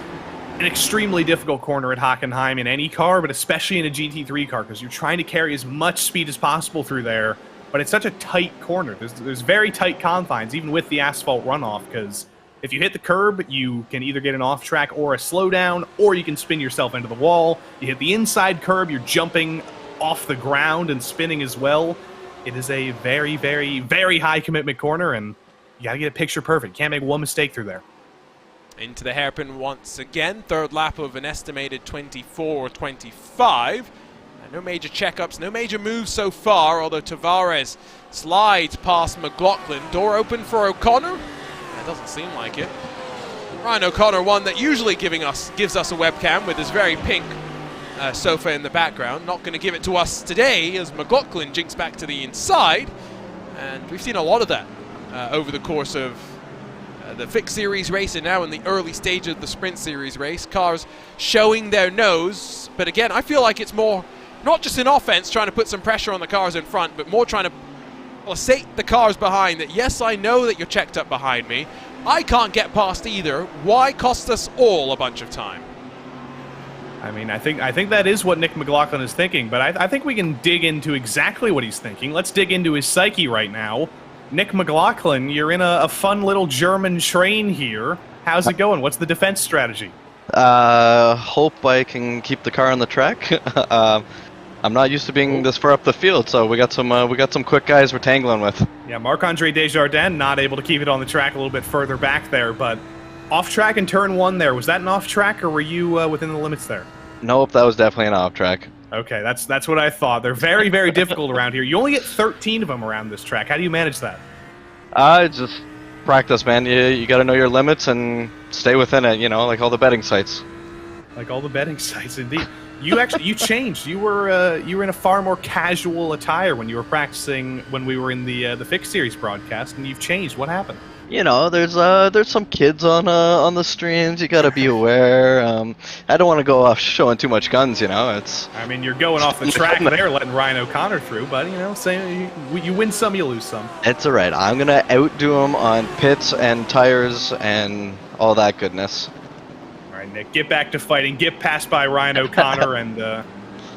an extremely difficult corner at Hockenheim in any car, but especially in a GT3 car, because you're trying to carry as much speed as possible through there, but it's such a tight corner. There's very tight confines, even with the asphalt runoff, because if you hit the curb, you can either get an off-track or a slowdown, or you can spin yourself into the wall. You hit the inside curb, you're jumping off the ground and spinning as well. It is a very, very, very high commitment corner, and you got to get it picture perfect. Can't make one mistake through there. Into the hairpin once again. Third lap of an estimated 24 or 25. No major checkups, no major moves so far, although Tavares slides past McLaughlin. Door open for O'Connor? That doesn't seem like it. Ryan O'Connor, one that usually gives us a webcam with his very pink sofa in the background. Not going to give it to us today as McLaughlin jinks back to the inside. And we've seen a lot of that over the course of the Fixed Series race and now in the early stage of the Sprint Series race. Cars showing their nose. But again, I feel like it's more not just in offense trying to put some pressure on the cars in front, but more trying to sate the cars behind that, yes, I know that you're checked up behind me. I can't get past either. Why cost us all a bunch of time? I mean, I think that is what Nick McLaughlin is thinking, but I think we can dig into exactly what he's thinking. Let's dig into his psyche right now. Nick McLaughlin, you're in a fun little German train here. How's it going? What's the defense strategy? Hope I can keep the car on the track. I'm not used to being this far up the field, so we got some quick guys we're tangling with. Yeah, Marc-Andre Desjardins not able to keep it on the track a little bit further back there, but off track in turn 1 there. Was that an off track, or were you within the limits there? Nope, that was definitely an off track. Okay, that's what I thought. They're very, very difficult around here. You only get 13 of them around this track. How do you manage that? Just practice, man. You got to know your limits and stay within it. You know, like all the betting sites. Like all the betting sites, indeed. You changed. You were in a far more casual attire when you were practicing when we were in the Fixed Series broadcast, and you've changed. What happened? You know, there's some kids on the streams. You gotta be aware. I don't want to go off showing too much guns. You know, it's. I mean, you're going off the track there, letting Ryan O'Connor through, but you know, say you win some, you lose some. It's alright. I'm gonna outdo him on pits and tires and all that goodness. All right, Nick, get back to fighting. Get past by Ryan O'Connor, and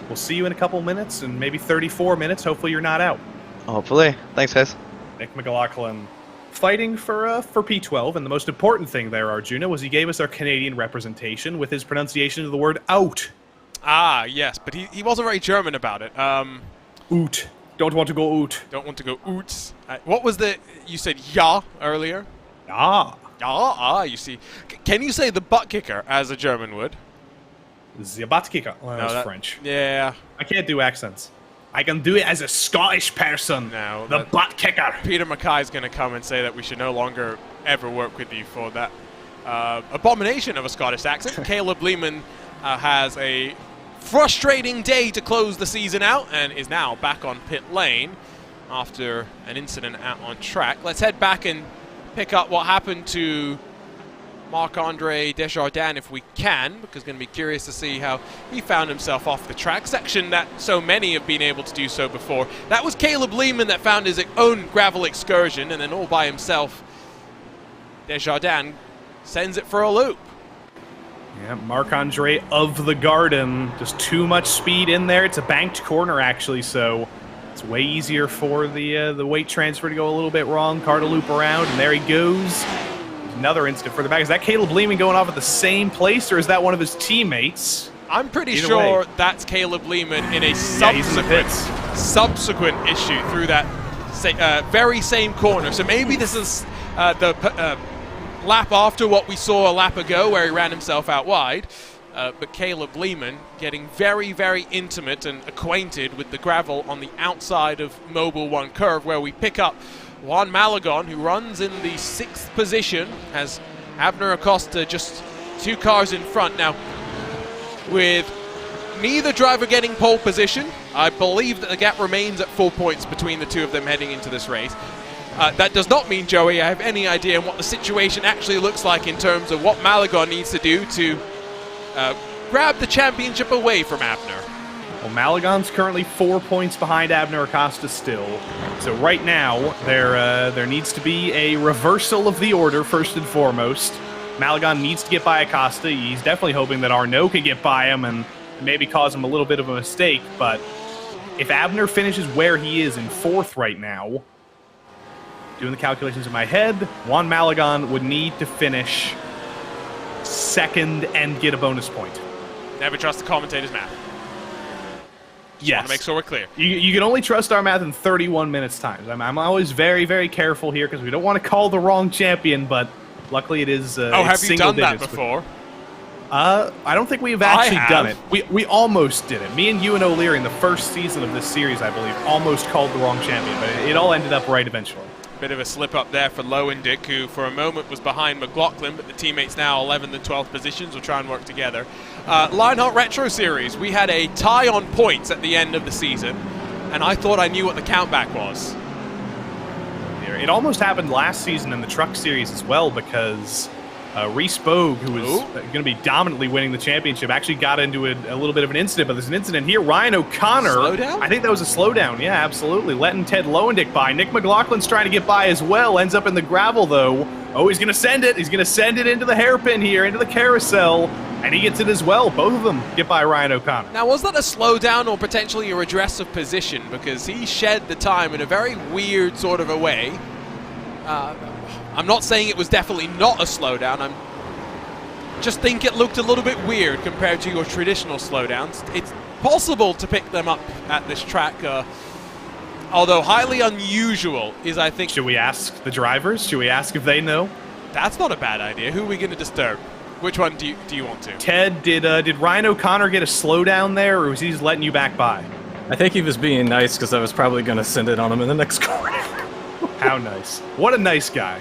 we'll see you in a couple minutes, and maybe 34 minutes. Hopefully, you're not out. Hopefully. Thanks, guys. Nick McLaughlin. Fighting for P12, and the most important thing there, Arjuna, was he gave us our Canadian representation with his pronunciation of the word out. Ah, yes, but he wasn't very German about it. Out. Don't want to go out. Don't want to go oots. What was the... You said ya earlier? Ah. You see. Can you say the butt kicker as a German would? The butt kicker. Well, that's French. Yeah. I can't do accents. I can do it as a Scottish person. No. The butt kicker. Peter Mackay's going to come and say that we should no longer ever work with you for that abomination of a Scottish accent. Caleb Lehman has a frustrating day to close the season out and is now back on pit lane after an incident out on track. Let's head back and pick up what happened to Marc-Andre Desjardins if we can, because going to be curious to see how he found himself off the track section that so many have been able to do so before. That was Caleb Lehman that found his own gravel excursion, and then all by himself Desjardins sends it for a loop. Yeah, Marc-Andre of the Garden. Just too much speed in there. It's a banked corner, actually, so it's way easier for the weight transfer to go a little bit wrong. Car to loop around, and there he goes. Another incident further back. Is that Caleb Lehman going off at the same place, or is that one of his teammates? I'm pretty sure that's Caleb Lehman in a subsequent issue through that very same corner. So maybe this is the lap after what we saw a lap ago where he ran himself out wide. But Caleb Lehman getting very, very intimate and acquainted with the gravel on the outside of Mobile 1 curve, where we pick up Juan Malagon, who runs in the 6th position, has Abner Acosta just 2 cars in front. Now, with neither driver getting pole position, I believe that the gap remains at 4 points between the two of them heading into this race. That does not mean, Joey, I have any idea on what the situation actually looks like in terms of what Malagon needs to do to grab the championship away from Abner. Well, Malagon's currently 4 points behind Abner Acosta still. So right now, there needs to be a reversal of the order, first and foremost. Malagon needs to get by Acosta. He's definitely hoping that Arnaud can get by him and maybe cause him a little bit of a mistake. But if Abner finishes where he is in 4th right now, doing the calculations in my head, Juan Malagon would need to finish 2nd and get a bonus point. Never trust the commentator's math. Yes. Want to make sure we're clear. You can only trust our math in 31 minutes times. I'm always very, very careful here because we don't want to call the wrong champion, but luckily it is have you done that before? I don't think we've actually done it. We almost did it. Me and Ewan O'Leary in the first season of this series, I believe, almost called the wrong champion, but it all ended up right eventually. Bit of a slip up there for Lowendick, who for a moment was behind McLaughlin, but the teammates now 11th and 12th positions will try and work together. Lionheart Retro Series, we had a tie on points at the end of the season, and I thought I knew what the countback was. It almost happened last season in the Truck Series as well, because Reese Bogue, who was going to be dominantly winning the championship, actually got into a little bit of an incident, but there's an incident here. Ryan O'Connor, slowdown? I think that was a slowdown, yeah, absolutely. Letting Ted Lowendick by. Nick McLaughlin's trying to get by as well, ends up in the gravel though. Oh, he's going to send it. He's going to send it into the hairpin here, into the carousel, and he gets it as well. Both of them get by Ryan O'Connor. Now, was that a slowdown or potentially a redress of position? Because he shed the time in a very weird sort of a way. I'm not saying it was definitely not a slowdown. I just think it looked a little bit weird compared to your traditional slowdowns. It's possible to pick them up at this track, although highly unusual is, I think... Should we ask the drivers? Should we ask if they know? That's not a bad idea. Who are we going to disturb? Which one do you want to? Ted, did Ryan O'Connor get a slowdown there, or was he just letting you back by? I think he was being nice because I was probably going to send it on him in the next corner. How nice. What a nice guy.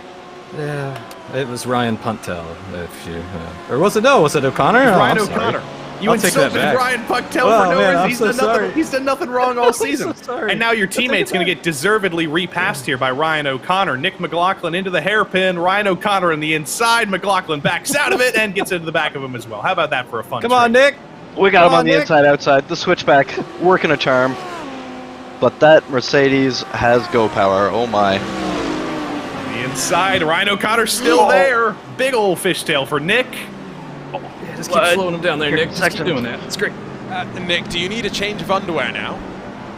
Yeah, it was Ryan Puntel. If you, or was it? No, was it O'Connor? Ryan O'Connor. You insulted Ryan Puntel for no reason. He's done nothing wrong all season. And now your teammate's going to get deservedly repassed here by Ryan O'Connor. Nick McLaughlin into the hairpin. Ryan O'Connor on the inside. McLaughlin backs out of it and gets into the back of him as well. How about that for a fun Come on, Nick. We got him on the inside, outside. The switchback working a charm. But that Mercedes has go power. Oh my. Inside, Ryan O'Connor's still there. Big old fishtail for Nick. Yeah, just keep slowing him down there, Nick. Just keep doing that. It's great. Nick, do you need a change of underwear now?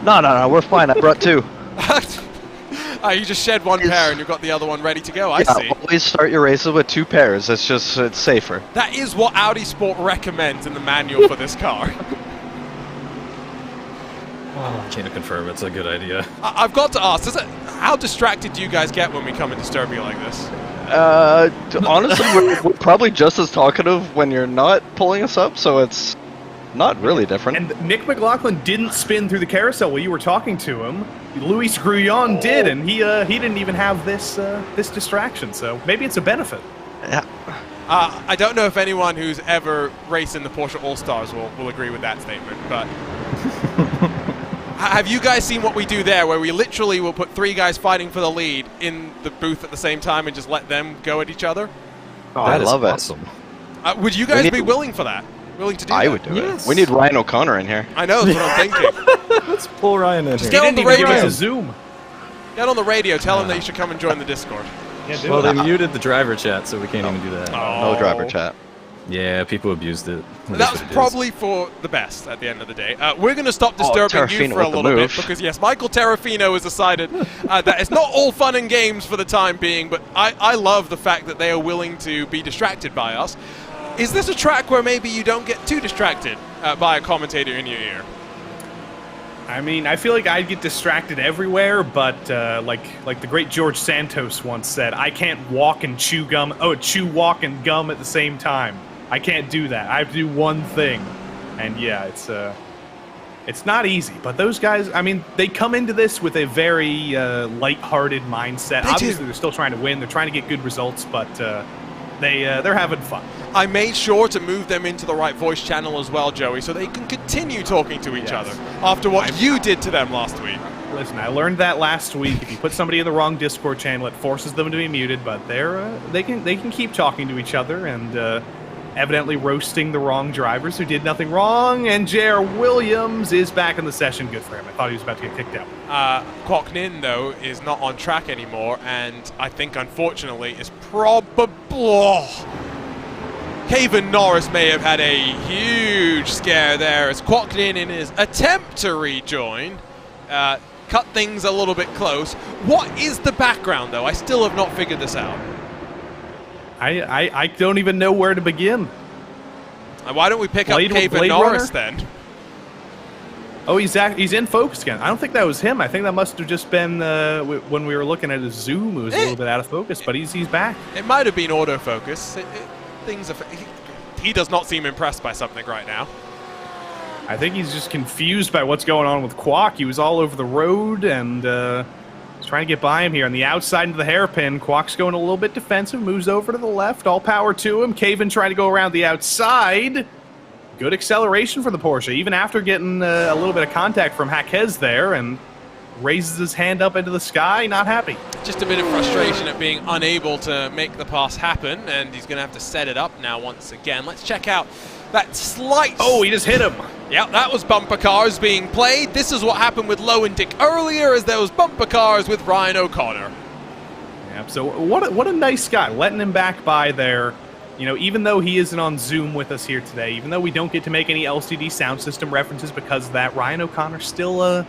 No, we're fine. I brought 2. You just shed one pair and you've got the other one ready to go. I see. Always start your races with 2 pairs. It's safer. That is what Audi Sport recommends in the manual for this car. Oh, I can't confirm it's a good idea. I've got to ask, how distracted do you guys get when we come and disturb you like this? Honestly, we're probably just as talkative when you're not pulling us up, so it's not really different. And Nick McLaughlin didn't spin through the carousel while you were talking to him. Luis Grullon did, and he didn't even have this distraction. So maybe it's a benefit. Yeah. I don't know if anyone who's ever raced in the Porsche All-Stars will agree with that statement, but have you guys seen what we do there, where we literally will put 3 guys fighting for the lead in the booth at the same time and just let them go at each other? Oh, I love it. Awesome. Would you guys be willing for that? Willing to do that? I would do it. We need Ryan O'Connor in here. I know, that's what I'm thinking. Let's pull Ryan in Just here. get on the Give us radio. a Zoom. Get on the radio, tell them that you should come and join the Discord. Yeah, Well, they muted the driver chat, so we can't even do that. No driver chat. Yeah, people abused it. That was probably for the best at the end of the day. We're going to stop disturbing you Terrafino for a with the little bit move. because, yes, Michael Terrafino has decided that it's not all fun and games for the time being, but I love the fact that they are willing to be distracted by us. Is this a track where maybe you don't get too distracted by a commentator in your ear? I mean, I feel like I'd get distracted everywhere, but like the great George Santos once said, I can't walk and chew gum. Oh, chew, walk, and gum at the same time. I can't do that. I have to do one thing, and yeah, it's not easy. But those guys, I mean, they come into this with a very light-hearted mindset. Obviously, they're still trying to win. They're trying to get good results, but they're having fun. I made sure to move them into the right voice channel as well, Joey, so they can continue talking to each other after what you did to them last week. Listen, I learned that last week. If you put somebody in the wrong Discord channel, it forces them to be muted. But they can keep talking to each other and evidently roasting the wrong drivers who did nothing wrong. And J.R. Williams is back in the session. Good for him. I thought he was about to get kicked out. Kwok-Nin, though, is not on track anymore, and I think, unfortunately, is probably... Kevin Norris may have had a huge scare there as Kwok-Nin, in his attempt to rejoin, cut things a little bit close. What is the background, though? I still have not figured this out. I don't even know where to begin. Why don't we pick up Kevin Norris then? Oh, he's in focus again. I don't think that was him. I think that must have just been when we were looking at his zoom. It was a little bit out of focus, but he's back. It might have been autofocus. He does not seem impressed by something right now. I think he's just confused by what's going on with Kwok. He was all over the road and he's trying to get by him here on the outside into the hairpin. Kwok's going a little bit defensive, moves over to the left. All power to him. Kevin trying to go around the outside. Good acceleration for the Porsche, even after getting a little bit of contact from Jaquez there, and raises his hand up into the sky, not happy. Just a bit of frustration at being unable to make the pass happen, and he's going to have to set it up now once again. Let's check out that slight... Oh, he just hit him. Yeah, that was bumper cars being played. This is what happened with Lowe and Dick earlier, as there was bumper cars with Ryan O'Connor. Yeah, so what a nice guy, letting him back by there. You know, even though he isn't on Zoom with us here today, even though we don't get to make any LCD sound system references because of that, Ryan O'Connor still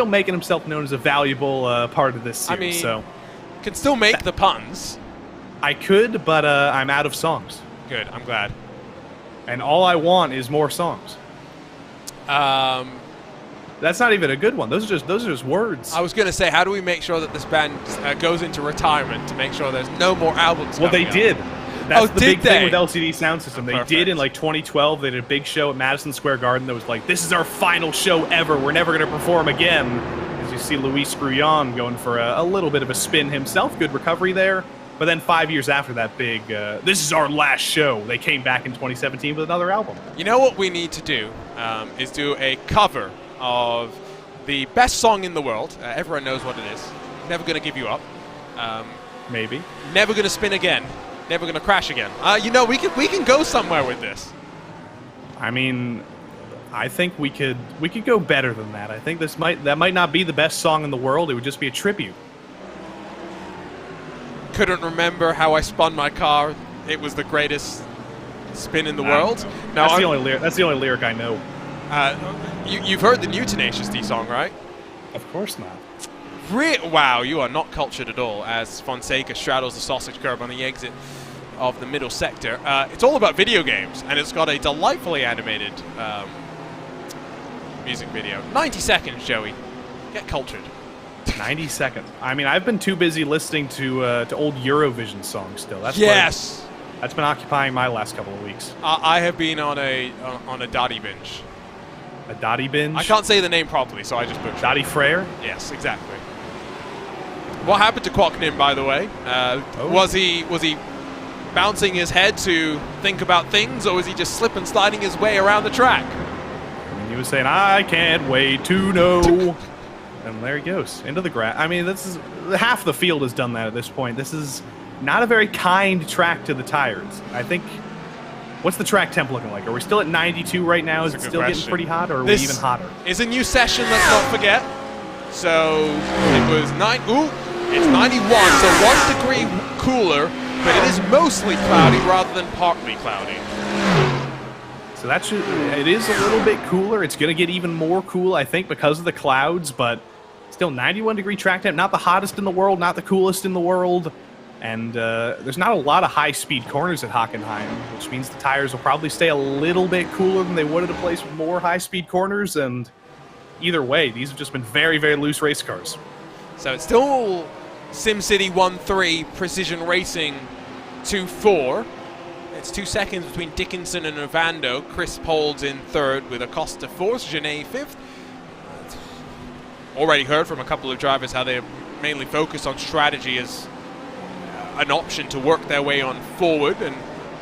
making himself known as a valuable part of this series. I mean, so can still make the puns. I could, but I'm out of songs. Good, I'm glad. And all I want is more songs. That's not even a good one. Those are just words. I was going to say, how do we make sure that this band goes into retirement to make sure there's no more albums? Well, they did. That's the big thing with LCD Sound System. They Perfect. did in like 2012. They did a big show at Madison Square Garden that was like, this is our final show ever. We're never going to perform again. As you see Luis Grullon going for a little bit of a spin himself. Good recovery there. But then 5 years after that big, this is our last show, they came back in 2017 with another album. You know what we need to do is do a cover of the best song in the world. Everyone knows what it is. Never Gonna Give You Up. Maybe. Never Gonna Spin Again. Never Gonna Crash Again. You know, we can go somewhere with this. I mean, I think we could go better than that. I think that might not be the best song in the world. It would just be a tribute. Couldn't remember how I spun my car. It was the greatest spin in the world. No, that's the only lyric I know. You've heard the new Tenacious D song, right? Of course not. Wow, you are not cultured at all, as Fonseca straddles the sausage curb on the exit of the middle sector. It's all about video games, and it's got a delightfully animated music video. 90 seconds, Joey. Get cultured. 90 seconds. I mean, I've been too busy listening to old Eurovision songs still. That's that's been occupying my last couple of weeks. I have been on a Dottie binge. A Dottie binge? I can't say the name properly, so I just butchered. Dottie Frere? Yes, exactly. What happened to Kwoknin, by the way? Was he bouncing his head to think about things, or was he just slip and sliding his way around the track? And he was saying, "I can't wait to know." And there he goes into the grass. I mean, this is half the field has done that at this point. This is not a very kind track to the tires. I think. What's the track temp looking like? Are we still at 92 right now? Is it still getting pretty hot, or are we even hotter? It's a new session, let's not forget. So it was it's 91, so 1 degree cooler, but it is mostly cloudy rather than partly cloudy. So it is a little bit cooler. It's going to get even more cool, I think, because of the clouds, but still 91 degree track temp, not the hottest in the world, not the coolest in the world. And there's not a lot of high-speed corners at Hockenheim, which means the tires will probably stay a little bit cooler than they would at a place with more high-speed corners. And either way, these have just been very, very loose race cars. So it's still SimCity 1-3, Precision Racing 2-4. It's 2 seconds between Dickinson and Ovando. Chris holds in third with Acosta fourth, Genet fifth. Already heard from a couple of drivers how they're mainly focused on strategy as an option to work their way on forward, and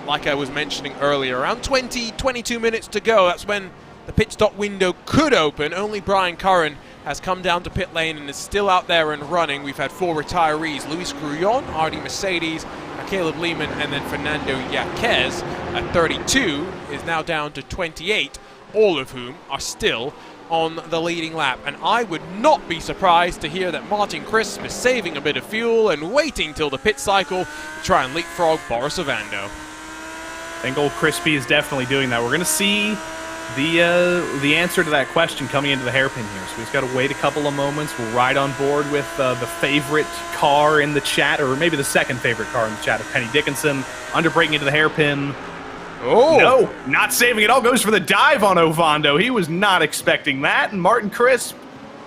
like I was mentioning earlier, around 22 minutes to go, that's when the pit stop window could open. Only Brian Curran has come down to pit lane and is still out there and running. We've had 4 retirees: Luis Grullon, Hardy Mercedes, Caleb Lehman, and then Fernando Yaquez at 32 is now down to 28, all of whom are still on the leading lap. And I would not be surprised to hear that Martin Crisp is saving a bit of fuel and waiting till the pit cycle to try and leapfrog Boris Ovando. I think old Crispy is definitely doing that. We're going to see the answer to that question coming into the hairpin here. So we've got to wait a couple of moments. We'll ride on board with the favorite car in the chat, or maybe the second favorite car in the chat of Penny Dickinson, underbraking into the hairpin. Oh! No, not saving it all. Goes for the dive on Ovando. He was not expecting that. And Martin Crisp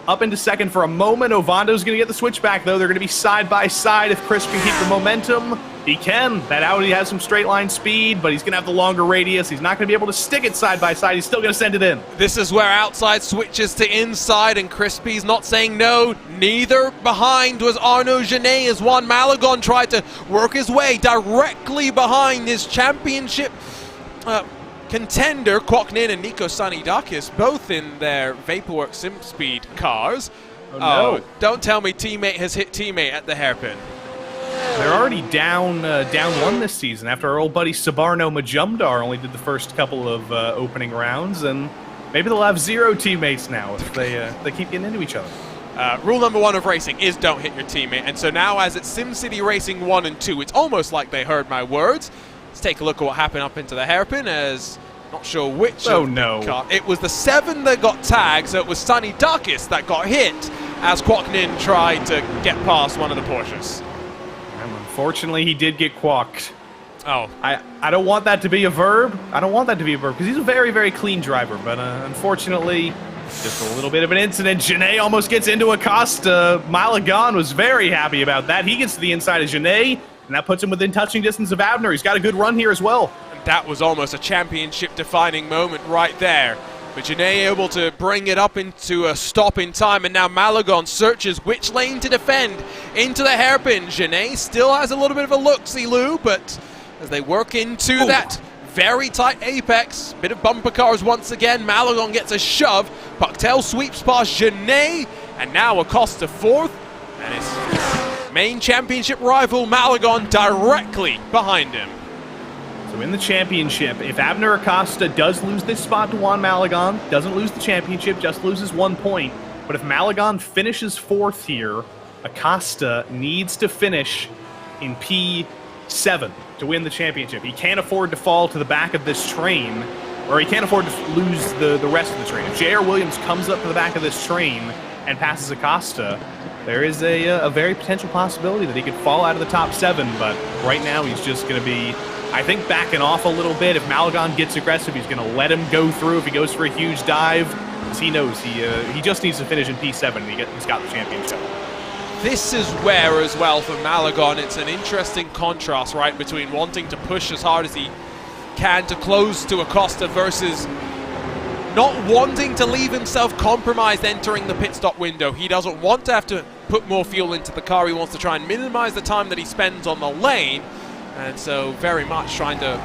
up into second for a moment. Ovando's going to get the switchback, though. They're going to be side by side if Crisp can keep the momentum. He can. That Audi has some straight line speed, but he's going to have the longer radius. He's not going to be able to stick it side by side. He's still going to send it in. This is where outside switches to inside, and Crispy's not saying no. Neither behind was Arnaud Genet as Juan Malagon tried to work his way directly behind his championship contender, Kwoknin and Nico Sanidakis, both in their Vaporworks SimSpeed cars. Oh, no. Don't tell me teammate has hit teammate at the hairpin. They're already down 1 this season after our old buddy Sabarno Majumdar only did the first couple of opening rounds, and maybe they'll have 0 teammates now if they keep getting into each other. Rule number 1 of racing is don't hit your teammate, and so now as it's SimCity Racing 1 and 2, it's almost like they heard my words. Let's take a look at what happened up into the hairpin, as not sure which. Oh no! It was the 7 that got tagged, so it was Sanidakis that got hit as Kwoknin tried to get past one of the Porsches. And unfortunately, he did get quacked. Oh, I don't want that to be a verb. I don't want that to be a verb because he's a very, very clean driver. But unfortunately, just a little bit of an incident. Genet almost gets into Acosta. Malagon was very happy about that. He gets to the inside of Genet, and that puts him within touching distance of Abner. He's got a good run here as well. And that was almost a championship-defining moment right there. But Genet able to bring it up into a stop in time, and now Malagon searches which lane to defend into the hairpin. Genet still has a little bit of a look-see-loo, but as they work into that very tight apex, bit of bumper cars once again, Malagon gets a shove. Pucktail sweeps past Genet, and now Acosta fourth, and his main championship rival Malagon directly behind him. So in the championship, if Abner Acosta does lose this spot to Juan Malagon, doesn't lose the championship, just loses 1 point. But if Malagon finishes fourth here, Acosta needs to finish in P7 to win the championship. He can't afford to fall to the back of this train, or he can't afford to lose the rest of the train. If J.R. Williams comes up to the back of this train and passes Acosta, there is a very potential possibility that he could fall out of the top 7, but right now he's just going to be, I think, backing off a little bit. If Malagon gets aggressive, he's going to let him go through. If he goes for a huge dive, He knows he just needs to finish in P7 and he's got the championship. This is where, as well, for Malagon, it's an interesting contrast, right, between wanting to push as hard as he can to close to Acosta versus not wanting to leave himself compromised entering the pit stop window. He doesn't want to have to put more fuel into the car. He wants to try and minimize the time that he spends on the lane, and so very much trying to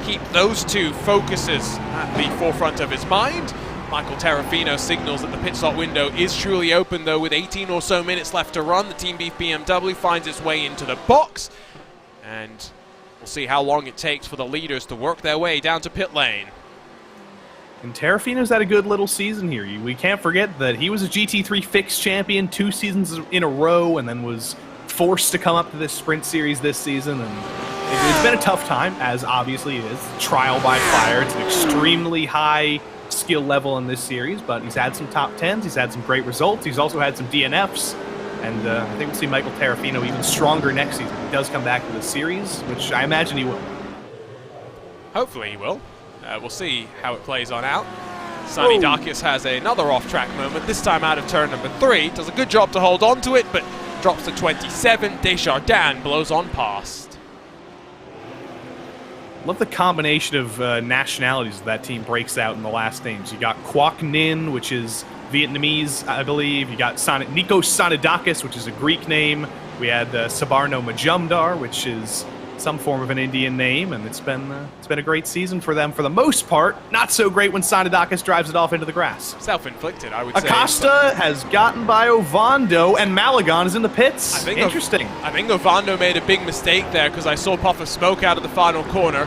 keep those two focuses at the forefront of his mind. Michael Terrafino signals that the pit stop window is truly open, though, with 18 or so minutes left to run. The Team Beef BMW finds its way into the box, and we'll see how long it takes for the leaders to work their way down to pit lane. And Terrafino's had a good little season here. We can't forget that he was a GT3 fixed champion 2 seasons in a row and then was forced to come up to this sprint series this season. And it's been a tough time, as obviously it is. Trial by fire. It's an extremely high skill level in this series, but he's had some top 10s, he's had some great results, he's also had some DNFs, and I think we'll see Michael Terrafino even stronger next season. He does come back to the series, which I imagine he will. Hopefully he will. We'll see how it plays on out. Sonny Darkis has another off-track moment, this time out of turn number 3. Does a good job to hold on to it, but drops to 27. Desjardins blows on past. Love the combination of nationalities that team breaks out in the last names. You got Quoc Ninh, which is Vietnamese, I believe. You got Nikos Sanidakis, which is a Greek name. We had Sabarno Majumdar, which is some form of an Indian name, and it's been a great season for them for the most part. Not so great when Sanidakis drives it off into the grass. Self-inflicted, I would say. Acosta has gotten by Ovando, and Malagon is in the pits. Interesting. I think Ovando made a big mistake there because I saw puff of smoke out of the final corner,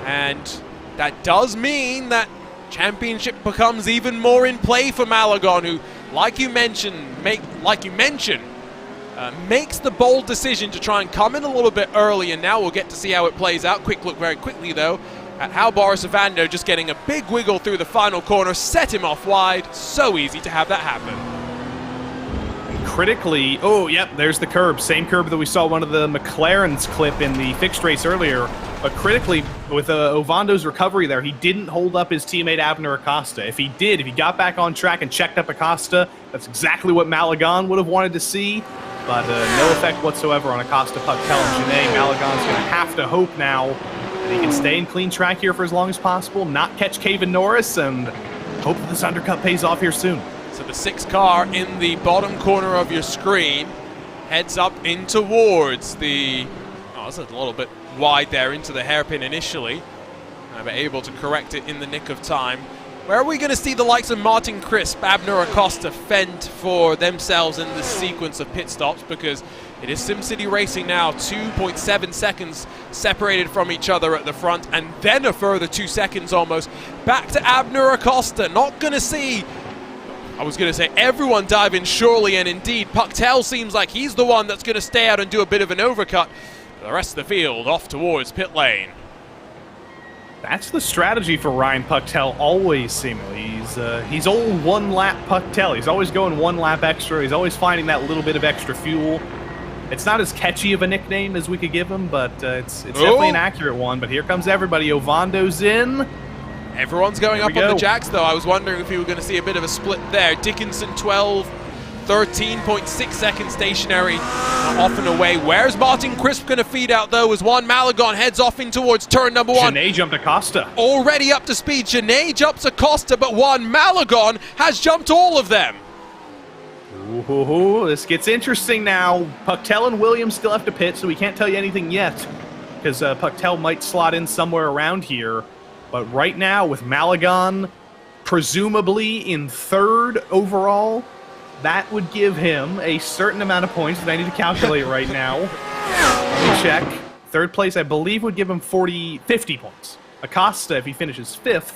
and that does mean that championship becomes even more in play for Malagon, who, like you mentioned, makes the bold decision to try and come in a little bit early, and now we'll get to see how it plays out. Quick look very quickly, though, at how Boris Ovando just getting a big wiggle through the final corner, set him off wide. So easy to have that happen. And critically, oh, yep, there's the curb. Same curb that we saw one of the McLaren's clip in the fixed race earlier. But critically, with Ovando's recovery there, he didn't hold up his teammate Abner Acosta. If he did, if he got back on track and checked up Acosta, that's exactly what Malagon would have wanted to see. But no effect whatsoever on Acosta, Puctel, and Janae. Malagon's going to have to hope now that he can stay in clean track here for as long as possible, not catch Caven Norris, and hope that this undercut pays off here soon. So the 6 car in the bottom corner of your screen heads up in towards the... Oh, it's a little bit wide there into the hairpin initially, but able to correct it in the nick of time. Where are we going to see the likes of Martin Crisp, Abner Acosta fend for themselves in this sequence of pit stops? Because it is SimCity Racing now, 2.7 seconds separated from each other at the front, and then a further 2 seconds almost back to Abner Acosta. Not going to see, I was going to say, everyone dive in surely, and indeed Puctel seems like he's the one that's going to stay out and do a bit of an overcut. The rest of the field off towards pit lane. That's the strategy for Ryan Puctel, always seemingly. He's old one-lap Puctel. He's always going 1 lap extra. He's always finding that little bit of extra fuel. It's not as catchy of a nickname as we could give him, but it's definitely an accurate one. But here comes everybody. Ovando's in. Everyone's going up on the jacks, though. I was wondering if we were going to see a bit of a split there. Dickinson 12, 13.6 seconds stationary, off and away. Where's Martin Crisp going to feed out, though, as Juan Malagon heads off in towards turn number 1. Janae jumped Acosta. Already up to speed. Janae jumps Acosta, but Juan Malagon has jumped all of them. Ooh, this gets interesting now. Puctel and Williams still have to pit, so we can't tell you anything yet, because Puctel might slot in somewhere around here. But right now, with Malagon presumably in 3rd overall, that would give him a certain amount of points that I need to calculate right now. Let me check. 3rd place, I believe, would give him 50 points. Acosta, if he finishes 5th,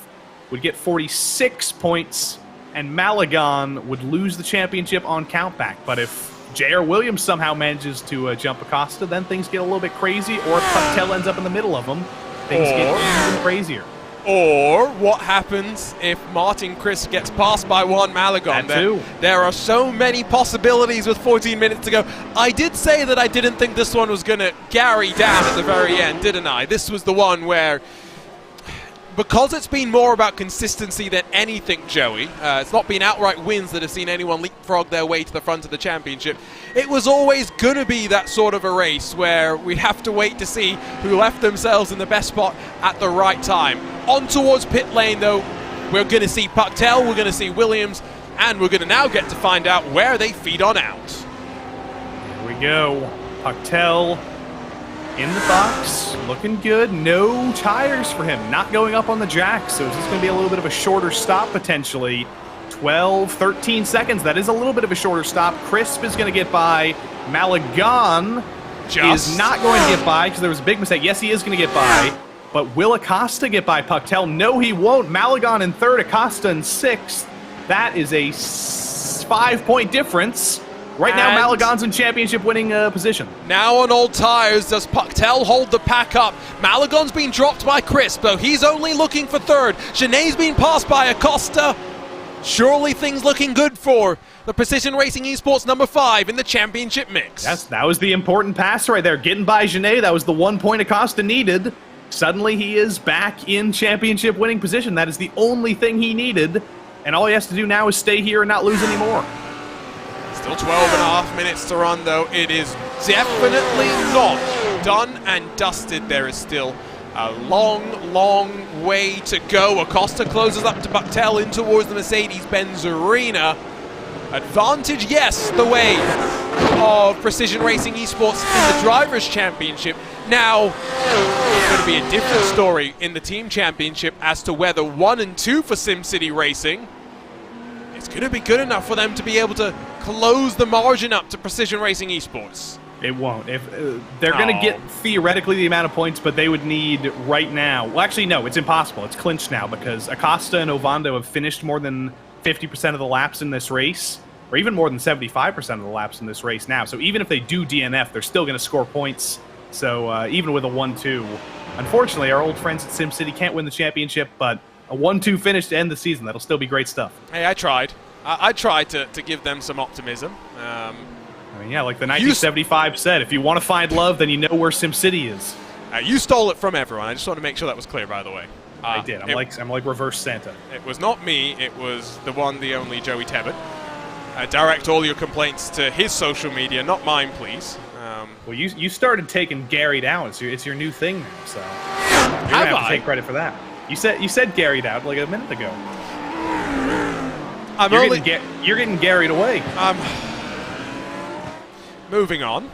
would get 46 points, and Malagon would lose the championship on countback. But if J.R. Williams somehow manages to jump Acosta, then things get a little bit crazy, or if Puctel ends up in the middle of them, things get even crazier. Or what happens if Martin Crisp gets passed by Juan Malagon? That too. There are so many possibilities with 14 minutes to go. I did say that I didn't think this one was going to Gary down at the very end, didn't I? This was the one where because it's been more about consistency than anything, Joey, it's not been outright wins that have seen anyone leapfrog their way to the front of the championship. It was always going to be that sort of a race where we have to wait to see who left themselves in the best spot at the right time. On towards pit lane, though, we're going to see Pucktel, we're going to see Williams, and we're going to now get to find out where they feed on out. Here we go. Pucktel in the box, looking good. No tires for him, not going up on the jack, so it's just going to be a little bit of a shorter stop potentially. 12, 13 seconds, that is a little bit of a shorter stop. Crisp is going to get by. Malagon is not going to get by because there was a big mistake. Yes, he is going to get by, but will Acosta get by Pucktel? No, he won't. Malagon in third, Acosta in sixth. That is a 5-point difference. Right now, Malagon's in championship-winning position. Now on old tires, does Pucktel hold the pack up? Malagon's been dropped by Crisp, though he's only looking for third. Genet's been passed by Acosta. Surely things looking good for the Precision Racing Esports number 5 in the championship mix. Yes, that was the important pass right there. Getting by Genet, that was the 1 point Acosta needed. Suddenly he is back in championship-winning position. That is the only thing he needed. And all he has to do now is stay here and not lose anymore. Still 12.5 minutes to run, though. It is definitely not done and dusted. There is still a long, long way to go. Acosta closes up to Pucktel in towards the Mercedes-Benz Arena. Advantage, yes, the way of Precision Racing Esports in the Drivers' Championship. Now, it's going to be a different story in the Team Championship as to whether 1 and 2 for SimCity Racing is going to be good enough for them to be able to close the margin up to Precision Racing Esports. It won't. If they're going to get theoretically the amount of points, but they would need right now. Well, actually, no, it's impossible. It's clinched now because Acosta and Ovando have finished more than 50% of the laps in this race, or even more than 75% of the laps in this race now. So even if they do DNF, they're still going to score points. So even with a 1-2, unfortunately, our old friends at SimCity can't win the championship, but a 1-2 finish to end the season, that'll still be great stuff. Hey, I tried. I tried to give them some optimism. I mean, yeah, like the 1975 said, if you want to find love, then you know where SimCity is. You stole it from everyone. I just want to make sure that was clear, by the way. I did. I'm like reverse Santa. It was not me. It was the one, the only Joey Tebbett. Direct all your complaints to his social media, not mine, please. Well, you started taking Gary down. It's your new thing now, so you're gonna have to take credit for that. You said Gary'd out like a minute ago. You're getting Gary'd away. Moving on.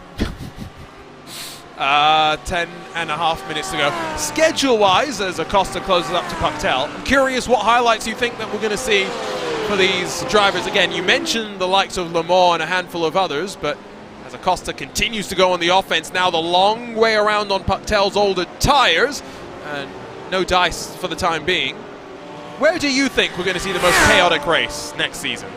10.5 minutes to go. Schedule-wise, as Acosta closes up to Pucktel, I'm curious what highlights you think that we're going to see for these drivers. Again, you mentioned the likes of Le Mans and a handful of others, but as Acosta continues to go on the offense, now the long way around on Pucktel's older tires, and no dice for the time being. Where do you think we're going to see the most chaotic race next season?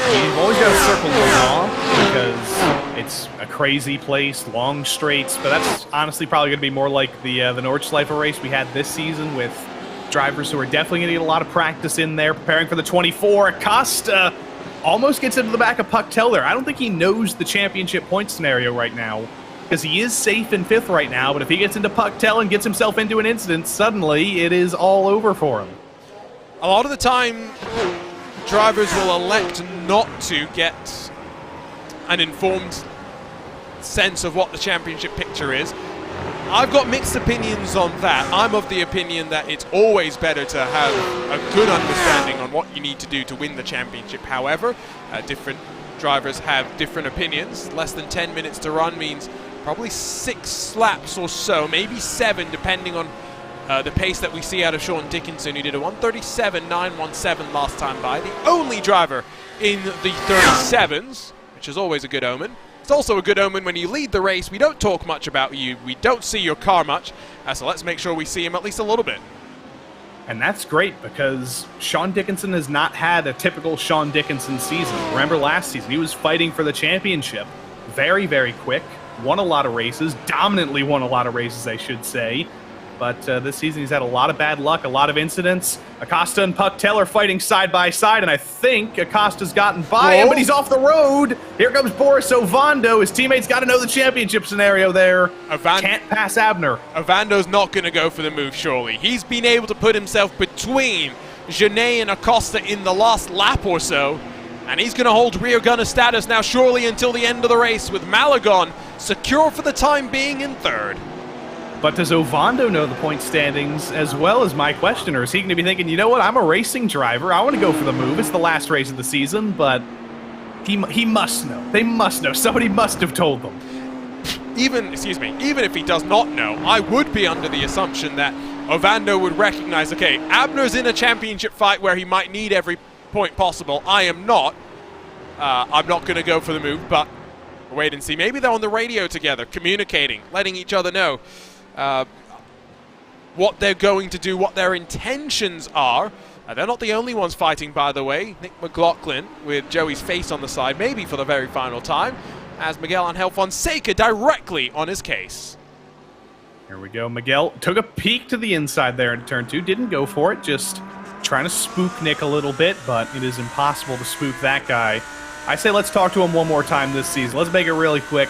You've always got to circle Le Mans because it's a crazy place, long straights, but that's honestly probably going to be more like the Nordschleife race we had this season with drivers who are definitely going to get a lot of practice in there, preparing for the 24. Acosta almost gets into the back of Pucktel there. I don't think he knows the championship point scenario right now because he is safe in 5th right now, but if he gets into Pucktel and gets himself into an incident, suddenly it is all over for him. A lot of the time, drivers will elect not to get an informed sense of what the championship picture is. I've got mixed opinions on that. I'm of the opinion that it's always better to have a good understanding on what you need to do to win the championship. However, different drivers have different opinions. Less than 10 minutes to run means probably 6 laps or so, maybe 7, depending on the pace that we see out of Sean Dickinson, who did a 1:37.917 last time by. The only driver in the 37s, which is always a good omen. It's also a good omen when you lead the race. We don't talk much about you. We don't see your car much. So let's make sure we see him at least a little bit. And that's great because Sean Dickinson has not had a typical Sean Dickinson season. Remember last season, he was fighting for the championship. Very, very quick. Won a lot of races. Dominantly won a lot of races, I should say. but this season he's had a lot of bad luck, a lot of incidents. Acosta and Pucktel are fighting side by side, and I think Acosta's gotten by him, but he's off the road. Here comes Boris Ovando. His teammates got to know the championship scenario there. Can't pass Abner. Ovando's not going to go for the move, surely. He's been able to put himself between Genet and Acosta in the last lap or so, and he's going to hold rear gunner status now surely until the end of the race, with Malagon secure for the time being in third. But does Ovando know the point standings as well as my question, or is he going to be thinking, you know what, I'm a racing driver, I want to go for the move, it's the last race of the season, but he must know. They must know. Somebody must have told them. Even if he does not know, I would be under the assumption that Ovando would recognize, okay, Abner's in a championship fight where he might need every point possible. I am not. I'm not going to go for the move, but wait and see. Maybe they're on the radio together, communicating, letting each other know what they're going to do, what their intentions are. They're not the only ones fighting, by the way. Nick McLaughlin with Joey's face on the side, maybe for the very final time, as Miguel Angel Fonseca directly on his case. Here we go. Miguel took a peek to the inside there in turn 2. Didn't go for it, just trying to spook Nick a little bit, but it is impossible to spook that guy. I say let's talk to him one more time this season. Let's make it really quick.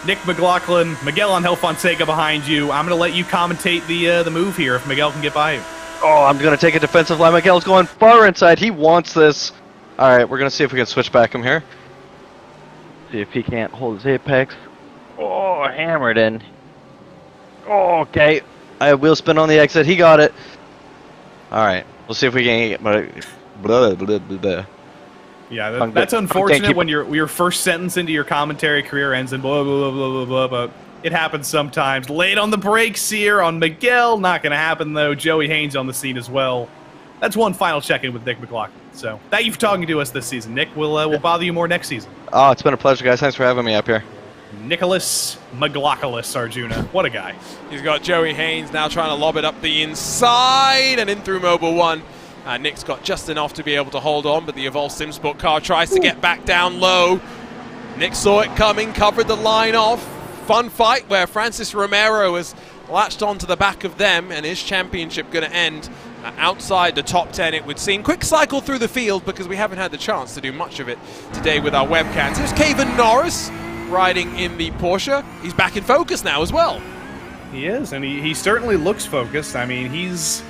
Nick McLaughlin, Miguel Angel Fonseca behind you. I'm going to let you commentate the move here if Miguel can get by you. Oh, I'm going to take a defensive line. Miguel's going far inside. He wants this. All right, we're going to see if we can switch back him here. See if he can't hold his apex. Oh, hammered in. Oh, okay. I have wheel spin on the exit. He got it. All right, we'll see if we can get... Blah, blah, blah, blah. Yeah, that's unfortunate when your first sentence into your commentary career ends in blah, blah, blah, blah, blah, but it happens sometimes. Late on the brakes here on Miguel. Not going to happen, though. Joey Haynes on the scene as well. That's one final check-in with Nick McLaughlin. So thank you for talking to us this season, Nick. We'll bother you more next season. Oh, it's been a pleasure, guys. Thanks for having me up here. Nicholas McLaughlin, Arjuna. What a guy. He's got Joey Haynes now trying to lob it up the inside and in through Mobile 1. Nick's got just enough to be able to hold on, but the Evolve SimSport car tries to get back down low. Nick saw it coming, covered the line off. Fun fight where Francis Romero has latched onto the back of them, and his championship going to end outside the top 10, it would seem. Quick cycle through the field because we haven't had the chance to do much of it today with our webcams. Here's Caven Norris riding in the Porsche. He's back in focus now as well. He is, and he certainly looks focused. I mean, he's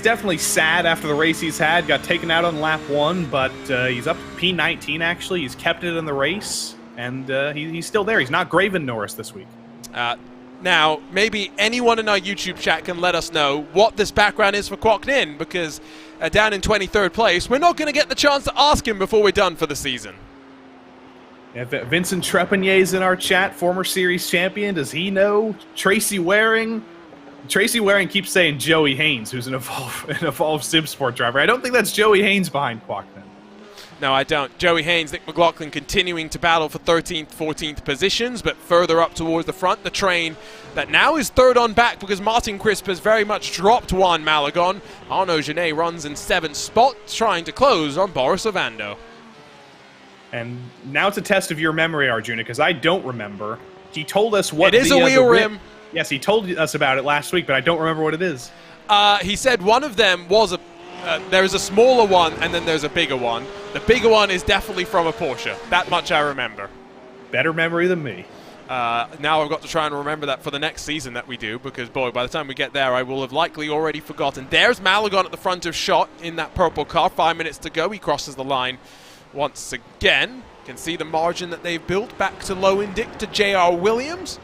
definitely sad after the race he's had. Got taken out on lap 1, but he's up to P19 actually. He's kept it in the race, and he's still there. He's not Graven Norris this week. Now, maybe anyone in our YouTube chat can let us know what this background is for Kwok Nin, because down in 23rd place, we're not going to get the chance to ask him before we're done for the season. Yeah, Vincent Trepannier's in our chat, former series champion. Does he know? Tracy Waring keeps saying Joey Haynes, who's an Evolve SimSport driver. I don't think that's Joey Haynes behind Kwok Nin. No, I don't. Joey Haynes, Nick McLaughlin continuing to battle for 13th, 14th positions, but further up towards the front, the train that now is third on back because Martin Crisp has very much dropped Juan Malagon. Arnaud Genet runs in 7th spot, trying to close on Boris Ovando. And now it's a test of your memory, Arjuna, because I don't remember. He told us what it is. A wheel rim. Yes, he told us about it last week, but I don't remember what it is. He said one of them was there is a smaller one, and then there's a bigger one. The bigger one is definitely from a Porsche. That much I remember. Better memory than me. Now I've got to try and remember that for the next season that we do, because, boy, by the time we get there, I will have likely already forgotten. There's Malagon at the front of shot in that purple car. 5 minutes to go. He crosses the line once again. You can see the margin that they've built back to low indic to J.R. Williams.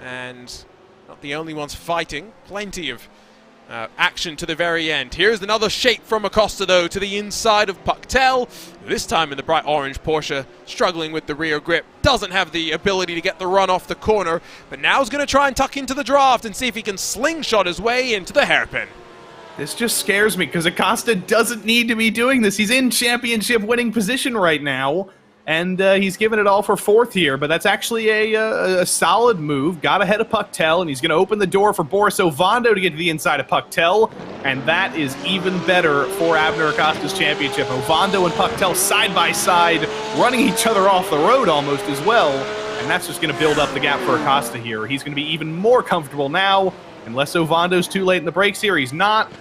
And not the only ones fighting. Plenty of action to the very end. Here's another shape from Acosta, though, to the inside of Pucktel. This time in the bright orange Porsche, struggling with the rear grip. Doesn't have the ability to get the run off the corner, but now he's going to try and tuck into the draft and see if he can slingshot his way into the hairpin. This just scares me because Acosta doesn't need to be doing this. He's in championship winning position right now, and he's given it all for 4th here, but that's actually a solid move. Got ahead of Pucktel, and he's going to open the door for Boris Ovando to get to the inside of Pucktel, and that is even better for Abner Acosta's championship. Ovando and Pucktel side by side, running each other off the road almost as well, and that's just going to build up the gap for Acosta here. He's going to be even more comfortable now. Unless Ovando's too late in the brakes here, he's not.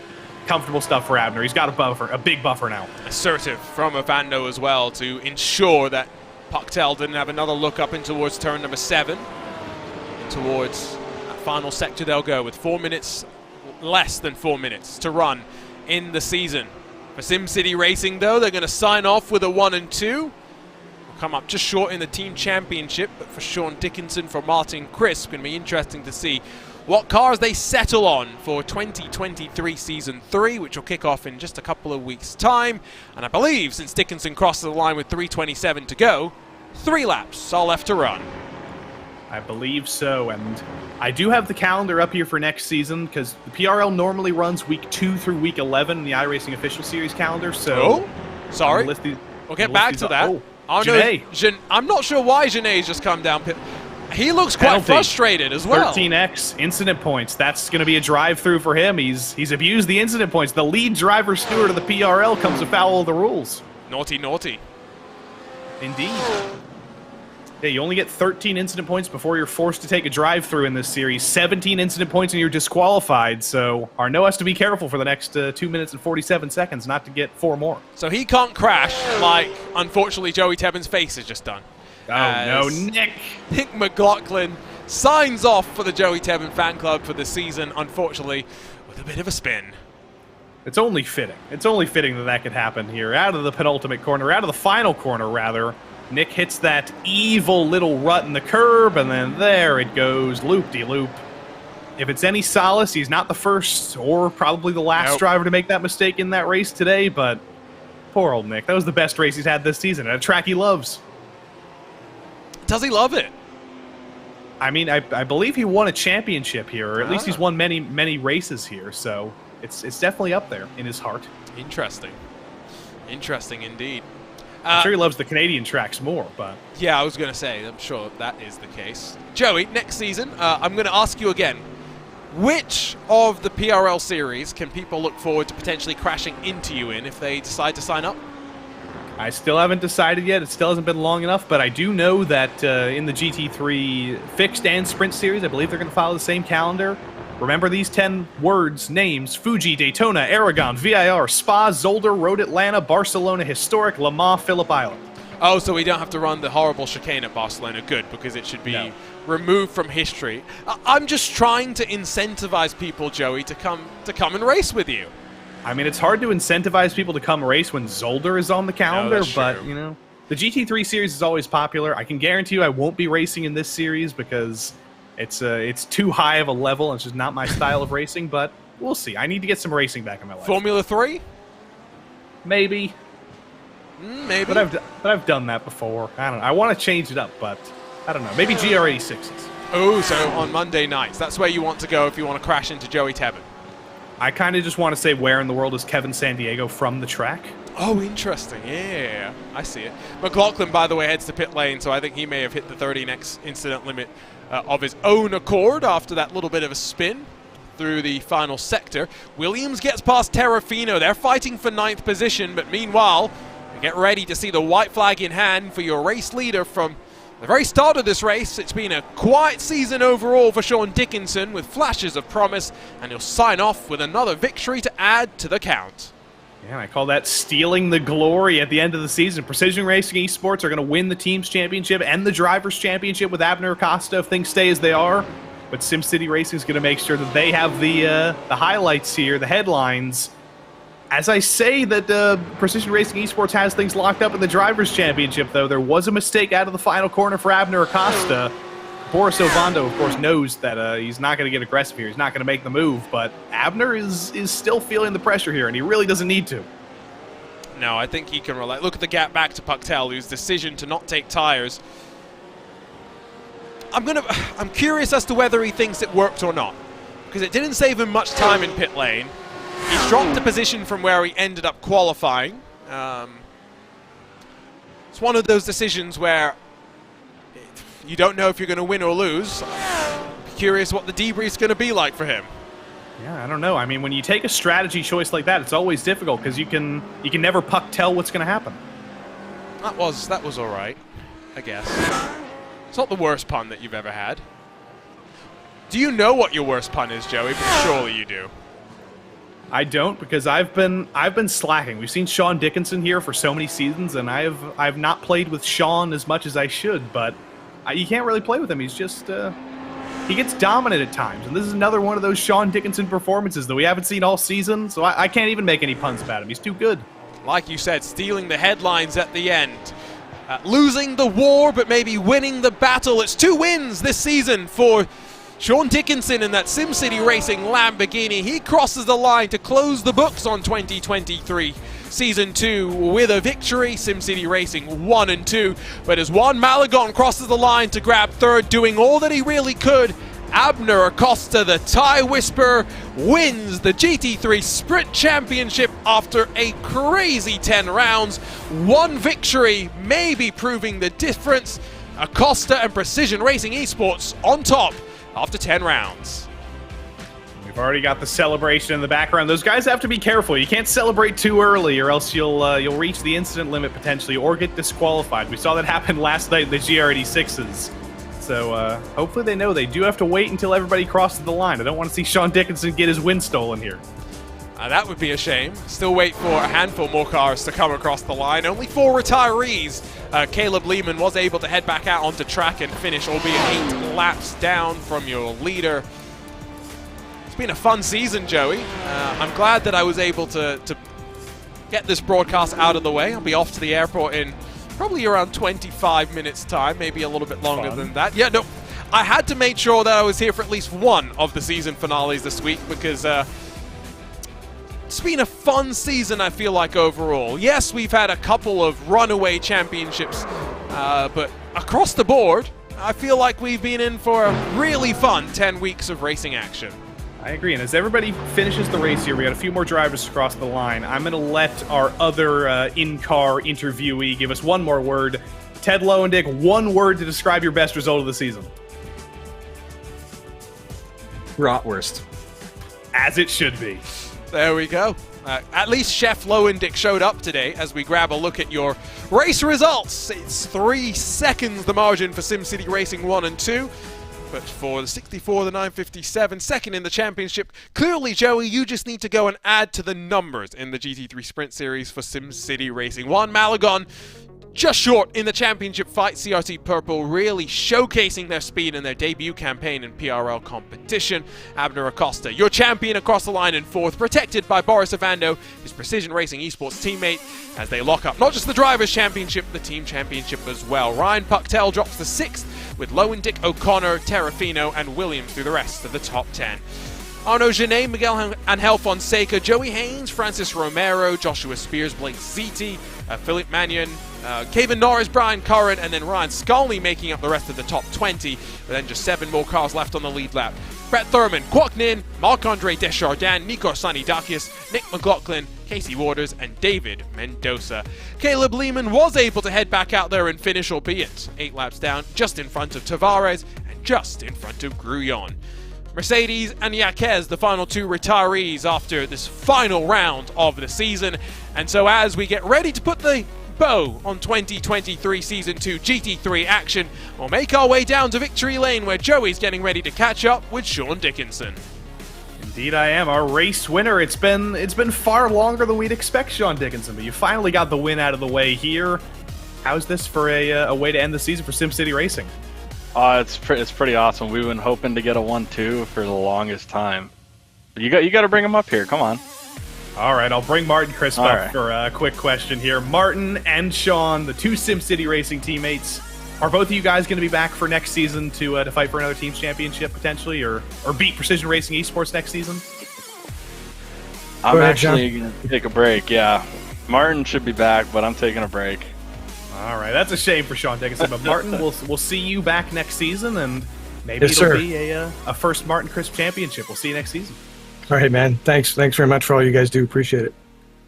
Comfortable stuff for Abner. He's got a buffer, a big buffer now. Assertive from Ovando as well to ensure that Pucktel didn't have another look up in towards turn number 7. And towards that final sector they'll go with 4 minutes, less than 4 minutes to run in the season. For SimCity Racing though, they're going to sign off with a 1 and 2. Will come up just short in the team championship, but for Sean Dickinson, for Martin Crisp, going to be interesting to see what cars they settle on for 2023 Season 3, which will kick off in just a couple of weeks' time. And I believe since Dickinson crosses the line with 3:27 to go, 3 laps are left to run. I believe so, and I do have the calendar up here for next season because the PRL normally runs week 2 through week 11 in the iRacing Official Series calendar, so... Oh, sorry. We'll get back to that. I'm not sure why Gené's just come down pit. He looks quite frustrated as well. 13x incident points. That's going to be a drive-through for him. He's abused the incident points. The lead driver steward of the PRL comes afoul of the rules. Naughty, naughty. Indeed. Yeah, you only get 13 incident points before you're forced to take a drive-through in this series. 17 incident points and you're disqualified. So Arnaud has to be careful for the next 2 minutes and 47 seconds not to get 4 more. So he can't crash like, unfortunately, Joey Tebbin's face has just done. Oh, no, Nick McLaughlin signs off for the Joey Tebbin fan club for the season, unfortunately, with a bit of a spin. It's only fitting. It's only fitting that that could happen here. Out of the penultimate corner, out of the final corner, rather, Nick hits that evil little rut in the curb, and then there it goes, loop-de-loop. If it's any solace, he's not the first or probably the last driver to make that mistake in that race today, but poor old Nick. That was the best race he's had this season, at a track he loves. Does he love it? I mean, I believe he won a championship here, or at least he's won many, many races here, so it's definitely up there in his heart. Interesting. Interesting indeed. I'm sure he loves the Canadian tracks more, but... Yeah, I was going to say, I'm sure that is the case. Joey, next season, I'm going to ask you again, which of the PRL series can people look forward to potentially crashing into you in if they decide to sign up? I still haven't decided yet. It still hasn't been long enough, but I do know that in the GT3 Fixed and Sprint Series, I believe they're going to follow the same calendar. Remember these 10 words, names: Fuji, Daytona, Aragon, VIR, Spa, Zolder, Road Atlanta, Barcelona, Historic, Le Mans, Phillip Island. Oh, so we don't have to run the horrible chicane at Barcelona. Good, because it should be removed from history. I'm just trying to incentivize people, Joey, to come and race with you. I mean, it's hard to incentivize people to come race when Zolder is on the calendar, but, you know, the GT3 series is always popular. I can guarantee you I won't be racing in this series because it's too high of a level, and it's just not my style of racing, but we'll see. I need to get some racing back in my life. Formula 3? Maybe. Maybe. But I've done that before. I don't know. I want to change it up, but I don't know. Maybe GR86s. Oh, so on Monday nights. That's where you want to go if you want to crash into Joey Tebbin. I kind of just want to say, where in the world is Kevin Sandiego from the track? Oh, interesting. Yeah, I see it. McLaughlin, by the way, heads to pit lane, so I think he may have hit the 30x incident limit of his own accord after that little bit of a spin through the final sector. Williams gets past Terrafino. They're fighting for 9th position, but meanwhile, get ready to see the white flag in hand for your race leader from the very start of this race. It's been a quiet season overall for Sean Dickinson with flashes of promise, and he'll sign off with another victory to add to the count. Yeah, I call that stealing the glory at the end of the season. Precision Racing Esports are going to win the Team's Championship and the Drivers' Championship with Abner Acosta if things stay as they are. But SimCity Racing is going to make sure that they have the highlights here, the headlines. As I say that Precision Racing Esports has things locked up in the Drivers' Championship, though, there was a mistake out of the final corner for Abner Acosta. Boris Ovando, of course, knows that he's not going to get aggressive here. He's not going to make the move, but Abner is still feeling the pressure here, and he really doesn't need to. No, I think he can relate. Look at the gap back to Pucktel, whose decision to not take tires. I'm curious as to whether he thinks it worked or not, because it didn't save him much time in pit lane. He's dropped a position from where he ended up qualifying. It's one of those decisions where you don't know if you're going to win or lose. Curious what the debrief's going to be like for him. Yeah, I don't know. I mean, when you take a strategy choice like that, it's always difficult because you can never puck tell what's going to happen. That was all right, I guess. It's not the worst pun that you've ever had. Do you know what your worst pun is, Joey? But surely you do. I don't, because I've been slacking. We've seen Sean Dickinson here for so many seasons, and I've not played with Sean as much as I should. But you can't really play with him. He's just he gets dominant at times, and this is another one of those Sean Dickinson performances that we haven't seen all season. So I can't even make any puns about him. He's too good. Like you said, stealing the headlines at the end. Losing the war, but maybe winning the battle. It's 2 wins this season for Sean Dickinson in that SimCity Racing Lamborghini. He crosses the line to close the books on 2023 Season 2 with a victory. SimCity Racing 1 and 2. But as Juan Malagon crosses the line to grab 3rd, doing all that he really could, Abner Acosta, the tie whisperer, wins the GT3 Sprint Championship after a crazy 10 rounds. 1 victory, maybe proving the difference. Acosta and Precision Racing Esports on top after 10 rounds. We've already got the celebration in the background. Those guys have to be careful. You can't celebrate too early, or else you'll reach the incident limit potentially, or get disqualified. We saw that happen last night in the GR86s. So hopefully they know they do have to wait until everybody crosses the line. I don't want to see Sean Dickinson get his win stolen here. That would be a shame. Still wait for a handful more cars to come across the line. Only 4 retirees. Caleb Lehman was able to head back out onto track and finish, albeit 8 laps down from your leader. It's been a fun season, Joey. I'm glad that I was able to get this broadcast out of the way. I'll be off to the airport in probably around 25 minutes time, maybe a little bit longer than that. Yeah, no, I had to make sure that I was here for at least one of the season finales this week, because it's been a fun season, I feel like, overall. Yes, we've had a couple of runaway championships, but across the board, I feel like we've been in for a really fun 10 weeks of racing action. I agree, and as everybody finishes the race here, we got a few more drivers across the line. I'm going to let our other in-car interviewee give us one more word. Ted Lowendick, one word to describe your best result of the season. Rotwurst. As it should be. There we go. At least Chef Lowendick showed up today as we grab a look at your race results. It's 3 seconds the margin for SimCity Racing 1 and 2. But for the 64, the 957, second in the championship. Clearly, Joey, you just need to go and add to the numbers in the GT3 Sprint Series for SimCity Racing. Juan Malagon just short in the championship fight. CRT Purple really showcasing their speed in their debut campaign in PRL competition. Abner Acosta, your champion across the line in 4th, protected by Boris Avando, his Precision Racing Esports teammate, as they lock up not just the Drivers' Championship, the Team Championship as well. Ryan Pucktel drops to 6th, with Lowendick, O'Connor, Terrafino, and Williams through the rest of the top 10. Arnaud Genet, Miguel Angel Fonseca, Joey Haynes, Francis Romero, Joshua Spears, Blake Ziti, Philip Mannion, Kevin Norris, Brian Curran, and then Ryan Scully making up the rest of the top 20, with then just 7 more cars left on the lead lap. Brett Thurman, Kwok Nin, Marc-Andre Deschardin, Nico Sanidakis, Nick McLaughlin, Casey Waters, and David Mendoza. Caleb Lehman was able to head back out there and finish, albeit 8 laps down, just in front of Tavares and just in front of Grullon. Mercedes and Yaquez, the final 2 retirees after this final round of the season. And so as we get ready to put the bow on 2023 Season 2 GT3 action, we'll make our way down to Victory Lane, where Joey's getting ready to catch up with Sean Dickinson. Indeed I am, our race winner. It's been far longer than we'd expect, Sean Dickinson, but you finally got the win out of the way here. How's this for a way to end the season for SimCity Racing? It's pretty awesome. We've been hoping to get a 1-2 for the longest time. You got to bring him up here. Come on. All right, I'll bring Martin Crisp up for a quick question here. Martin and Sean, the 2 SimCity Racing teammates, are both of you guys going to be back for next season to fight for another team's championship potentially, or beat Precision Racing Esports next season? I'm actually going to take a break. Yeah, Martin should be back, but I'm taking a break. All right, that's a shame for Sean Dickinson, but Martin, we'll see you back next season, and maybe it'll be a first Martin Crisp championship. We'll see you next season. All right, man. Thanks very much for all you guys do. Appreciate it.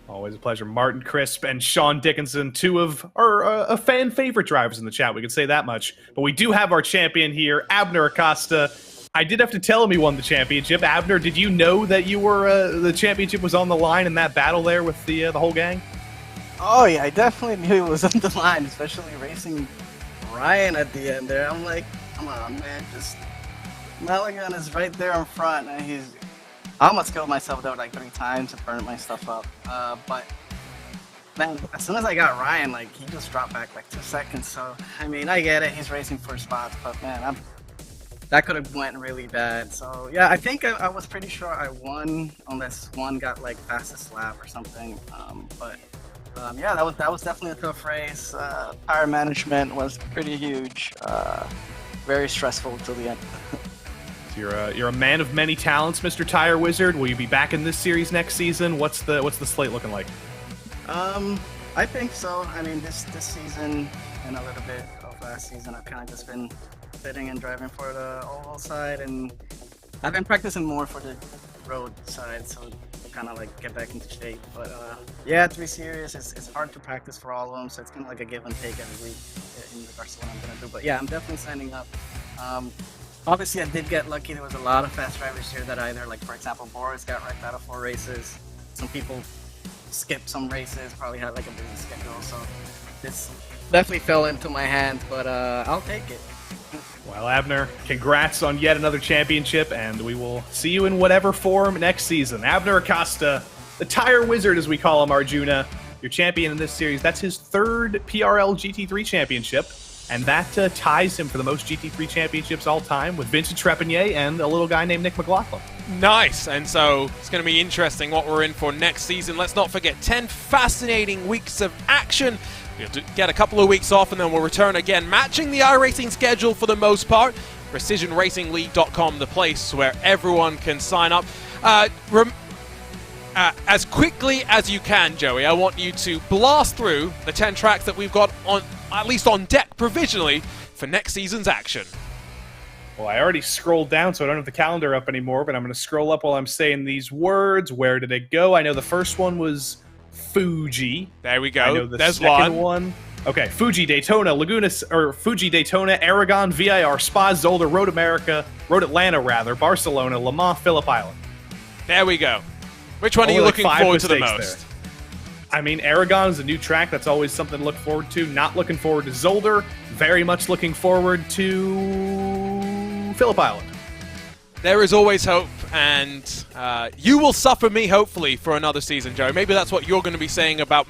Always a pleasure. Martin Crisp and Sean Dickinson, 2 of our fan favorite drivers in the chat. We can say that much. But we do have our champion here, Abner Acosta. I did have to tell him he won the championship. Abner, did you know that you were the championship was on the line in that battle there with the whole gang? Oh yeah, I definitely knew it was on the line, especially racing Ryan at the end there. I'm like, come on, man, just Mulligan is right there in front, and I almost killed myself though like 3 times and burned my stuff up. But man, as soon as I got Ryan, like he just dropped back like 2 seconds. So I mean, I get it. He's racing for spots, but man, that could have went really bad. So yeah, I think I was pretty sure I won unless one got like fastest lap or something. Yeah, that was definitely a tough race. Tire management was pretty huge. Very stressful till the end. You're a man of many talents, Mr. Tire Wizard. Will you be back in this series next season? What's the slate looking like? I think so. I mean, this season and a little bit of last season, I've kind of just been sitting and driving for the oval side, and I've been practicing more for the road side, so kind of like get back into shape. But yeah, 3 series, it's hard to practice for all of them, so it's kind of like a give and take every week in regards to what I'm gonna do. But yeah, I'm definitely signing up. Obviously, I did get lucky. There was a lot of fast drivers here that either, like for example, Boris got wrecked out of 4 races. Some people skipped some races, probably had like a busy schedule, so this definitely fell into my hands, but I'll take it. Well, Abner, congrats on yet another championship, and we will see you in whatever form next season. Abner Acosta, the Tire Wizard, as we call him, Arjuna, your champion in this series. That's his 3rd PRL GT3 championship, and that ties him for the most GT3 championships all time with Vincent Trepanier and a little guy named Nick McLaughlin. Nice, and so it's going to be interesting what we're in for next season. Let's not forget 10 fascinating weeks of action. We'll get a couple of weeks off and then we'll return again, matching the iRacing schedule for the most part. PrecisionRacingLeague.com, the place where everyone can sign up. As quickly as you can, Joey, I want you to blast through the 10 tracks that we've got on, at least on deck provisionally, for next season's action. Well, I already scrolled down, so I don't have the calendar up anymore, but I'm going to scroll up while I'm saying these words. Where did it go? I know the first one was Fuji. There we go. I know the There's second one. Okay, Fuji, Daytona, Fuji, Daytona, Aragon, VIR, Spa, Zolder, Road America, Road Atlanta, rather, Barcelona, Le Mans, Phillip Island. There we go. Which one are you looking forward to the most? There. I mean, Aragon is a new track. That's always something to look forward to. Not looking forward to Zolder. Very much looking forward to Phillip Island. There is always hope, and you will suffer me, hopefully, for another season, Joe. Maybe that's what you're going to be saying about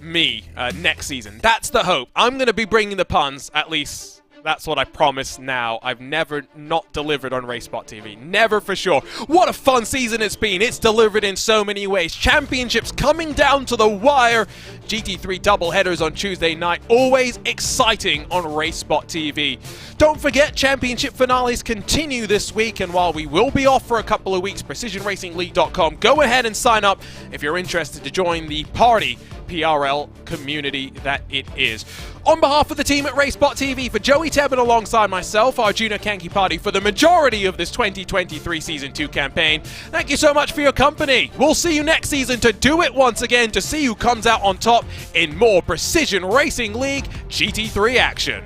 me next season. That's the hope. I'm going to be bringing the puns, at least that's what I promise now. I've never not delivered on RaceSpotTV. Never for sure. What a fun season it's been. It's delivered in so many ways. Championships coming down to the wire. GT3 doubleheaders on Tuesday night. Always exciting on RaceSpotTV. Don't forget, championship finales continue this week, and while we will be off for a couple of weeks, PrecisionRacingLeague.com, go ahead and sign up if you're interested to join the party PRL community that it is. On behalf of the team at RaceSpotTV, for Joey Tebbin alongside myself, Arjuna Kankipati, for the majority of this 2023 Season 2 campaign, thank you so much for your company. We'll see you next season to do it once again, to see who comes out on top in more Precision Racing League GT3 action.